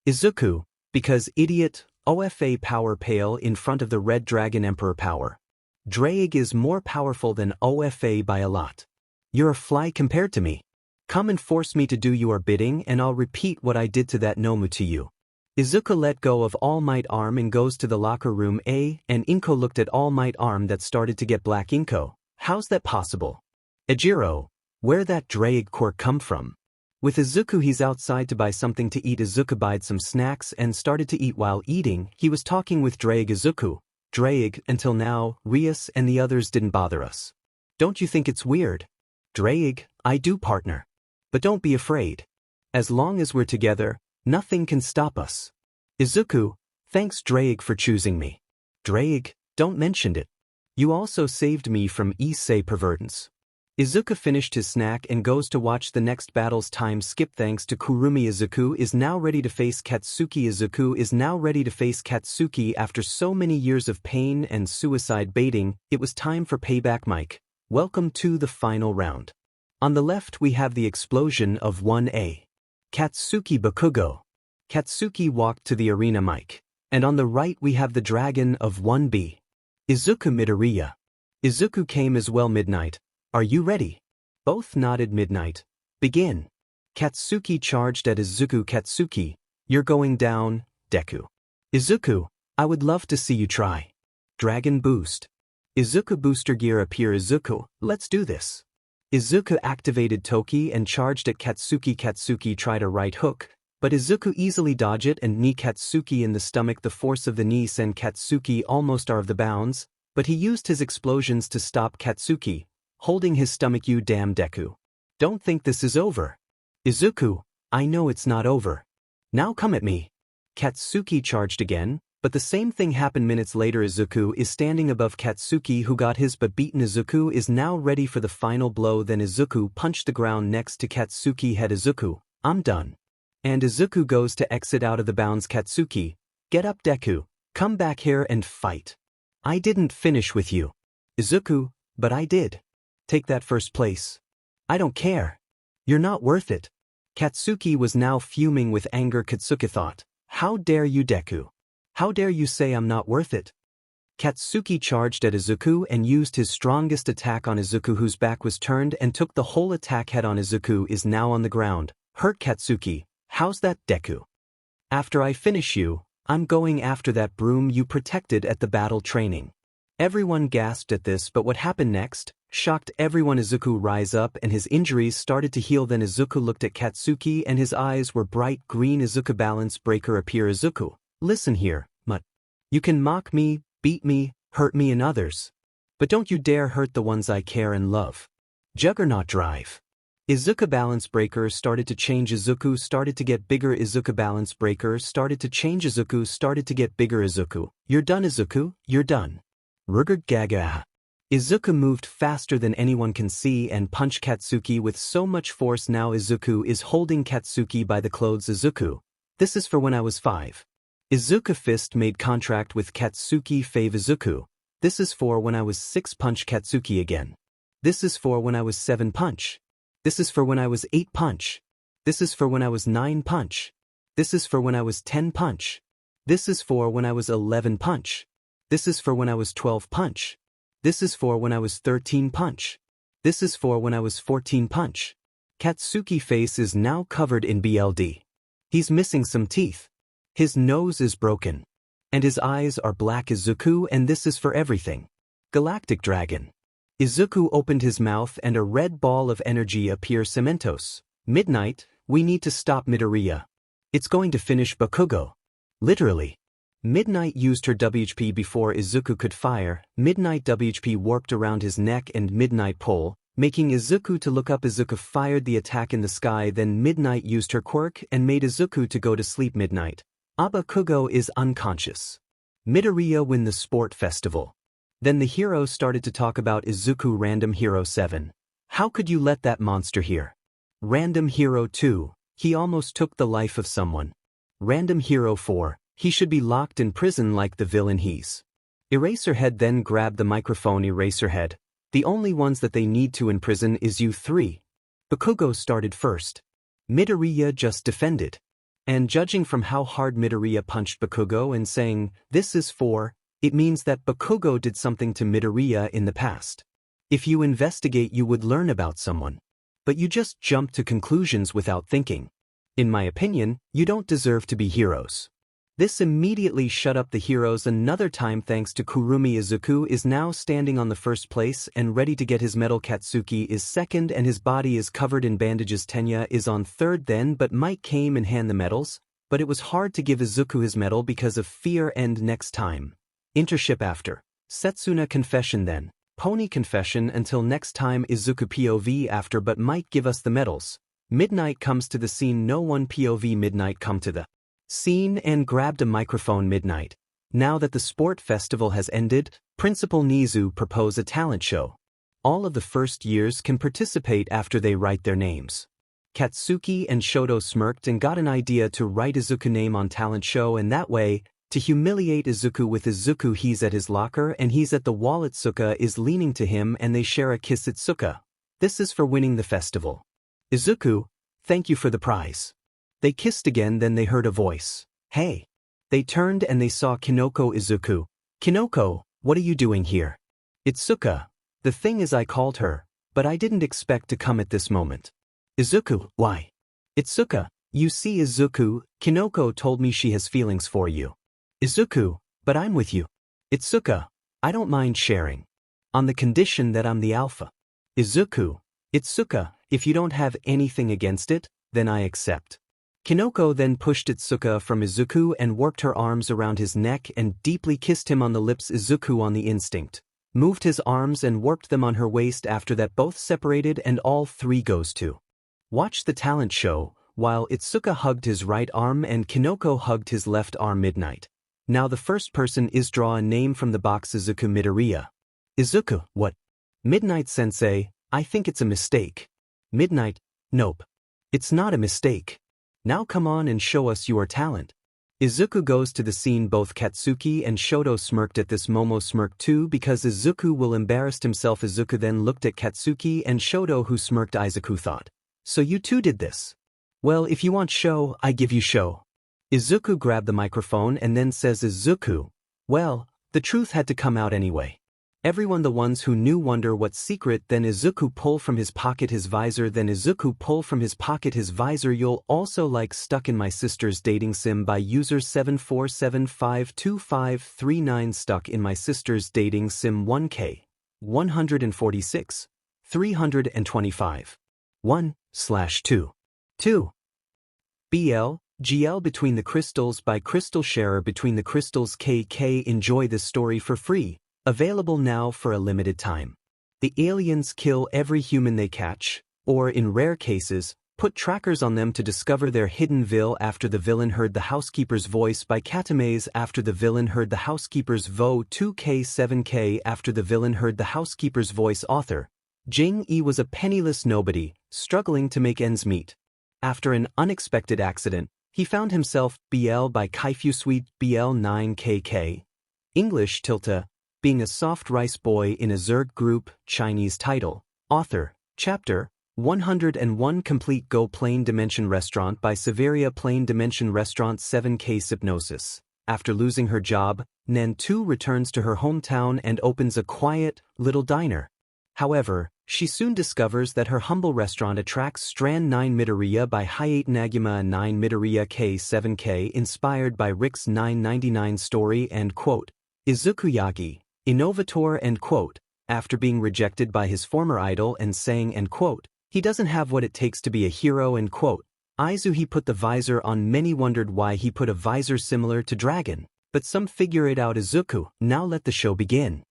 Izuku, because idiot, OFA power pale in front of the Red Dragon Emperor power. Ddraig is more powerful than OFA by a lot. You're a fly compared to me. Come and force me to do your bidding and I'll repeat what I did to that Nomu to you. Izuku let go of All Might arm and goes to the locker room. And Inko looked at All Might arm that started to get black. Inko, how's that possible? Ejiro, where that Ddraig quirk come from? With Izuku he's outside to buy something to eat. Izuku buyed some snacks and started to eat. While eating, he was talking with Ddraig. Izuku, Ddraig, until now, Rias and the others didn't bother us. Don't you think it's weird? Ddraig, I do partner. But don't be afraid. As long as we're together, nothing can stop us. Izuku, thanks Ddraig for choosing me. Ddraig, don't mention it. You also saved me from Issei pervertence. Izuku finished his snack and goes to watch the next battle's time skip. Thanks to Kurumi, Izuku is now ready to face Katsuki. Izuku is now ready to face Katsuki after so many years of pain and suicide baiting. It was time for payback. Mike, welcome to the final round. On the left we have the explosion of 1A. Katsuki Bakugo. Katsuki walked to the arena. Mike. And on the right we have the dragon of 1B. Izuku Midoriya. Izuku came as well. Midnight, are you ready? Both nodded. Midnight, begin. Katsuki charged at Izuku. Katsuki, you're going down, Deku. Izuku, I would love to see you try. Dragon Boost. Izuku Booster Gear appear. Izuku, let's do this. Izuku activated Toki and charged at Katsuki. Katsuki tried a right hook, but Izuku easily dodged it and knee Katsuki in the stomach. The force of the knee sent Katsuki almost out of the bounds, but he used his explosions to stop Katsuki, holding his stomach. You damn Deku. Don't think this is over. Izuku, I know it's not over. Now come at me. Katsuki charged again, but the same thing happened minutes later. Izuku is standing above Katsuki, who got his butt beaten. Izuku is now ready for the final blow. Then Izuku punched the ground next to Katsuki head. Izuku, I'm done. And Izuku goes to exit out of the bounds. Katsuki, get up Deku, come back here and fight. I didn't finish with you. Izuku, but I did. Take that first place. I don't care. You're not worth it. Katsuki was now fuming with anger. Katsuki thought, how dare you Deku? How dare you say I'm not worth it? Katsuki charged at Izuku and used his strongest attack on Izuku, whose back was turned, and took the whole attack head on. Izuku is now on the ground. Hurt Katsuki, how's that Deku? After I finish you, I'm going after that broom you protected at the battle training. Everyone gasped at this, but what happened next shocked everyone. Izuku rise up and his injuries started to heal. Then Izuku looked at Katsuki and his eyes were bright green. Izuku balance breaker appear. Izuku, listen here, mutt. You can mock me, beat me, hurt me and others, but don't you dare hurt the ones I care and love. Juggernaut drive. Izuku balance breaker started to change. Izuku started to get bigger. Izuku balance breaker started to change. Izuku started to get bigger. Izuku, you're done. Izuku, you're done. 𝗔𝗂𝗧𝗵𝗲. Izuku moved faster than anyone can see and punched Katsuki with so much force. Now Izuku is holding Katsuki by the clothes. Izuku, this is for when I was 5. Izuku fist made contract with Katsuki. Fave. Izuku, this is for when I was 6. Punch Katsuki again. This is for when I was 7. Punch. This is for when I was 8. Punch. This is for when I was 9. Punch. This is for when I was 10. Punch. This is for when I was 11. Punch. This is for when I was 12. Punch. This is for when I was 13. Punch. This is for when I was 14. Punch. Katsuki face is now covered in BLD. He's missing some teeth. His nose is broken. And his eyes are black. Izuku, and this is for everything. Galactic Dragon. Izuku opened his mouth and a red ball of energy appears. 𝗬𝗏𝗄𝐻. Midnight, we need to stop Midoriya. It's going to finish Bakugo. Literally. Midnight used her WHP before Izuku could fire. Midnight WHP warped around his neck and Midnight pull, making Izuku to look up. Izuku fired the attack in the sky. Then Midnight used her quirk and made Izuku to go to sleep. Midnight. Bakugo is unconscious. Midoriya win the sport festival. Then the heroes started to talk about Izuku. Random Hero 7. How could you let that monster here? Random Hero 2. He almost took the life of someone. Random Hero 4. He should be locked in prison like the villain 𝐻𝐻𝗔𝗏. Eraserhead then grabbed the microphone. Eraserhead, the only ones that they need to imprison is you 3. Bakugo started first. Midoriya just defended. And judging from how hard Midoriya punched Bakugo and saying, this is for, it means that Bakugo did something to Midoriya in the past. If you investigate you would learn about someone. But you just jump to conclusions without thinking. In my opinion, you don't deserve to be heroes. This immediately shut up the heroes another time thanks to Kurumi. Izuku is now standing on the first place and ready to get his medal. Katsuki is second and his body is covered in bandages. Tenya is on third then, but Mike came and hand the medals, but it was hard to give Izuku his medal because of fear. And next time. Intership after. Setsuna confession then. Pony confession until next time. Izuku POV after, but Mike give us the medals. Midnight comes to the scene. No one POV. Midnight come to the scene and grabbed a microphone. Midnight. Now that the sport festival has ended, Principal Nizu propose a talent show. All of the first years can participate after they write their names. Katsuki and Shoto smirked and got an idea to write Izuku name on talent show, and that way, to humiliate Izuku with Izuku. He's at his locker and he's at the wall. Ituka is leaning to him and they share a kiss. Ituka, this is for winning the festival. Izuku, thank you for the prize. They kissed again. Then they heard a voice. Hey. They turned and they saw Kinoko. Izuku. Kinoko, what are you doing here? Ituka. The thing is I called her, but I didn't expect to come at this moment. Izuku, why? Ituka. You see Izuku, Kinoko told me she has feelings for you. Izuku, but I'm with you. Ituka, I don't mind sharing. On the condition that I'm the alpha. Izuku, Ituka, if you don't have anything against it, then I accept. Kinoko then pushed Ituka from Izuku and worked her arms around his neck and deeply kissed him on the lips. Izuku on the instinct moved his arms and worked them on her waist. After that both separated and all three goes to watch the talent show, while Ituka hugged his right arm and Kinoko hugged his left arm. Midnight. Now the first person is draw a name from the box. Izuku Midoriya. Izuku, what? Midnight-sensei, I think it's a mistake. Midnight, nope. It's not a mistake. Now come on and show us your talent. Izuku goes to the scene. Both Katsuki and Shoto smirked at this. Momo smirked too because Izuku will embarrass himself. Izuku then looked at Katsuki and Shoto, who smirked. Izuku thought, so you two did this? Well, if you want show, I give you show. Izuku grabbed the microphone and then says, Izuku, well, the truth had to come out anyway. Everyone, the ones who knew, wonder what secret. Then Izuku pull from his pocket his visor. You'll also like Stuck in My Sister's Dating Sim by user 74752539. Stuck in My Sister's Dating Sim 1K 146 325 1/2 2 BL Between the Crystals by Crystal Sharer. Between the Crystals KK. Enjoy this story for free. Available now for a limited time. The aliens kill every human they catch, or in rare cases, put trackers on them to discover their hidden villain. After the villain heard the housekeeper's voice by 𝗵𝗲𝗄𝐻. After the villain heard the housekeeper's vo 2K7K. After the villain heard the housekeeper's voice. Author Jing-E was a penniless nobody, struggling to make ends meet. After an unexpected accident, he found himself BL by 𝐒𝐬𝐽𝐵 BL9KK. English tilde. Being a soft rice boy in a Zerg group. Chinese title. Author. Chapter 101. Complete Go Plane Dimension Restaurant by Severia. Plane Dimension Restaurant 7K. Hypnosis. After losing her job, Nen 2 returns to her hometown and opens a quiet, little diner. However, she soon discovers that her humble restaurant attracts Strand 9 Midoriya by HayateAnaguma. 9 Midoriya K7K. Inspired by Rick's 999 story and quote, Izuku Yagi, innovator and quote, after being rejected by his former idol and saying and quote, he doesn't have what it takes to be a hero and quote, he put the visor on. Many wondered why he put a visor similar to dragon, but some figure it out. Izuku, now let the show begin.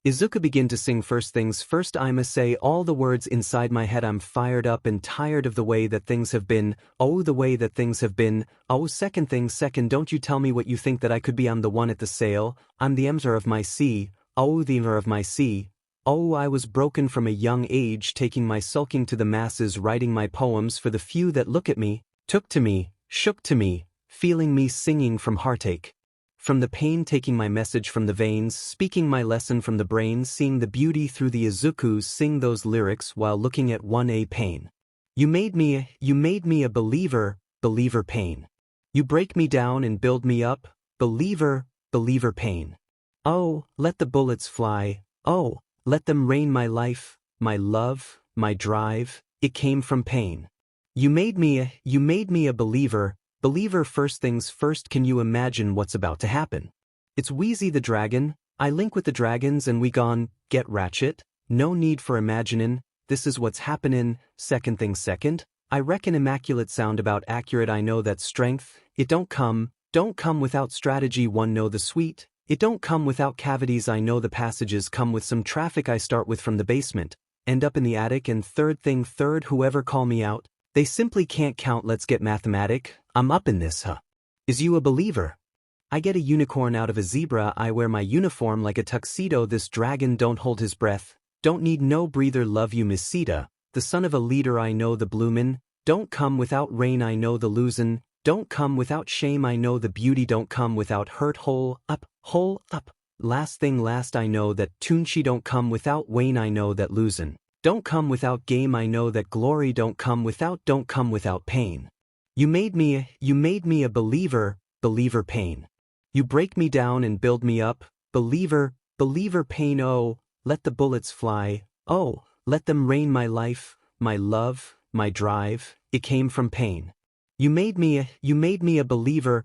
Izuku begin to sing. First things first, I'ma say all the words inside my head. I'm fired up and tired of the way that things have been. Oh, the way that things have been. Oh, second thing second, don't you tell me what you think that I could be. I'm the one at the sale. I'm the 𝗵𝗲𝗄𝐻 of my sea. Oh, the 𝗵𝗲𝗄𝗏 of my sea. Oh, I was broken from a young age, taking my sulking to the masses, writing my poems for the few that look at me, took to me, shook to me, feeling me, singing from heartache. From the pain, taking my message from the veins, speaking my lesson from the brain, seeing the beauty through the Izukus, sing those lyrics while looking at 1A pain. You made me a believer, believer pain. You break me down and build me up, believer, believer pain. Oh, let the bullets fly, oh, let them rain. My life, my love, my drive, it came from pain. You made me a believer, believer. First things first, can you imagine what's about to happen? It's Wheezy the dragon. I link with the dragons and we gon' get ratchet. No need for imaginin', this is what's happenin'. Second thing second, I reckon immaculate sound about accurate. I know that strength, it don't come without strategy. One know the sweet, it don't come without cavities. I know the passages come with some traffic. I start with from the basement, end up in the attic. And third thing third, whoever call me out, they simply can't count. Let's get mathematic, I'm up in this, huh? Is you a believer? I get a unicorn out of a zebra. I wear my uniform like a tuxedo. This dragon don't hold his breath, don't need no breather. Love you, Miss Sita, the son of a leader. I know the bloomin' don't come without rain. I know the losin' don't come without shame. I know the beauty don't come without hurt. Hole up. Last thing last, I know that Tunchi don't come without Wayne. I know that losin' don't come without game. I know that glory don't come without pain. You made me a believer, believer pain. You break me down and build me up, believer, believer pain. Oh, let the bullets fly, oh, let them rain. My life, my love, my drive, it came from pain. You made me a believer,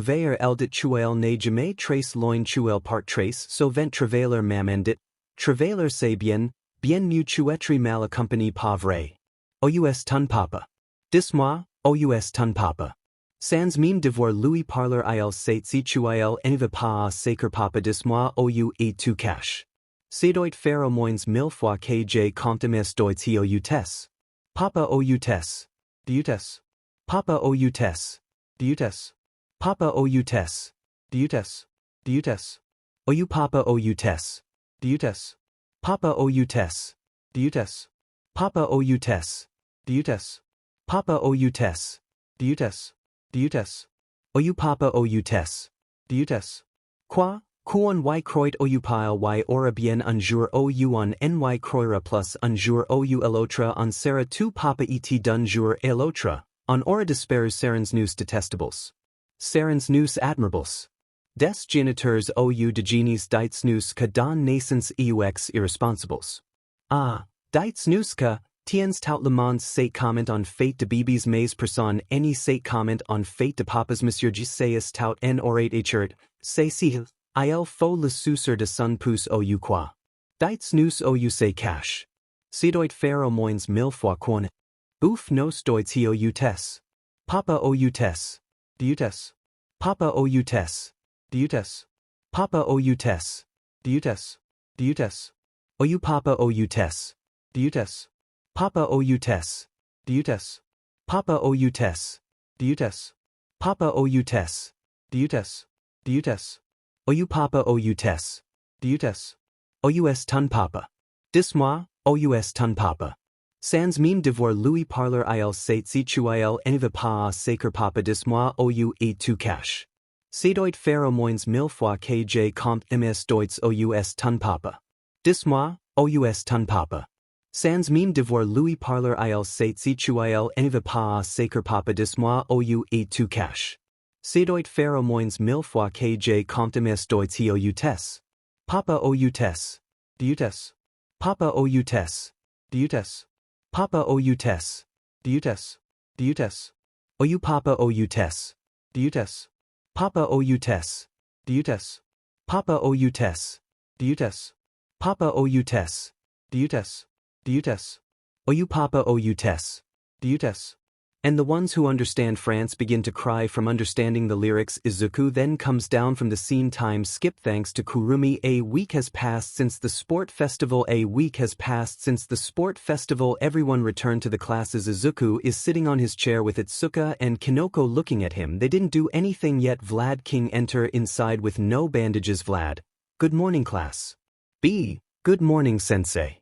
trouver eldit chuel ne jamais trace loin chuel part trace sauvant travailer mamendit, travailer c'est bien, bien mieux tuetri mal accompagné pauvre. Ous ton papa. Dis-moi, ous ton papa. Sans mine devoir lui parler il 𝐒𝐁𝗵𝗄𝐿 dis-moi ou et tu cache. C'est doit faire au moins 1000 fois 𝐒𝐁𝐵 Papa ou Papa ou Papa ou ou Papa ou Papa ou Papa ou Papa ou ou Papa ou Quoi? Kuon y croit ou pile y aura bien un jour ou un ny croira plus un jour ou l'autre en sera tu papa et d'un jour et l'autre, en aura disparus serens nous detestables. Serens nous admirables. Des géniteurs ou de genies dites nous que dans naissance eux irresponsables. Ah, dites nous que, tiens tout le monde sait comment on fait de bébés mais personne n'y sait comment on fait de papas monsieur 𝐔𝐬𝐽 tout en aurait échert, c'est si il faut le sucre de son pouce ou quoi. Dites nous ou c'est cash. C'est doit faire au moins 1000 fois qu'on. Ouf nos doit 𝐒𝐬𝐽𝐽𝐝. Papa ou Papa ou Papa ou ou Papa ou Papa ou Papa ou Papa ou Papa ous ton papa. Dis-moi, ous ton papa. Sans mine devoir lui parler il 𝐒𝐁𝗵𝗄𝐿 dis-moi ou et tu cache. C'est doit faire au moins 1000 fois 𝐒𝐁𝗵𝗄𝗃 ton papa. Dis-moi, ous ton papa. Sans mine devoir lui parler il 𝐒𝗁𝗵𝗄𝗃 dis-moi ou et tu cache. C'est doit faire au moins 1000 fois 𝐒𝗁𝗵𝗄𝗃. Papa ou Papa ou Papa ou ou Papa ou Papa ou Papa ou Papa ou ou Papa ou And the ones who understand France begin to cry from understanding the lyrics. Izuku then comes down from the scene. Time skip. Thanks to Kurumi, a week has passed since the sport festival. A week has passed since the sport festival. Everyone returned to the classes. Izuku is sitting on his chair with Ituka and Kinoko looking at him. They didn't do anything yet. Vlad King enter inside with no bandages. Vlad: good morning class. B: good morning sensei.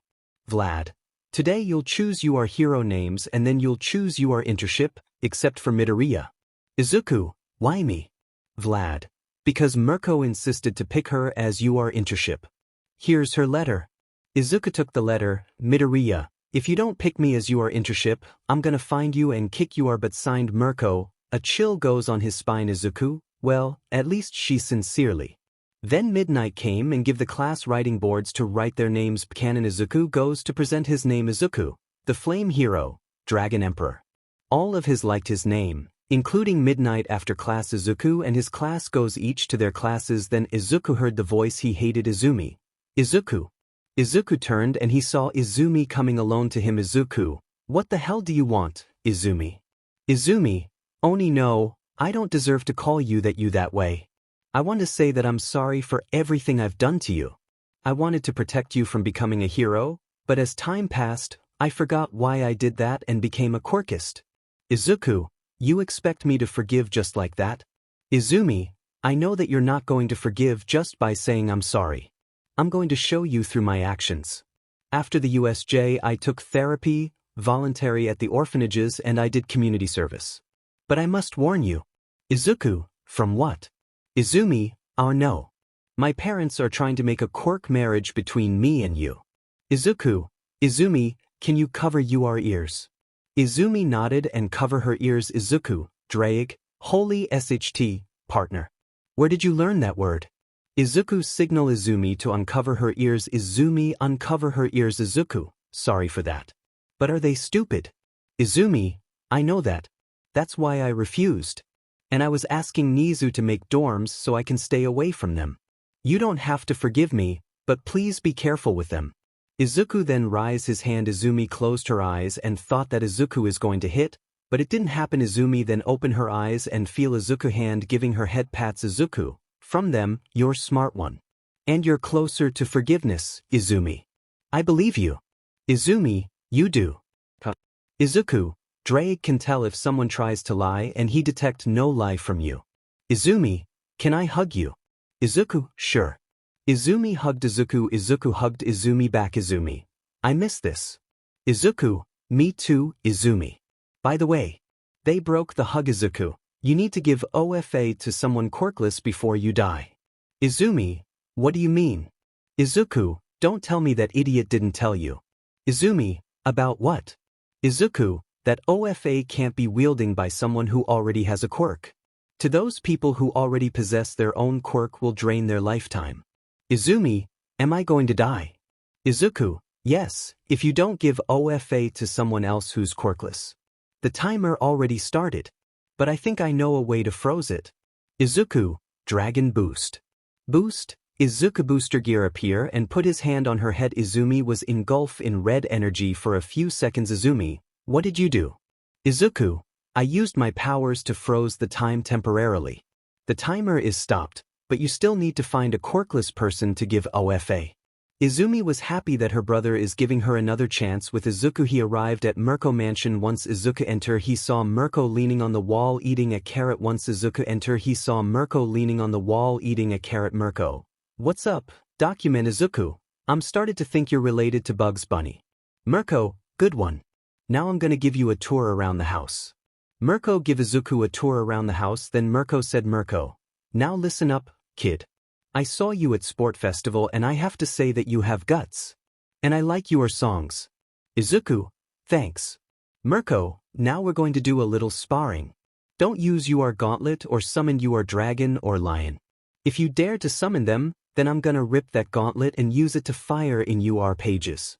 Vlad: today you'll choose your hero names and then you'll choose your internship, except for Midoriya. Izuku: why me? Vlad: because Mirko insisted to pick her as your internship. Here's her letter. Izuku took the letter. Midoriya: if you don't pick me as your internship, I'm gonna find you and kick you. But signed Mirko. A chill goes on his spine. Izuku: well, at least she's sincerely. Then midnight came and give the class writing boards to write their names. Canon Izuku goes to present his name. Izuku, the flame hero, Dragon Emperor. All of his liked his name, including midnight. After class, Izuku and his class goes each to their classes. Then Izuku heard the voice he hated. Izumi. Izuku. Izuku turned and he saw Izumi coming alone to him. Izuku: what the hell do you want, Izumi? Izumi: Oni no, I don't deserve to call you that way. I want to say that I'm sorry for everything I've done to you. I wanted to protect you from becoming a hero, but as time passed, I forgot why I did that and became a quirkist. Izuku: you expect me to forgive just like that? Izumi: I know that you're not going to forgive just by saying I'm sorry. I'm going to show you through my actions. After the USJ, I took therapy, voluntary at the orphanages, and I did community service. But I must warn you. Izuku: from what? Izumi: oh no. My parents are trying to make a quirk marriage between me and you. Izuku: Izumi, can you cover your ears? Izumi nodded and cover her ears. Izuku: Ddraig, holy SHT, partner. Where did you learn that word? Izuku signal Izumi to uncover her ears. Izumi: uncover her ears. Izuku: sorry for that. But are they stupid? Izumi: I know that. That's why I refused. And I was asking Nizu to make dorms so I can stay away from them. You don't have to forgive me, but please be careful with them. Izuku then raised his hand. Izumi closed her eyes and thought that Izuku is going to hit, but it didn't happen. Izumi then opened her eyes and feel Izuku hand giving her head pats. Izuku: from them, you're smart one. And you're closer to forgiveness, Izumi. I believe you. Izumi: you do. Izuku: Ddraig can tell if someone tries to lie and he detect no lie from you. Izumi: can I hug you? Izuku: sure. Izumi hugged Izuku. Izuku hugged Izumi back. Izumi: I miss this. Izuku: me too, Izumi. By the way, they broke the hug. Izuku: you need to give OFA to someone quirkless before you die. Izumi: what do you mean? Izuku: don't tell me that idiot didn't tell you. Izumi: about what? Izuku: that OFA can't be wielding by someone who already has a quirk. To those people who already possess their own quirk will drain their lifetime. Izumi: am I going to die? Izuku: yes, if you don't give OFA to someone else who's quirkless. The timer already started, but I think I know a way to froze it. Izuku: Dragon Boost. Boost. Izuku booster gear appear and put his hand on her head. Izumi was engulfed in red energy for a few seconds. Izumi: what did you do? Izuku: I used my powers to froze the time temporarily. The timer is stopped, but you still need to find a quirkless person to give OFA. Izumi was happy that her brother is giving her another chance with Izuku. He arrived at Mirko Mansion. Once Izuku entered, he saw Mirko leaning on the wall eating a carrot. Once Izuku entered, he saw Mirko leaning on the wall eating a carrot. Mirko: what's up? Document. Izuku: I'm started to think you're related to Bugs Bunny. Mirko: good one. Now I'm gonna give you a tour around the house. Mirko give Izuku a tour around the house. Then Mirko said, Mirko: now listen up, kid. I saw you at Sport Festival and I have to say that you have guts. And I like your songs. Izuku: thanks. Mirko: now we're going to do a little sparring. Don't use your gauntlet or summon your dragon or lion. If you dare to summon them, then I'm gonna rip that gauntlet and use it to fire in your pages.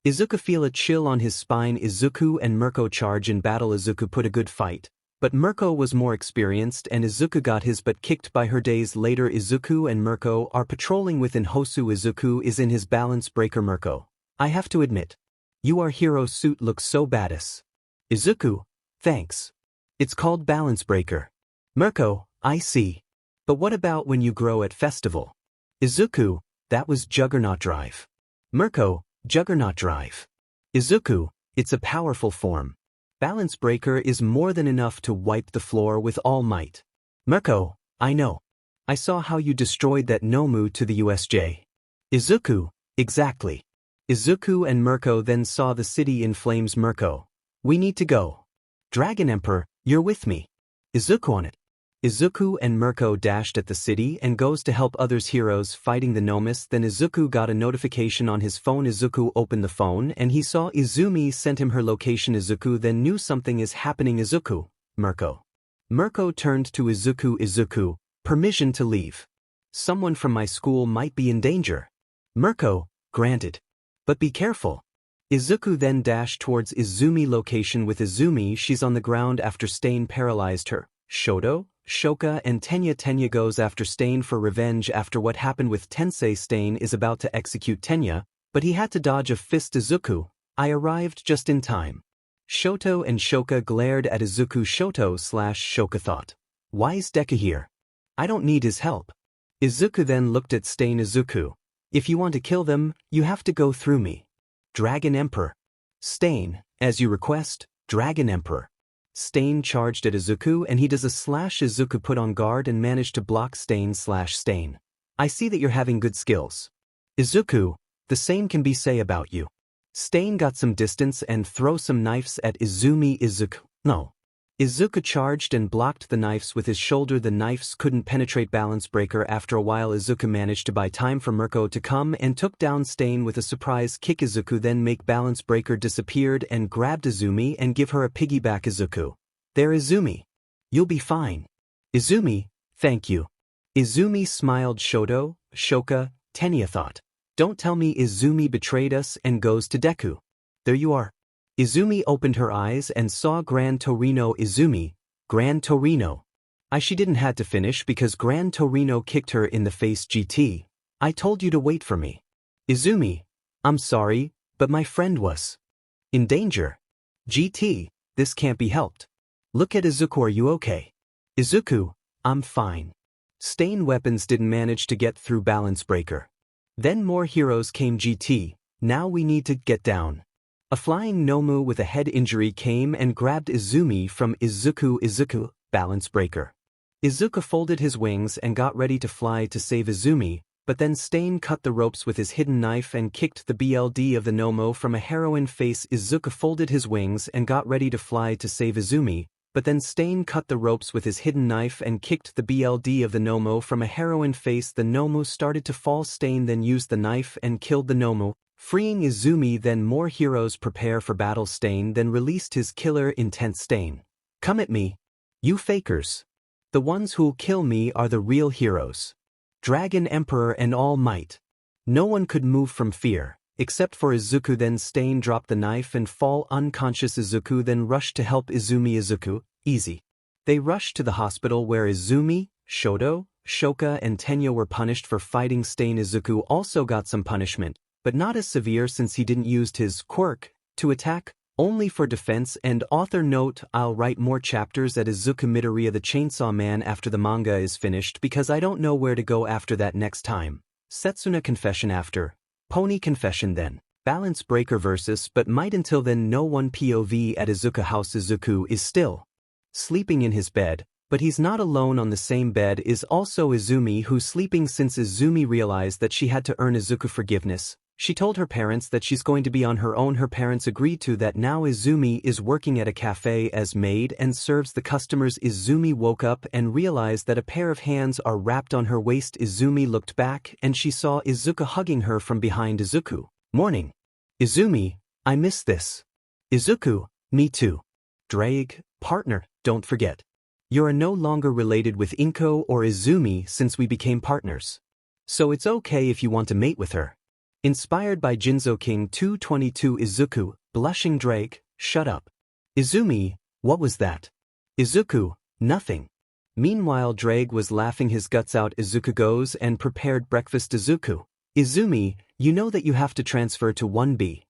Izuku feel a chill on his spine. Izuku and Mirko charge in battle. Izuku put a good fight, but Mirko was more experienced and Izuku got his butt kicked by her. Days later, Izuku and Mirko are patrolling within Hosu. Izuku is in his balance breaker. Mirko: I have to admit, your hero suit looks so badass. Izuku: thanks. It's called Balance Breaker. 𝗵𝗃𝗄, I see. But what about when you grow at festival? Izuku, that was Juggernaut Drive. 𝗵𝗃𝗄, Juggernaut Drive. Izuku, it's a powerful form. Balance Breaker is more than enough to wipe the floor with all might. 𝗵𝗃𝗄, I know. I saw how you destroyed that Nomu to the USJ. Izuku, exactly. Izuku and 𝗵𝗃𝗄 then saw the city in flames. 𝗵𝗃𝗄, we need to go. Dragon Emperor, you're with me. Izuku on it. Izuku and 𝗵𝗃𝗄 dashed at the city and goes to help others heroes fighting the Nomus. Then Izuku got a notification on his phone. Izuku opened the phone and he saw Izumi sent him her location. Izuku then knew something is happening. Izuku, 𝗵𝗃𝗄. 𝗵𝗃𝗄 turned to Izuku. Izuku, permission to leave. Someone from my school might be in danger. 𝗵𝗃𝗄, granted. But be careful. Izuku then dashed towards Izumi location with Izumi. She's on the ground after Stain paralyzed her. Shoto, Shoka and 𝗕𝗏 goes after Stain for revenge after what happened with Tensei. Stain is about to execute 𝗕𝗏, but he had to dodge a fist. Izuku, I arrived just in time. Shoto and Shoka glared at Izuku. Shoto/Shoka thought, why is Deku here? I don't need his help. Izuku then looked at Stain. Izuku, if you want to kill them, you have to go through me. Dragon Emperor. Stain, as you request, Dragon Emperor. Stain charged at Izuku and he does a slash. Izuku put on guard and managed to block Stain/Stain. I see that you're having good skills. Izuku, the same can be say about you. Stain got some distance and throw some knives at Izumi. Izuku, no. Izuku charged and blocked the knives with his shoulder. The knives couldn't penetrate Balance Breaker. After a while Izuku managed to buy time for 𝗵𝗃𝗄 to come and took down Stain with a surprise kick. Izuku then make Balance Breaker disappeared and grabbed Izumi and give her a piggyback. Izuku, there Izumi. You'll be fine. Izumi, thank you. Izumi smiled. Shoto, Shoka, 𝗕𝗏 thought, don't tell me Izumi betrayed us and goes to Deku. There you are. Izumi opened her eyes and saw Gran Torino. Izumi, Gran Torino. She didn't had to finish because Gran Torino kicked her in the face. GT, I told you to wait for me. Izumi, I'm sorry, but my friend was in danger. GT, this can't be helped. Look at Izuku, are you okay? Izuku, I'm fine. Stain weapons didn't manage to get through Balance Breaker. Then more heroes came. GT, now we need to get down. A flying Nomu with a head injury came and grabbed Izumi from Izuku. Izuku, Balance Breaker. Izuku folded his wings and got ready to fly to save Izumi, but then Stain cut the ropes with his hidden knife and kicked the BLD of the Nomu from a heroine face. Izuku folded his wings and got ready to fly to save Izumi, but then Stain cut the ropes with his hidden knife and kicked the BLD of the Nomu from a heroine face. The Nomu started to fall. Stain then used the knife and killed the Nomu, freeing Izumi. Then more heroes prepare for battle. Stain then released his killer intent. Stain, come at me. You fakers. The ones who'll kill me are the real heroes. Dragon Emperor and All Might. No one could move from fear, except for Izuku. Then Stain dropped the knife and fall unconscious. Izuku then rushed to help Izumi. Izuku, easy. They rushed to the hospital where Izumi, Shoto, Shoka and 𝗕𝗏 were punished for fighting Stain. Izuku also got some punishment, but not as severe since he didn't use his quirk to attack, only for defense. And author note, I'll write more chapters at Izuku Midoriya the Chainsaw Man after the manga is finished because I don't know where to go after that next time. Setsuna Confession after, Pony Confession then, Balance Breaker versus but might. Until then no one. POV at Izuku house. Izuku is still sleeping in his bed, but he's not alone. On the same bed is also Izumi, who's sleeping. Since Izumi realized that she had to earn Izuku forgiveness, she told her parents that she's going to be on her own. Her parents agreed to that. Now Izumi is working at a cafe as maid and serves the customers. Izumi woke up and realized that a pair of hands are wrapped on her waist. Izumi looked back and she saw Izuku hugging her from behind. Izuku, morning. Izumi, I miss this. Izuku, me too. Ddraig, partner, don't forget. You're no longer related with Inko or Izumi since we became partners. So it's okay if you want to mate with her. Inspired by Jinzo King 222. Izuku, blushing. Ddraig, shut up. Izumi, what was that? Izuku, nothing. Meanwhile Ddraig was laughing his guts out. Izuku goes and prepared breakfast. Izuku, Izumi, you know that you have to transfer to 1B.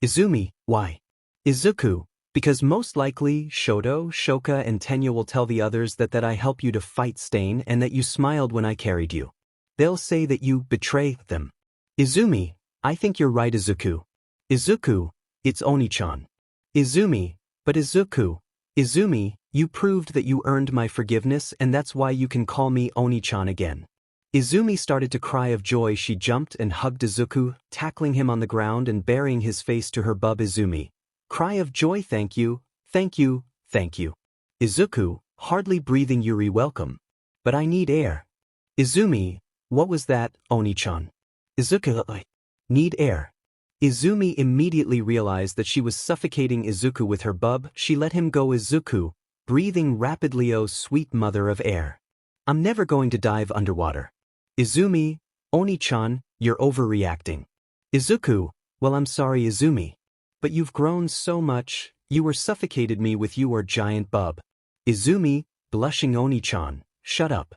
Izumi, why? Izuku, Because most likely, Shoto, Shoka and Tenya will tell the others that I helped you to fight Stain and that you smiled when I carried you. They'll say that you betray them. Izumi, I think you're right Izuku. Izuku, it's Oni-chan. Izumi, but Izuku. Izumi, you proved that you earned my forgiveness and that's why you can call me Oni-chan again. Izumi started to cry of joy. She jumped and hugged Izuku, tackling him on the ground and burying his face to her bub. Izumi. Cry of joy. Thank you, thank you, thank you. Izuku, hardly breathing. Yuri, welcome. But I need air. Izumi, what was that, Oni-chan? Izuku, I need air. Izumi immediately realized that she was suffocating Izuku with her bub. She let him go. Izuku, breathing rapidly. Oh sweet mother of air. I'm never going to dive underwater. Izumi, Oni-chan, you're overreacting. Izuku, well I'm sorry Izumi. But you've grown so much, you were suffocated me with your giant bub. Izumi, blushing. Oni-chan, shut up.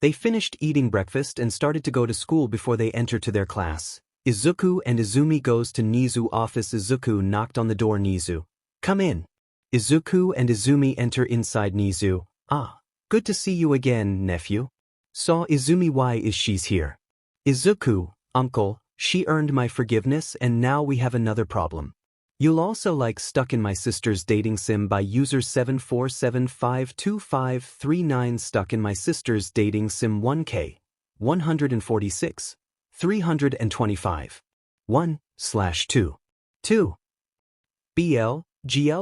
They finished eating breakfast and started to go to school before they entered to their class. Izuku and Izumi goes to Nizu's office. Izuku knocked on the door. Nizu, come in. Izuku and Izumi enter inside. Nizu, ah, good to see you again, nephew. Saw Izumi, why is she's here? Izuku, uncle, she earned my forgiveness and now we have another problem. You'll also like Stuck in My Sister's Dating Sim by user 747525539. Stuck in My Sister's Dating Sim 1K 146 325 1/2 2 BL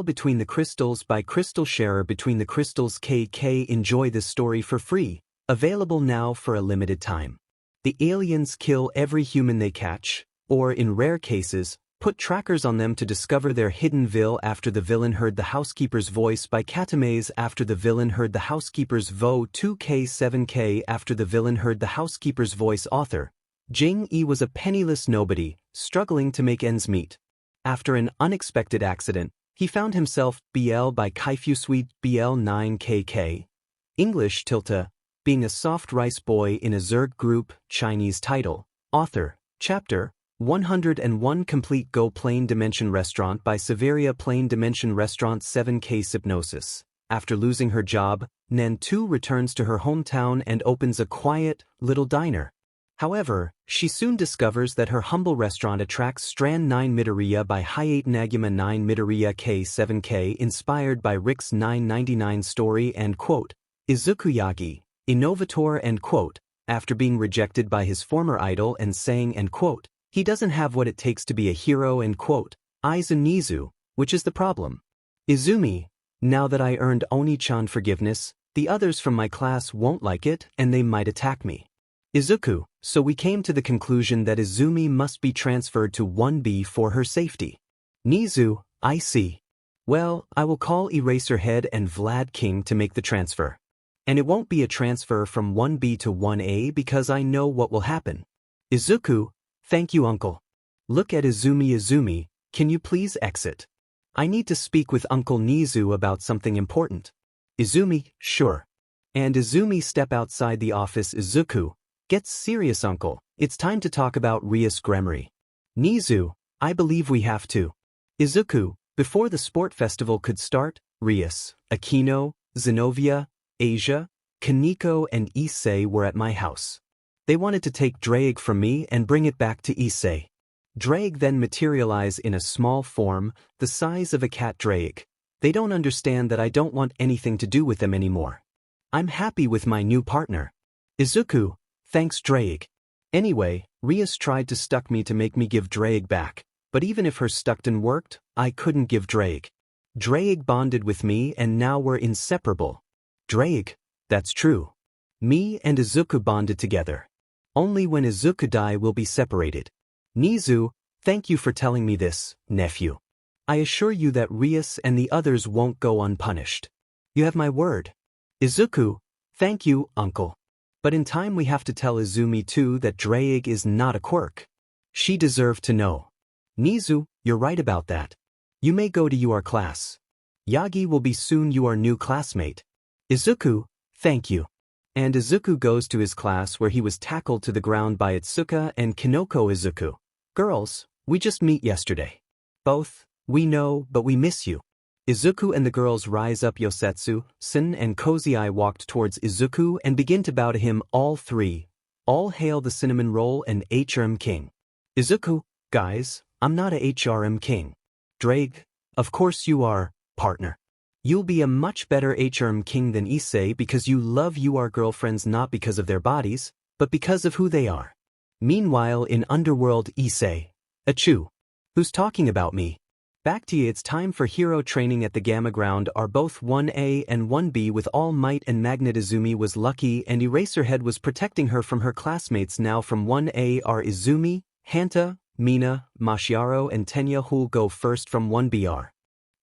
Between the Crystals by Crystal Sharer. Between the Crystals KK. Enjoy this story for free, available now for a limited time. The aliens kill every human they catch, or in rare cases, put trackers on them to discover their hidden villain. After the villain heard the housekeeper's voice by 𝗬𝗲𝗄𝐻. After the villain heard the housekeeper's vo 2K7K. After the villain heard the housekeeper's voice. Author Jing-E was a penniless nobody, struggling to make ends meet. After an unexpected accident, he found himself BL by 𝐒𝐬𝐽 BL9KK. English tilde, being a soft rice boy in a Zerg group, Chinese title. Author, Chapter 101. Complete Go Plane Dimension Restaurant by Severia. Plane Dimension Restaurant 7K. Hypnosis. After losing her job, Nen 2 returns to her hometown and opens a quiet, little diner. However, she soon discovers that her humble restaurant attracts Strand 9 Midoriya by HayateAnaguma 9 Midoriya K7K. Inspired by Rick's 999 story and quote, Izuku Yagi, innovator and quote, after being rejected by his former idol and saying and quote, he doesn't have what it takes to be a hero and quote, Nizu, which is the problem. Izumi, now that I earned Oni-chan forgiveness, the others from my class won't like it and they might attack me. Izuku, so we came to the conclusion that Izumi must be transferred to 1B for her safety. Nizu, I see. Well, I will call Eraserhead and Vlad King to make the transfer. And it won't be a transfer from 1B to 1A because I know what will happen. Izuku, thank you uncle. Look at Izumi. Izumi, can you please exit? I need to speak with Uncle Nizu about something important. Izumi, sure. And Izumi step outside the office. Izuku, get serious uncle, it's time to talk about 𝐕𝗓𝗏 Gremory. Nizu, I believe we have to. Izuku, before the sport festival could start, 𝗬𝗏, Akino, Zenobia, Asia, Kaneko and Issei were at my house. They wanted to take 𝗏𝗏 from me and bring it back to Issei. 𝗏𝗏 then materialize in a small form, the size of a cat. 𝗏𝗏. They don't understand that I don't want anything to do with them anymore. I'm happy with my new partner. Izuku, thanks 𝗏𝗏. Anyway, 𝗬𝗏 tried to stuck me to make me give 𝗏𝗏 back, but even if her stuckton worked, I couldn't give 𝗏𝗏. 𝗏𝗏 bonded with me and now we're inseparable. 𝗏𝗏, that's true. Me and Izuku bonded together. Only when Izuku die will be separated. Nizu, thank you for telling me this, nephew. I assure you that 𝗬𝗏 and the others won't go unpunished. You have my word. Izuku, thank you, uncle. But in time we have to tell Izumi too that 𝗏𝗏 is not a quirk. She deserved to know. Nizu, you're right about that. You may go to your class. Yagi will be soon your new classmate. Izuku, thank you. And Izuku goes to his class where he was tackled to the ground by Ituka and Kinoko. Izuku, girls, we just met yesterday. Both, we know, but we miss you. Izuku and the girls rise up. Yosetsu, Sin and Kozai walked towards Izuku and begin to bow to him. All three. All hail the cinnamon roll and ℕ𝗏 king. Izuku, guys, I'm not a ℕ𝗏 king. Ddraig, of course you are, partner. You'll be a much better ℕ𝗏 king than Issei because you love your girlfriends not because of their bodies, but because of who they are. Meanwhile in Underworld, Issei. Achoo. Who's talking about me? Back to you. It's time for hero training at the Gamma Ground. Are both 1A and 1B with All Might and Magnet. Izumi was lucky and Eraserhead was protecting her from her classmates. Now from 1A are Izumi, Hanta, Mina, Mashiaro and Tenya. Who'll go first from 1B are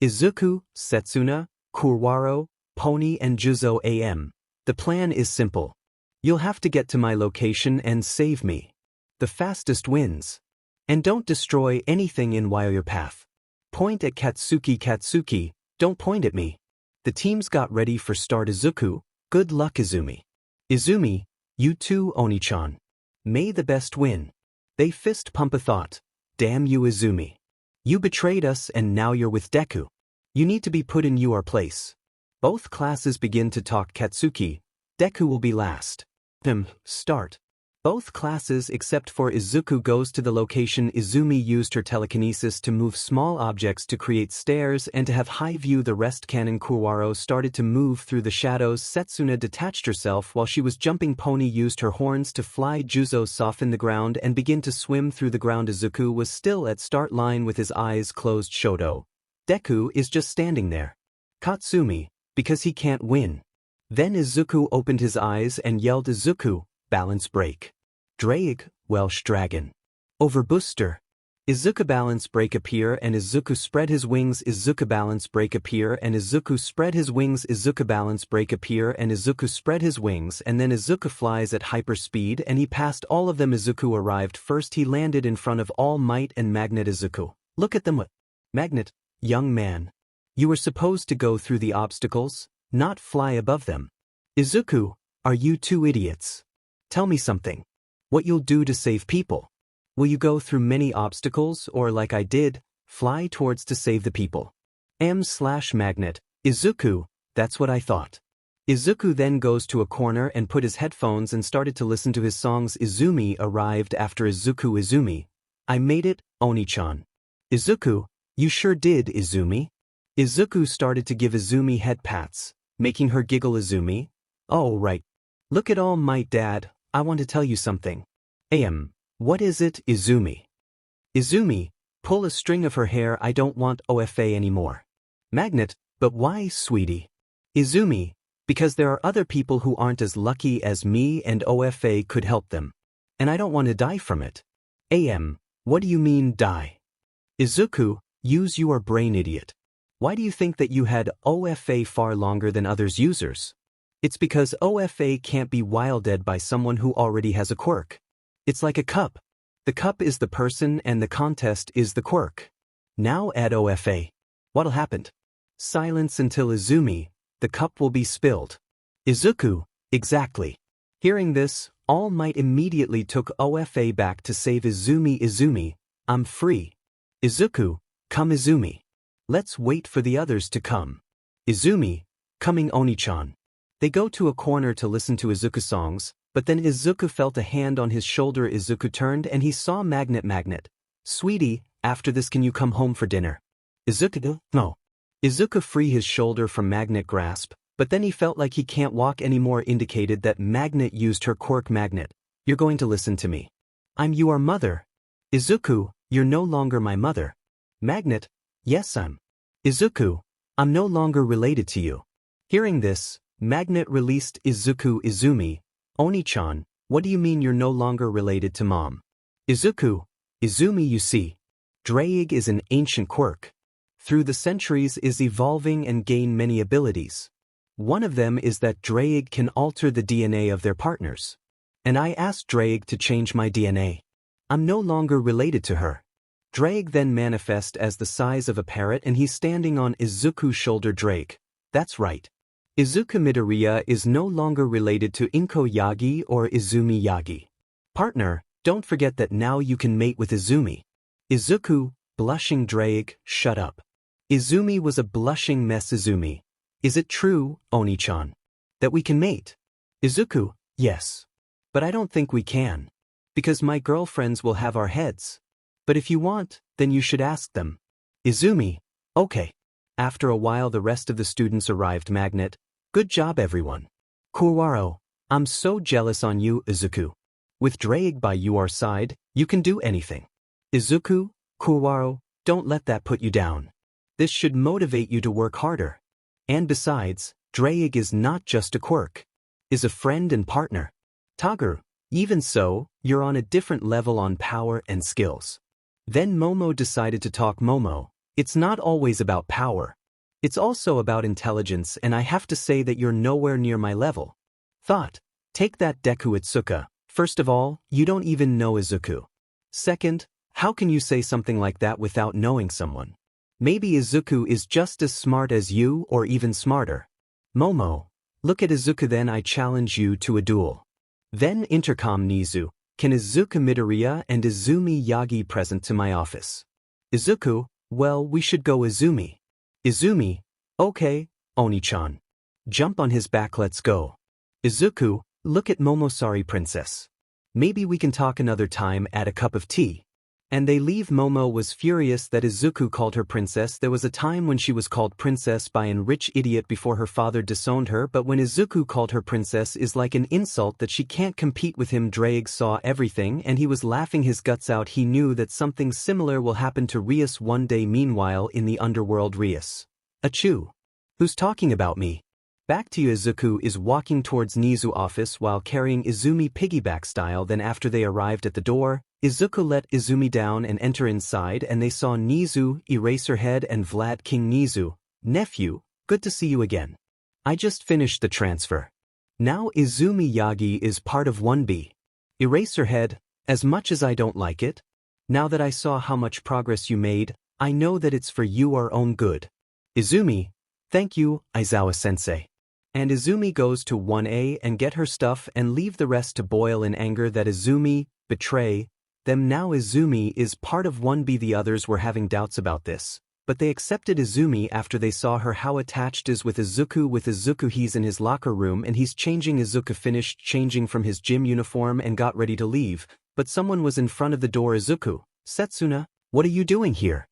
Izuku, Setsuna, Kurwaro, Pony and Juzo AM. The plan is simple. You'll have to get to my location and save me. The fastest wins. And don't destroy anything in your path. Point at Katsuki, don't point at me. The teams got ready for start. Izuku, good luck Izumi. Izumi, you too Oni-chan. May the best win. They fist pump a thought. Damn you Izumi. You betrayed us and now you're with Deku. You need to be put in your place. Both classes begin to talk. Katsuki, Deku will be last. Start. Both classes except for Izuku goes to the location. Izumi used her telekinesis to move small objects to create stairs and to have high view. The rest canon. Kurwaro started to move through the shadows. Setsuna detached herself while she was jumping. Pony used her horns to fly. Juzo softened the ground and begin to swim through the ground. Izuku was still at start line with his eyes closed. Shoto. Deku is just standing there. Katsumi, because he can't win. Then Izuku opened his eyes and yelled Izuku, balance break. Ddraig, Welsh dragon. Over booster. Izuku balance break appear and Izuku spread his wings. Izuku balance break appear and Izuku spread his wings. Izuku balance break appear and Izuku spread his wings and then Izuku flies at hyper speed and he passed all of them. Izuku arrived first. He landed in front of All Might and Magnet. Izuku, look at them. Magnet, young man. You were supposed to go through the obstacles, not fly above them. Izuku, are you two idiots? Tell me something. What you'll do to save people. Will you go through many obstacles or like I did, fly towards to save the people? Magnet, Izuku, that's what I thought. Izuku then goes to a corner and put his headphones and started to listen to his songs. Izumi arrived after Izuku. Izumi, I made it, Oni-chan. Izuku, you sure did Izumi. Izuku started to give Izumi head pats, making her giggle. Izumi, oh right. Look at All Might. Dad, I want to tell you something. What is it? Izumi. Izumi, pull a string of her hair. I don't want OFA anymore. Magnet, but why, sweetie? Izumi, because there are other people who aren't as lucky as me and OFA could help them. And I don't want to die from it. What do you mean die? Izuku, use your brain, idiot. Why do you think that you had OFA far longer than others users? It's because OFA can't be wielded by someone who already has a quirk. It's like a cup. The cup is the person and the contest is the quirk. Now add OFA. What'll happen? Silence until Izumi, the cup will be spilled. Izuku, exactly. Hearing this, All Might immediately took OFA back to save Izumi. Izumi, I'm free. Izuku, come Izumi. Let's wait for the others to come. Izumi, coming Oni-chan. They go to a corner to listen to Izuku songs, but then Izuku felt a hand on his shoulder. Izuku turned and he saw Magnet. Sweetie, after this can you come home for dinner? Izuku, no. Izuku free his shoulder from Magnet grasp, but then he felt like he can't walk anymore. Indicated that Magnet used her quirk. Magnet, you're going to listen to me. I'm your mother. Izuku, you're no longer my mother. Magnet, yes I'm. Izuku, I'm no longer related to you. Hearing this, Magnet released Izuku. Izumi, Oni-chan, what do you mean you're no longer related to mom? Izuku, Izumi, you see, Ddraig is an ancient quirk. Through the centuries is evolving and gain many abilities. One of them is that Ddraig can alter the DNA of their partners. And I asked Ddraig to change my DNA. I'm no longer related to her. Ddraig then manifests as the size of a parrot and he's standing on Izuku's shoulder. Ddraig, that's right. Izuku Midoriya is no longer related to Inko Yagi or Izumi Yagi. Partner, don't forget that now you can mate with Izumi. Izuku, blushing. Ddraig, shut up. Izumi was a blushing mess. Izumi, is it true, Oni-chan, that we can mate? Izuku, yes. But I don't think we can. Because my girlfriends will have our heads. But if you want, then you should ask them. Izumi, okay. After a while the rest of the students arrived. Magnet, good job everyone. Kurwaro, I'm so jealous on you, Izuku. With Ddraig by your side, you can do anything. Izuku, Kurwaro, don't let that put you down. This should motivate you to work harder. And besides, Ddraig is not just a quirk. Is a friend and partner. Tageru, even so, you're on a different level on power and skills. Then Momo decided to talk. Momo, it's not always about power. It's also about intelligence, and I have to say that you're nowhere near my level. Thought, take that Deku Itsuka. First of all, you don't even know Izuku. Second, how can you say something like that without knowing someone? Maybe Izuku is just as smart as you or even smarter. Momo, look at Izuku. Then I challenge you to a duel. Then intercom Nizu, can Izuku Midoriya and Izumi Yagi present to my office? Izuku, well, we should go. Izumi. Izumi, okay, Oni-chan. Jump on his back, let's go. Izuku, look at Momosari princess. Maybe we can talk another time at a cup of tea. And they leave. Momo was furious that Izuku called her princess. There was a time when she was called princess by an rich idiot before her father disowned her, but when Izuku called her princess is like an insult that she can't compete with him. Ddraig saw everything and he was laughing his guts out. He knew that something similar will happen to Rias one day. Meanwhile in the underworld, Rias. Achoo. Who's talking about me? Back to you. Izuku is walking towards Nizu's office while carrying Izumi piggyback style. Then after they arrived at the door, Izuku let Izumi down and enter inside, and they saw Nizu, Eraserhead and Vlad. King Nizu, nephew, good to see you again. I just finished the transfer. Now Izumi Yagi is part of 1B. Eraserhead, as much as I don't like it, now that I saw how much progress you made, I know that it's for your own good. Izumi, thank you, Aizawa-sensei. And Izumi goes to 1A and get her stuff and leave the rest to boil in anger that Izumi betray them. Now Izumi is part of 1B. The others were having doubts about this, but they accepted Izumi after they saw her how attached is with Izuku. He's in his locker room and he's changing. Izuku finished changing from his gym uniform and got ready to leave, but someone was in front of the door. Izuku, Setsuna, what are you doing here?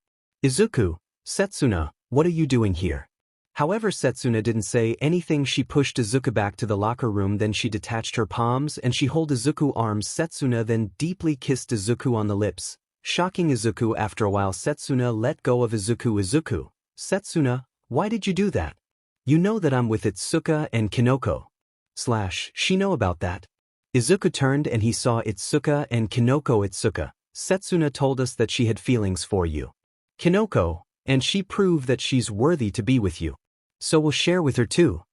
Izuku, Setsuna, what are you doing here? However, Setsuna didn't say anything. She pushed Izuku back to the locker room, then she detached her palms and she held Izuku's arms. Setsuna then deeply kissed Izuku on the lips, shocking Izuku. After a while Setsuna let go of Izuku. Izuku, Setsuna, why did you do that? You know that I'm with Itsuka and Kinoko. She know about that. Izuku turned and he saw Itsuka and Kinoko. Itsuka, Setsuna told us that she had feelings for you. Kinoko, and she proved that she's worthy to be with you. So we'll share with her too.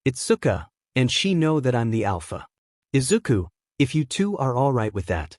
Itsuka, and she know that I'm the alpha. Izuku, if you two are alright with that,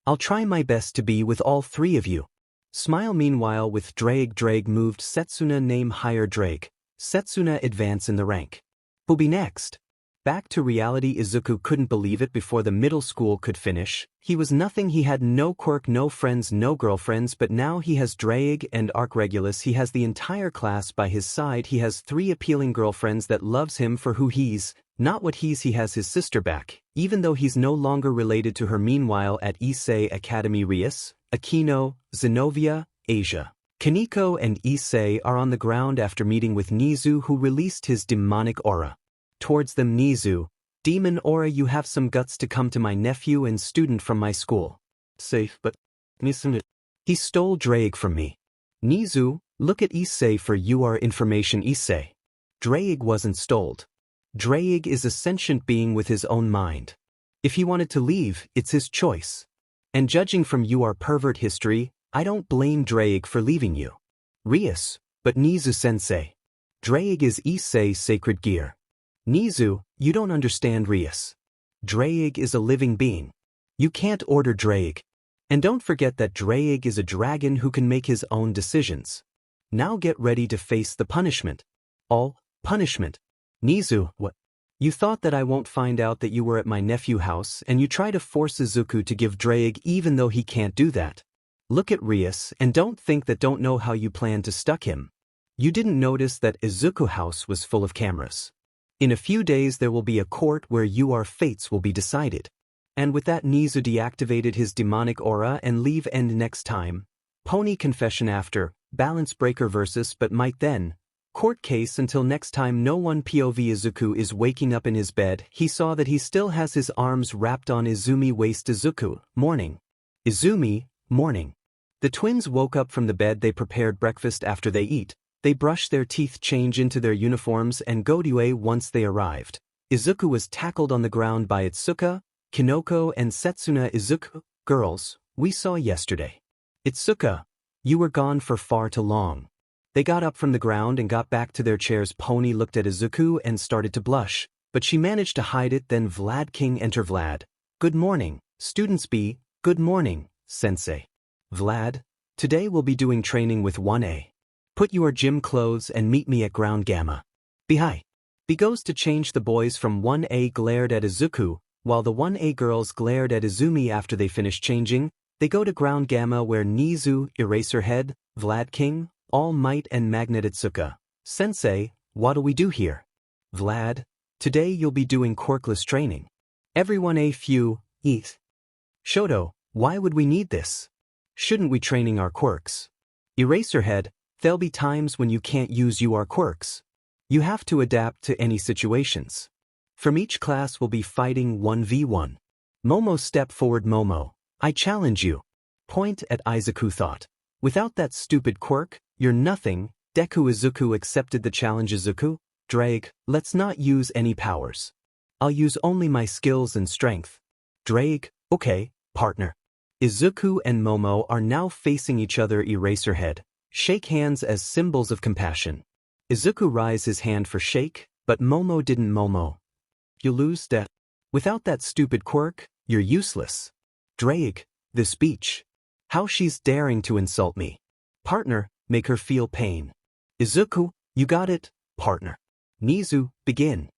I'll try my best to be with all three of you. Smile. Meanwhile with Ddraig. Ddraig moved Setsuna name higher. Ddraig, Setsuna advance in the rank. Who'll be next? Back to reality. Izuku couldn't believe it. Before the middle school could finish, he was nothing. He had no quirk, no friends, no girlfriends, but now he has Ddraig and Arc-Regulus. He has the entire class by his side. He has 3 appealing girlfriends that loves him for who he's, not what he's. He has his sister back, even though he's no longer related to her. Meanwhile at Issei Academy, Rias, Akino, Zenobia, Asia, Kaneko and Issei are on the ground after meeting with Nizu, who released his demonic aura. Towards them. Nizu, demon aura, you have some guts to come to my nephew and student from my school. Safe, but he stole Ddraig from me. Nizu, look at Issei for your information. Issei, Ddraig wasn't stole. Ddraig is a sentient being with his own mind. If he wanted to leave, it's his choice. And judging from your pervert history, I don't blame Ddraig for leaving you. Rias, but Nizu-sensei, Ddraig is Issei's sacred gear. Nizu, you don't understand. Rias, Ddraig is a living being. You can't order Ddraig. And don't forget that Ddraig is a dragon who can make his own decisions. Now get ready to face the punishment. All punishment. Nizu, what? You thought that I won't find out that you were at my nephew's house and you try to force Izuku to give Ddraig even though he can't do that. Look at Rias and don't think that don't know how you plan to stuck him. You didn't notice that Izuku House was full of cameras. In a few days there will be a court where your fates will be decided. And with that Nizu deactivated his demonic aura and leave end next time. Pony confession after, balance breaker versus but might then. Court case until next time no one POV Izuku is waking up in his bed, he saw that he still has his arms wrapped on Izumi waist. Izuku, morning. Izumi, morning. The twins woke up from the bed. They prepared breakfast. After they eat, they brush their teeth, change into their uniforms and go to A. Once they arrived, Izuku was tackled on the ground by Itsuka, Kinoko and Setsuna. Izuku, girls, we saw yesterday. Itsuka, you were gone for far too long. They got up from the ground and got back to their chairs. Pony looked at Izuku and started to blush, but she managed to hide it. Then Vlad King enter. Vlad, good morning, students. B, good morning, sensei. Vlad, today we'll be doing training with 1A. Put your gym clothes and meet me at ground gamma. B hi. B goes to change. The boys from 1A glared at Izuku, while the 1A girls glared at Izumi. After they finish changing, they go to ground gamma where Nizu, Eraserhead, Vlad King, All Might and Magnet. Itsuka, sensei, what'll we do here? Vlad, today you'll be doing quirkless training. Everyone a few, eat. Shoto, why would we need this? Shouldn't we training our quirks? Eraserhead, there'll be times when you can't use your quirks. You have to adapt to any situations. From each class we'll be fighting 1v1. Momo, step forward. Momo, I challenge you. Point at Izuku. Thought, without that stupid quirk, you're nothing. Deku. Izuku accepted the challenge. Izuku, Ddraig, let's not use any powers. I'll use only my skills and strength. Ddraig, okay, partner. Izuku and Momo are now facing each other. Eraserhead, shake hands as symbols of compassion. Izuku raised his hand for shake, but Momo didn't. Momo, you lose that. Without that stupid quirk, you're useless. Ddraig, the speech. How she's daring to insult me. Partner, make her feel pain. Izuku, you got it, partner. Nizu, begin.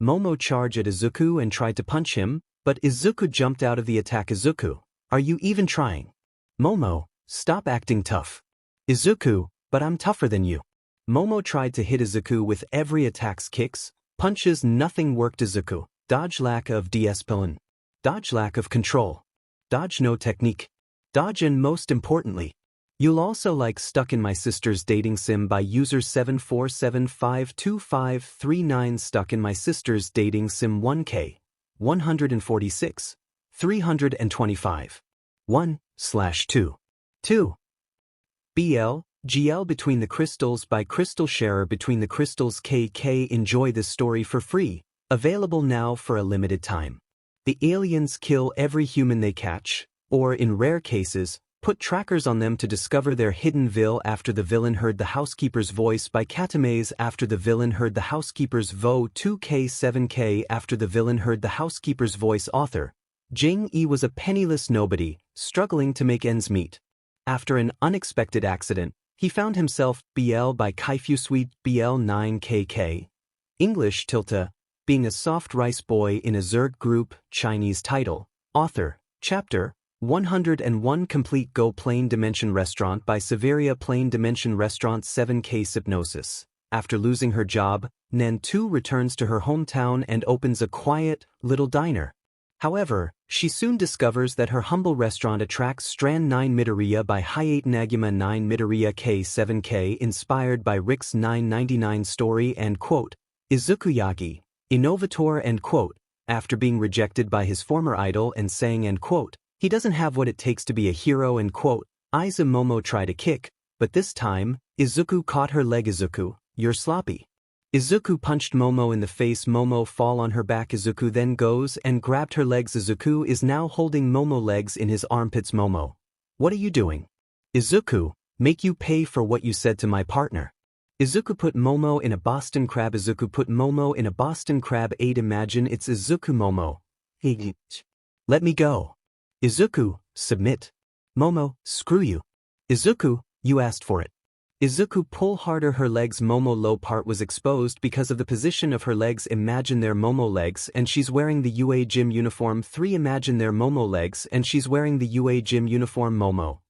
Momo charged at Izuku and tried to punch him, but Izuku jumped out of the attack. Izuku, are you even trying? Momo, stop acting tough. Izuku, but I'm tougher than you. Momo tried to hit Izuku with every attack's kicks, punches. Nothing worked. Izuku, dodge, lack of discipline. Dodge, lack of control. Dodge, no technique. Dodge, and most importantly, you'll also like Stuck in My Sister's Dating Sim by user 747525539. Stuck in My Sister's Dating Sim 1K 146 325 1/2 2 BL GL Between the Crystals by Crystal Sharer. Between the Crystals KK. Enjoy this story for free, available now for a limited time. The aliens kill every human they catch, or in rare cases, put trackers on them to discover their hidden villain. After the villain heard the housekeeper's voice by Katamaze. After the villain heard the housekeeper's vo 2K7K. After the villain heard the housekeeper's voice. Author, Jing E was a penniless nobody, struggling to make ends meet. After an unexpected accident, he found himself BL by Kaifu Suite BL 9KK. English tilde, being a soft rice boy in a Zerg group. Chinese title, author, chapter, 101. Complete Go Plane Dimension Restaurant by Severia. Plane Dimension Restaurant 7K. Hypnosis. After losing her job, Nen 2 returns to her hometown and opens a quiet, little diner. However, she soon discovers that her humble restaurant attracts Strand 9 Midoriya by HayateAnaguma 9 Midoriya K7K. Inspired by Rick's 999 story and quote, Izuku Yagi, innovator and quote, after being rejected by his former idol and saying and quote, he doesn't have what it takes to be a hero and quote, Momo tried a kick, but this time, Izuku caught her leg. Izuku, you're sloppy. Izuku punched Momo in the face. Momo fall on her back. Izuku then goes and grabbed her legs. Izuku is now holding Momo legs in his armpits. Momo, what are you doing? Izuku, make you pay for what you said to my partner. Izuku put Momo in a Boston Crab. Izuku put Momo in a Boston Crab. 8 Imagine it's Izuku. Momo, let me go. Izuku, submit. Momo, screw you. Izuku, you asked for it. Izuku pull harder. Her legs. Momo low part was exposed because of the position of her legs. Imagine their Momo legs and she's wearing the UA gym uniform. 3 Imagine their Momo legs and she's wearing the UA gym uniform. Momo,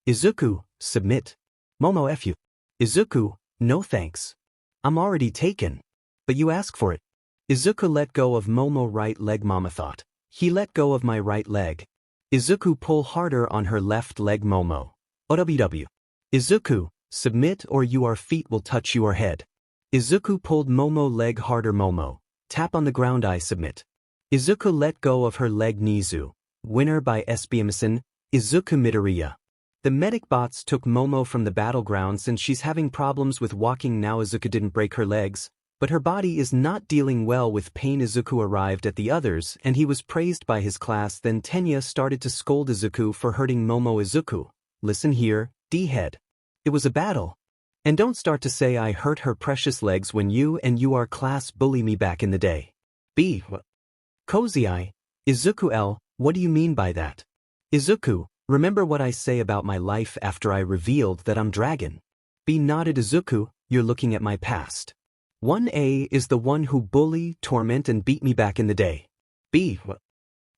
Izuku, submit. Momo, F you. Izuku, no thanks. I'm already taken. But you ask for it. Izuku let go of Momo right leg. Mama thought. He let go of my right leg. Izuku pull harder on her left leg. Momo. OWW. Izuku, submit or your feet will touch your head. Izuku pulled Momo leg harder. Momo. Tap on the ground. I submit. Izuku let go of her leg. Nizu. Winner by 𝗬𝗵𝗲 Izuku Midoriya. The medic bots took Momo from the battleground since she's having problems with walking now. Izuku didn't break her legs, but her body is not dealing well with pain. Izuku arrived at the others and he was praised by his class. Then Tenya started to scold Izuku for hurting Momo. Izuku, listen here, D-head. It was a battle. And don't start to say I hurt her precious legs when you and your class bully me back in the day. 𝗵𝘃𝗁𝗍𝐼. Izuku L, what do you mean by that? Izuku, remember what I say about my life after I revealed that I'm dragon? B nodded. Izuku, you're looking at my past. 1A is the one who bully, torment and beat me back in the day. B.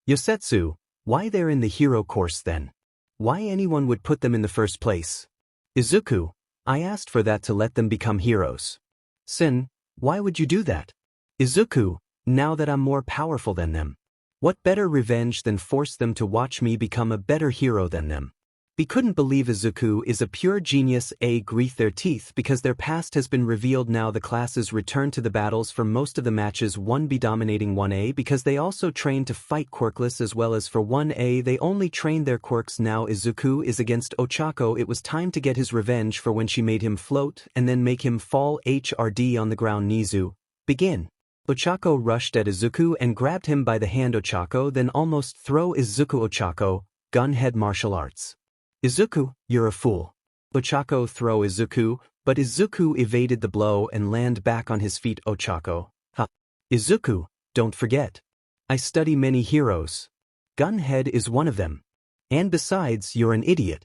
Yosetsu, why they're in the hero course then? Why anyone would put them in the first place? Izuku, I asked for that to let them become heroes. Sin, why would you do that? Izuku, now that I'm more powerful than them. What better revenge than force them to watch me become a better hero than them? We couldn't believe Izuku is a pure genius. A grief their teeth because their past has been revealed. Now the classes return to the battles for most of the matches. 1B dominating 1A because they also train to fight Quirkless as well as for 1A they only train their quirks. Now Izuku is against Ochako. It was time to get his revenge for when she made him float and then make him fall HRD on the ground. Nizu, begin. Ochako rushed at Izuku and grabbed him by the hand. Ochako then almost throw Izuku. Ochako, gunhead martial arts. Izuku, you're a fool. Ochako throw Izuku, but Izuku evaded the blow and land back on his feet. Ochako, ha. Izuku, don't forget. I study many heroes. Gunhead is one of them. And besides, you're an idiot.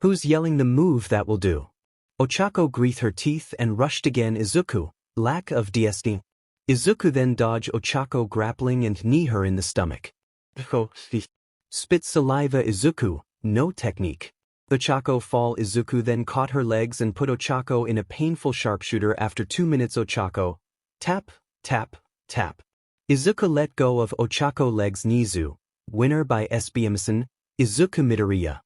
Who's yelling the move that will do? Ochako grief her teeth and rushed again. Izuku, lack of DSD. Izuku then dodged Ochako grappling and knee her in the stomach. Spit saliva. Izuku, no technique. Ochako fall. Izuku then caught her legs and put Ochako in a painful sharpshooter. After 2 minutes Ochako, tap, tap, tap. Izuku let go of Ochako legs. Nizu, winner by 𝗬𝗵𝗲 Izuku Midoriya.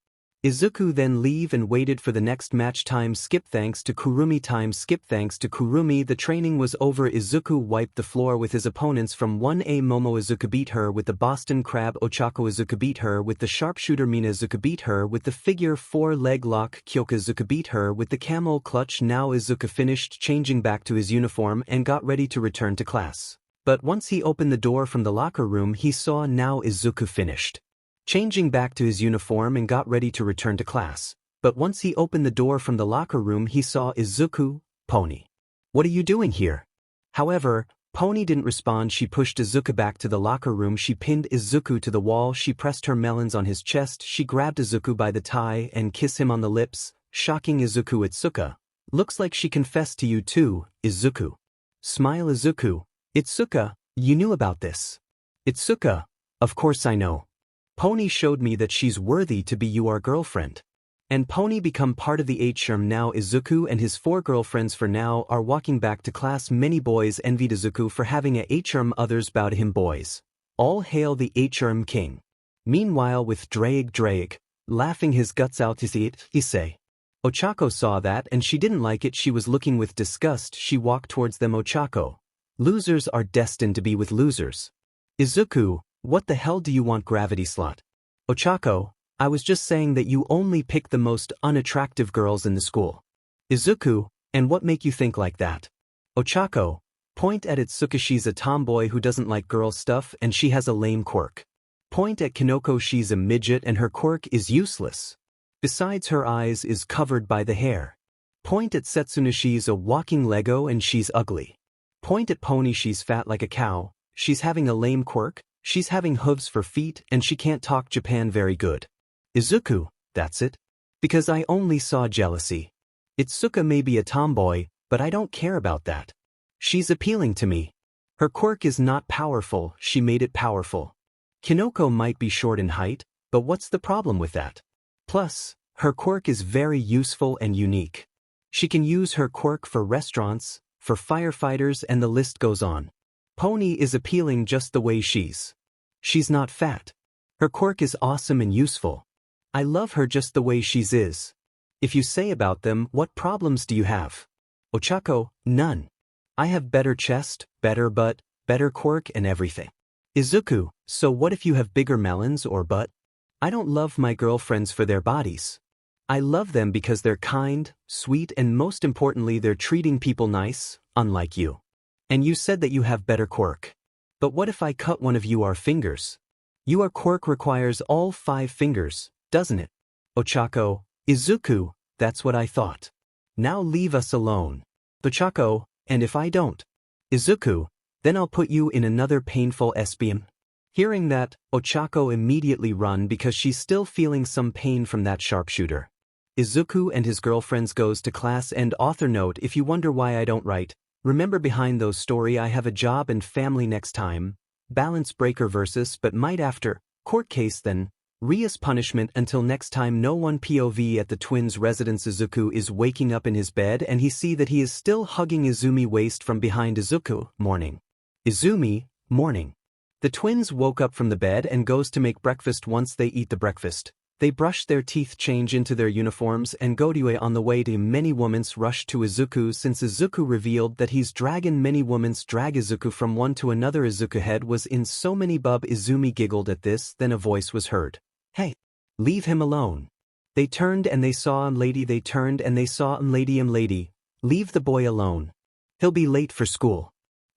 Izuku then leave and waited for the next match. Time skip. Thanks to Kurumi. Time skip. Thanks to Kurumi the training was over. Izuku wiped the floor with his opponents from 1A. Momo. Izuku beat her with the Boston Crab. Ochako. Izuku beat her with the sharpshooter. Mina. Izuku beat her with the figure 4 leg lock. 𝐒𝐁𝐴. Izuku beat her with the camel clutch. Now Izuku finished changing back to his uniform and got ready to return to class. But once he opened the door from the locker room he saw now Izuku finished changing back to his uniform and got ready to return to class. But once he opened the door from the locker room he saw Izuku. Pony, what are you doing here? However, Pony didn't respond. She pushed Izuku back to the locker room. She pinned Izuku to the wall. She pressed her melons on his chest. She grabbed Izuku by the tie and kissed him on the lips, shocking Izuku. Itsuka, looks like she confessed to you too, Izuku. Smile. Izuku, Itsuka, you knew about this. Itsuka, of course I know. Pony showed me that she's worthy to be your girlfriend. And Pony become part of the 𝗬𝗏. Now Izuku and his 4 girlfriends for now are walking back to class. Many boys envied Izuku for having a 𝗬𝗏. Others bow to him. Boys, all hail the 𝗬𝗏 king. Meanwhile with Ddraig, laughing his guts out to see it, Issei. Ochako saw that and she didn't like it. She was looking with disgust. She walked towards them. Ochako, losers are destined to be with losers. Izuku, what the hell do you want, gravity slot? Ochako, I was just saying that you only pick the most unattractive girls in the school. Izuku, and what make you think like that? Ochako, point at Itsuka. She's a tomboy who doesn't like girl stuff and she has a lame quirk. Point at Kinoko. She's a midget and her quirk is useless. Besides her eyes is covered by the hair. Point at Setsuna. She's a walking Lego and she's ugly. Point at Pony. She's fat like a cow, she's having a lame quirk, she's having hooves for feet and she can't talk Japan very good. Izuku, that's it? Because I only saw jealousy. Itsuka may be a tomboy, but I don't care about that. She's appealing to me. Her quirk is not powerful, she made it powerful. Kinoko might be short in height, but what's the problem with that? Plus, her quirk is very useful and unique. She can use her quirk for restaurants, for firefighters, and the list goes on. Pony is appealing just the way she's. She's not fat. Her quirk is awesome and useful. I love her just the way she's is. If you say about them, what problems do you have? Ochako, none. I have better chest, better butt, better quirk and everything. Izuku, so what if you have bigger melons or butt? I don't love my girlfriends for their bodies. I love them because they're kind, sweet, and most importantly they're treating people nice, unlike you. And you said that you have better quirk. But what if I cut one of your fingers? Your quirk requires all 5 fingers, doesn't it? Ochako, Izuku, that's what I thought. Now leave us alone. Ochako, and if I don't? Izuku, then I'll put you in another painful 𝗬𝗵𝗲. Hearing that, Ochako immediately run because she's still feeling some pain from that sharpshooter. Izuku and his girlfriends goes to class and author note, if you wonder why I don't write, remember behind those story I have a job and family next time, balance breaker versus but might after, court case then, Ria's punishment until next time no one POV at the twins' residence. Izuku is waking up in his bed and he see that he is still hugging Izumi waist from behind. Izuku, morning. Izumi, morning. The twins woke up from the bed and goes to make breakfast. Once they eat the breakfast, they brush their teeth, change into their uniforms and go to on the way to many women's rush to Izuku since Izuku revealed that he's dragging many women's drag Izuku from one to another. Izuku head was in so many bub. Izumi giggled at this, then a voice was heard. Hey, leave him alone. They turned and they saw lady. They turned and they saw lady. Lady, leave the boy alone. He'll be late for school.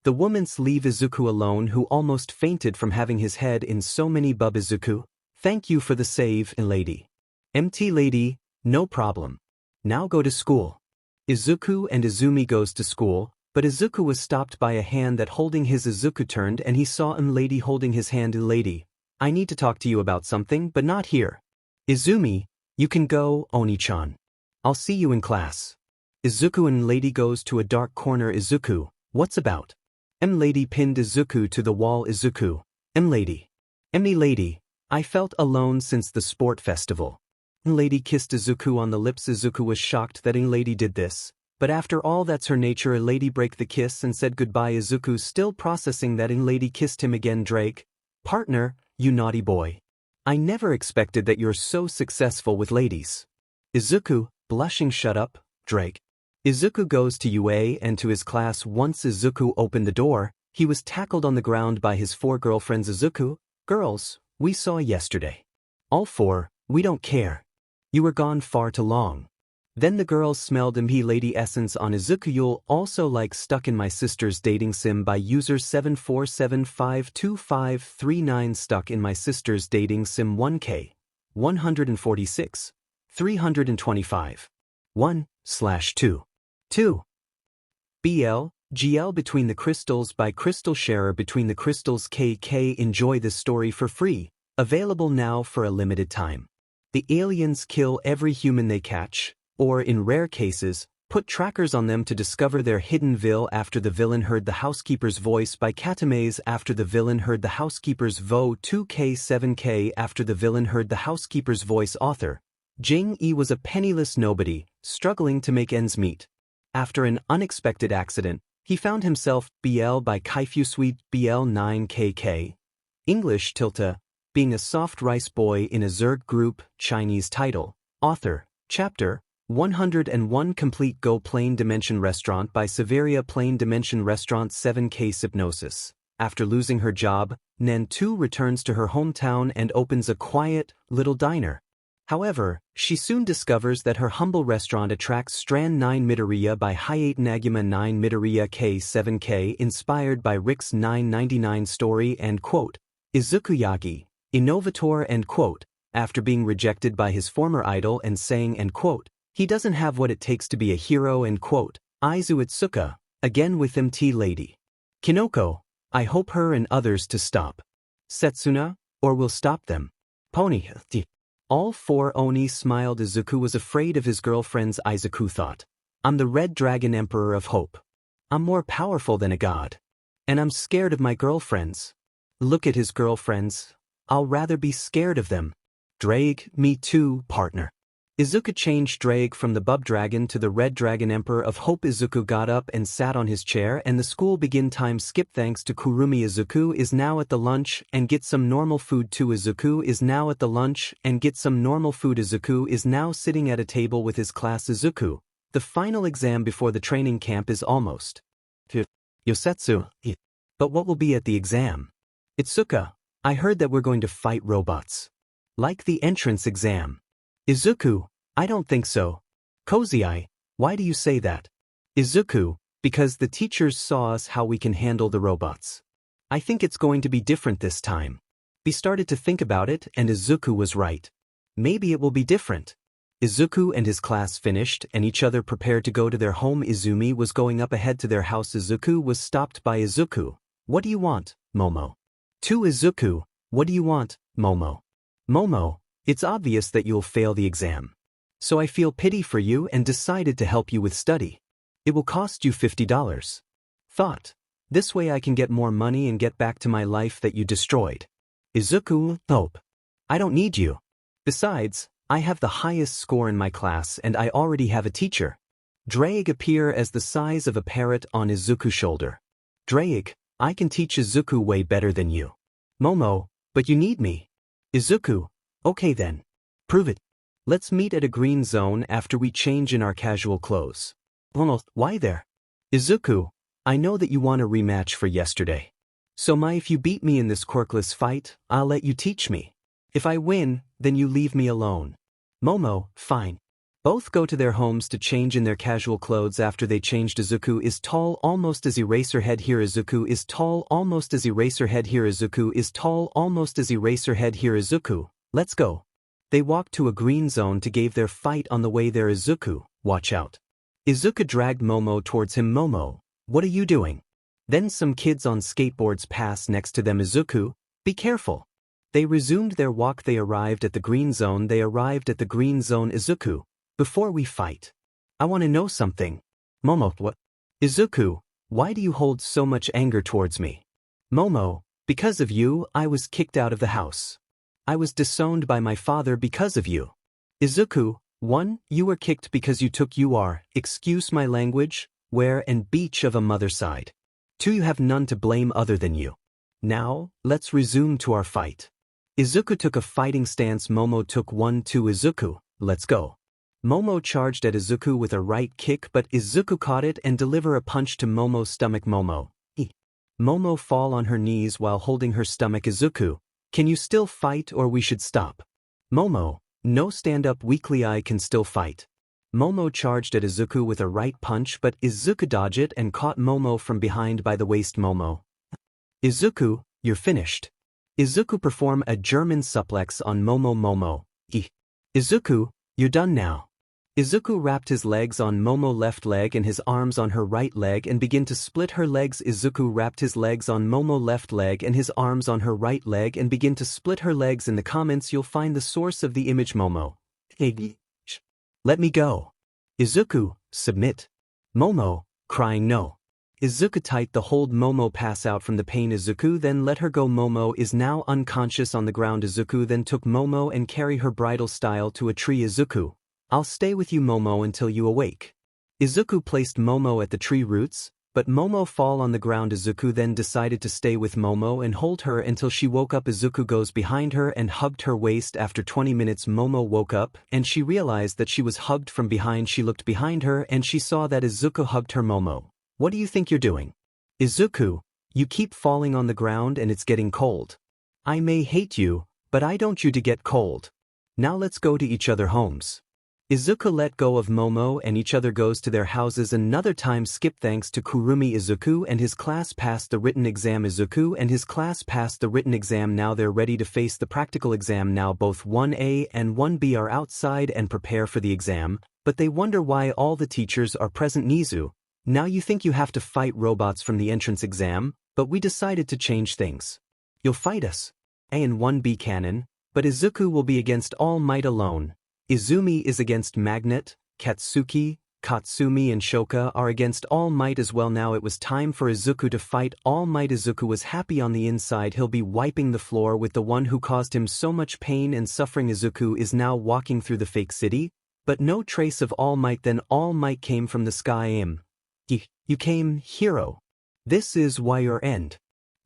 The woman's leave Izuku alone who almost fainted from having his head in so many bub. Izuku, thank you for the save lady. MT lady, no problem. Now go to school. Izuku and Izumi goes to school, but Izuku was stopped by a hand that holding his. Izuku turned and he saw lady holding his hand. Lady, I need to talk to you about something but not here. Izumi, you can go, Oni-chan. I'll see you in class. Izuku and lady goes to a dark corner. Izuku, what's about? Lady pinned Izuku to the wall. Izuku, lady. Lady, I felt alone since the sport festival. Lady kissed Izuku on the lips. Izuku was shocked that lady did this, but after all that's her nature. Lady break the kiss and said goodbye. Izuku still processing that lady kissed him again. Drake, partner, you naughty boy. I never expected that you're so successful with ladies. Izuku, blushing, shut up, Drake. Izuku goes to UA and to his class. Once Izuku opened the door, he was tackled on the ground by his 4 girlfriends. Izuku, girls, we saw yesterday. All 4, we don't care. You were gone far too long. Then the girls smelled lady essence on Izuku. You'll also like Stuck in My Sister's Dating Sim by user 747525539. Stuck in My Sister's Dating Sim 1K 146 325 1/2 2 BL GL Between the Crystals by Crystal Sharer. Between the Crystals KK. Enjoy this story for free, available now for a limited time. The aliens kill every human they catch, or in rare cases, put trackers on them to discover their hidden vill. After the villain heard the housekeeper's voice by Katamaze. After the villain heard the housekeeper's vo 2K7K. After the villain heard the housekeeper's voice. Author Jing-E was a penniless nobody, struggling to make ends meet. After an unexpected accident, he found himself BL by Kaifu BL 9KK. English being a soft rice boy in a Zerg group. Chinese title. Author, Chapter 101. Complete Go Plane Dimension Restaurant by Severia. Plane Dimension Restaurant 7K. Hypnosis. After losing her job, Nen 2 returns to her hometown and opens a quiet, little diner. However, she soon discovers that her humble restaurant attracts Strand 9 Midoriya by HayateAnaguma 9 Midoriya K7K. Inspired by Rick's 999 story and quote, Izuku Yagi, innovator and quote, after being rejected by his former idol and saying and quote, he doesn't have what it takes to be a hero and quote, Izuku again with MT lady. Kinoko, I hope her and others to stop. Setsuna, or will stop them. Pony. All 4 Oni smiled. Izuku was afraid of his girlfriends. Izuku thought, I'm the Red Dragon Emperor of Hope. I'm more powerful than a god. And I'm scared of my girlfriends. Look at his girlfriends. I'll rather be scared of them. Ddraig, me too, partner. Izuku changed Ddraig from the Bub Dragon to the Red Dragon Emperor of Hope. Izuku got up and sat on his chair, and the school begin time skip. Thanks to Kurumi, Izuku is now at the lunch and get some normal food too. Izuku is now at the lunch and get some normal food. Izuku is now sitting at a table with his class. Izuku, the final exam before the training camp is almost. Yosetsu. But what will be at the exam? Itsuka, I heard that we're going to fight robots. Like the entrance exam. Izuku, I don't think so. Kozai, why do you say that? Izuku, because the teachers saw us how we can handle the robots. I think it's going to be different this time. We started to think about it, and Izuku was right. Maybe it will be different. Izuku and his class finished and each other prepared to go to their home. Izumi was going up ahead to their house. Izuku was stopped by Izuku. What do you want, Momo? To Izuku, what do you want, Momo? Momo, it's obvious that you'll fail the exam. So I feel pity for you and decided to help you with study. It will cost you $50. Thought. This way I can get more money and get back to my life that you destroyed. Izuku, nope. I don't need you. Besides, I have the highest score in my class and I already have a teacher. Ddraig appear as the size of a parrot on Izuku's shoulder. Ddraig, I can teach Izuku way better than you. Momo, but you need me. Izuku, okay then. Prove it. Let's meet at a green zone after we change in our casual clothes. Why there? Izuku, I know that you want a rematch for yesterday. So if you beat me in this quirkless fight, I'll let you teach me. If I win, then you leave me alone. Momo, fine. Both go to their homes to change in their casual clothes. After they changed, Izuku is tall almost as Eraserhead here. Izuku is tall almost as Eraserhead here. Izuku is tall almost as Eraserhead here. Izuku, let's go. They walked to a green zone to give their fight. On the way there, Izuku, watch out. Izuku dragged Momo towards him. Momo, what are you doing? Then some kids on skateboards passed next to them. Izuku, be careful. They resumed their walk. They arrived at the green zone. Izuku, before we fight, I want to know something. Momo, what? Izuku, why do you hold so much anger towards me? Momo, because of you, I was kicked out of the house. I was disowned by my father because of you. Izuku, 1. You were kicked because you took excuse my language, where and beach of a mother's side. 2. You have none to blame other than you. Now, let's resume to our fight. Izuku took a fighting stance. Momo took 1. 2. Izuku, let's go. Momo charged at Izuku with a right kick, but Izuku caught it and delivered a punch to Momo's stomach. Momo fall on her knees while holding her stomach. Izuku, can you still fight or we should stop? Momo, no, stand up weakly, I can still fight. Momo charged at Izuku with a right punch, but Izuku dodged it and caught Momo from behind by the waist. Momo, Izuku, you're finished. Izuku perform a German suplex on Momo. Izuku, you're done now. Izuku wrapped his legs on Momo's left leg and his arms on her right leg and began to split her legs. Izuku wrapped his legs on Momo's left leg and his arms on her right leg and began to split her legs. In the comments you'll find the source of the image. Momo, let me go. Izuku, submit. Momo, crying no. Izuku tight the hold. Momo pass out from the pain. Izuku then let her go. Momo is now unconscious on the ground. Izuku then took Momo and carry her bridal style to a tree. Izuku, I'll stay with you, Momo, until you awake. Izuku placed Momo at the tree roots, but Momo fall on the ground. Izuku then decided to stay with Momo and hold her until she woke up. Izuku goes behind her and hugged her waist. After 20 minutes Momo woke up and she realized that she was hugged from behind. She looked behind her and she saw that Izuku hugged her. Momo, what do you think you're doing? Izuku, you keep falling on the ground and it's getting cold. I may hate you, but I don't you to get cold. Now let's go to each other homes. Izuku let go of Momo and each other goes to their houses. Another time skip. Thanks to Kurumi, Izuku and his class passed the written exam. Izuku and his class passed the written exam. Now they're ready to face the practical exam. Now both 1A and 1B are outside and prepare for the exam, but they wonder why all the teachers are present. Nizu, now you think you have to fight robots from the entrance exam, but we decided to change things. You'll fight us. A and 1B canon, but Izuku will be against All Might alone. Izumi is against Magnet, Katsuki, Katsumi and Shoka are against All Might as well. Now it was time for Izuku to fight All Might. Izuku was happy on the inside. He'll be wiping the floor with the one who caused him so much pain and suffering. Izuku is now walking through the fake city, but no trace of All Might. Then All Might came from the sky. You came, hero. This is why your end.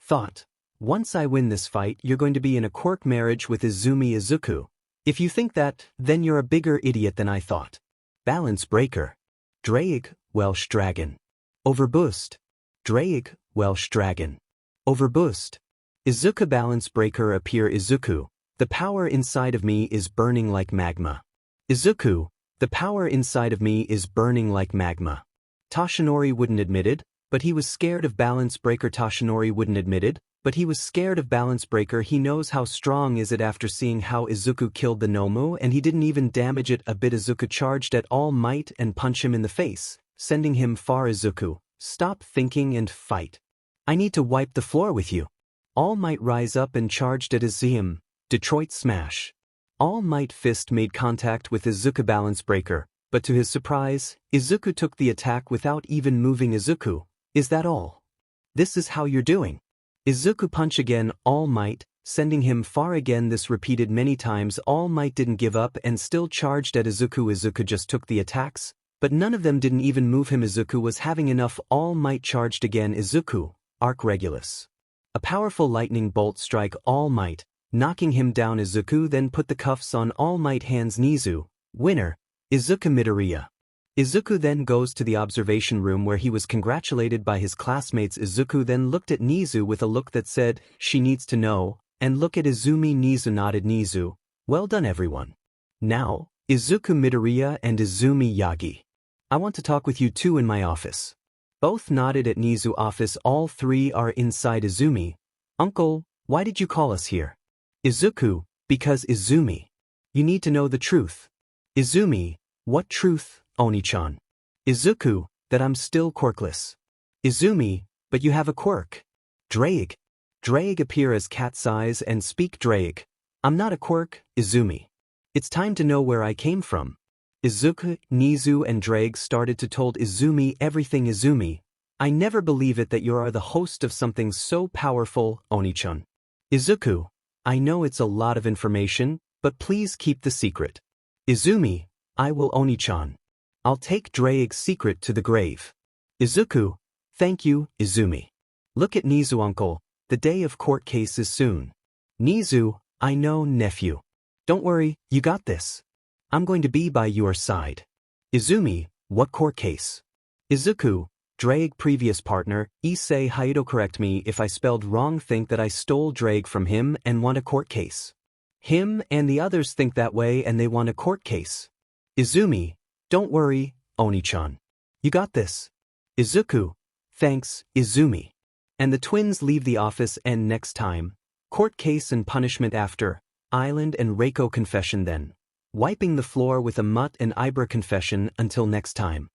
Thought. Once I win this fight, you're going to be in a quirk marriage with Izumi Izuku. If you think that, then you're a bigger idiot than I thought. Balance breaker. 𝗕𝗏𝗄 Welsh dragon. Overboost. 𝗕𝗏𝗄 Welsh dragon. Overboost. Izuku balance breaker appear. Izuku, the power inside of me is burning like magma. Izuku, the power inside of me is burning like magma. Toshinori wouldn't admit it, but he was scared of balance breaker. Toshinori wouldn't admit it, but he was scared of balance breaker. He knows how strong is it after seeing how Izuku killed the Nomu, and he didn't even damage it a bit. Izuku charged at All Might and punched him in the face, sending him far. Izuku, stop thinking and fight. I need to wipe the floor with you. All Might rise up and charged at 𝗧𝗵𝗲 Detroit smash. All Might fist made contact with Izuku balance breaker, but to his surprise, Izuku took the attack without even moving. Izuku, is that all? This is how you're doing? Izuku punch again. All Might, sending him far again. This repeated many times. All Might didn't give up and still charged at Izuku. Izuku just took the attacks, but none of them didn't even move him. Izuku was having enough. All Might charged again. Izuku, Arc Regulus. A powerful lightning bolt strike All Might, knocking him down. Izuku then put the cuffs on All Might hands. Nizu, winner, Izuku Midoriya. Izuku then goes to the observation room where he was congratulated by his classmates. Izuku then looked at Nizu with a look that said, she needs to know, and look at Izumi. Nizu nodded. Nizu, well done everyone. Now, Izuku Midoriya and Izumi Yagi. I want to talk with you two in my office. Both nodded at Nizu office. All three are inside. Izumi, uncle, why did you call us here? Izuku, because Izumi. You need to know the truth. Izumi, what truth, Oni-chan? Izuku, that I'm still quirkless. Izumi, but you have a quirk. 𝗓𝗏𝗃 appear as cat size and speak. 𝗓𝗏𝗃, I'm not a quirk, Izumi. It's time to know where I came from. Izuku, Nizu and 𝗓𝗏𝗃 started to told Izumi everything. Izumi, I never believe it that you are the host of something so powerful, Oni-chan. Izuku, I know it's a lot of information, but please keep the secret. Izumi, I will. Oni-chan. I'll take 𝗓𝗏𝗃's secret to the grave. Izuku, thank you, Izumi. Look at Nizu. Uncle, the day of court case is soon. Nizu, I know, nephew. Don't worry, you got this. I'm going to be by your side. Izumi, what court case? Izuku, 𝗓𝗏𝗃 previous partner, Issei correct me if I spelled wrong, think that I stole 𝗓𝗏𝗃 from him and want a court case. Him and the others think that way and they want a court case. Izumi, don't worry, Oni-chan. You got this. Izuku, thanks, Izumi. And the twins leave the office. And next time, court case and punishment after, Island and Reiko confession, then wiping the floor with a 𝗏𝗏 and 𝐈𝐵 confession. Until next time.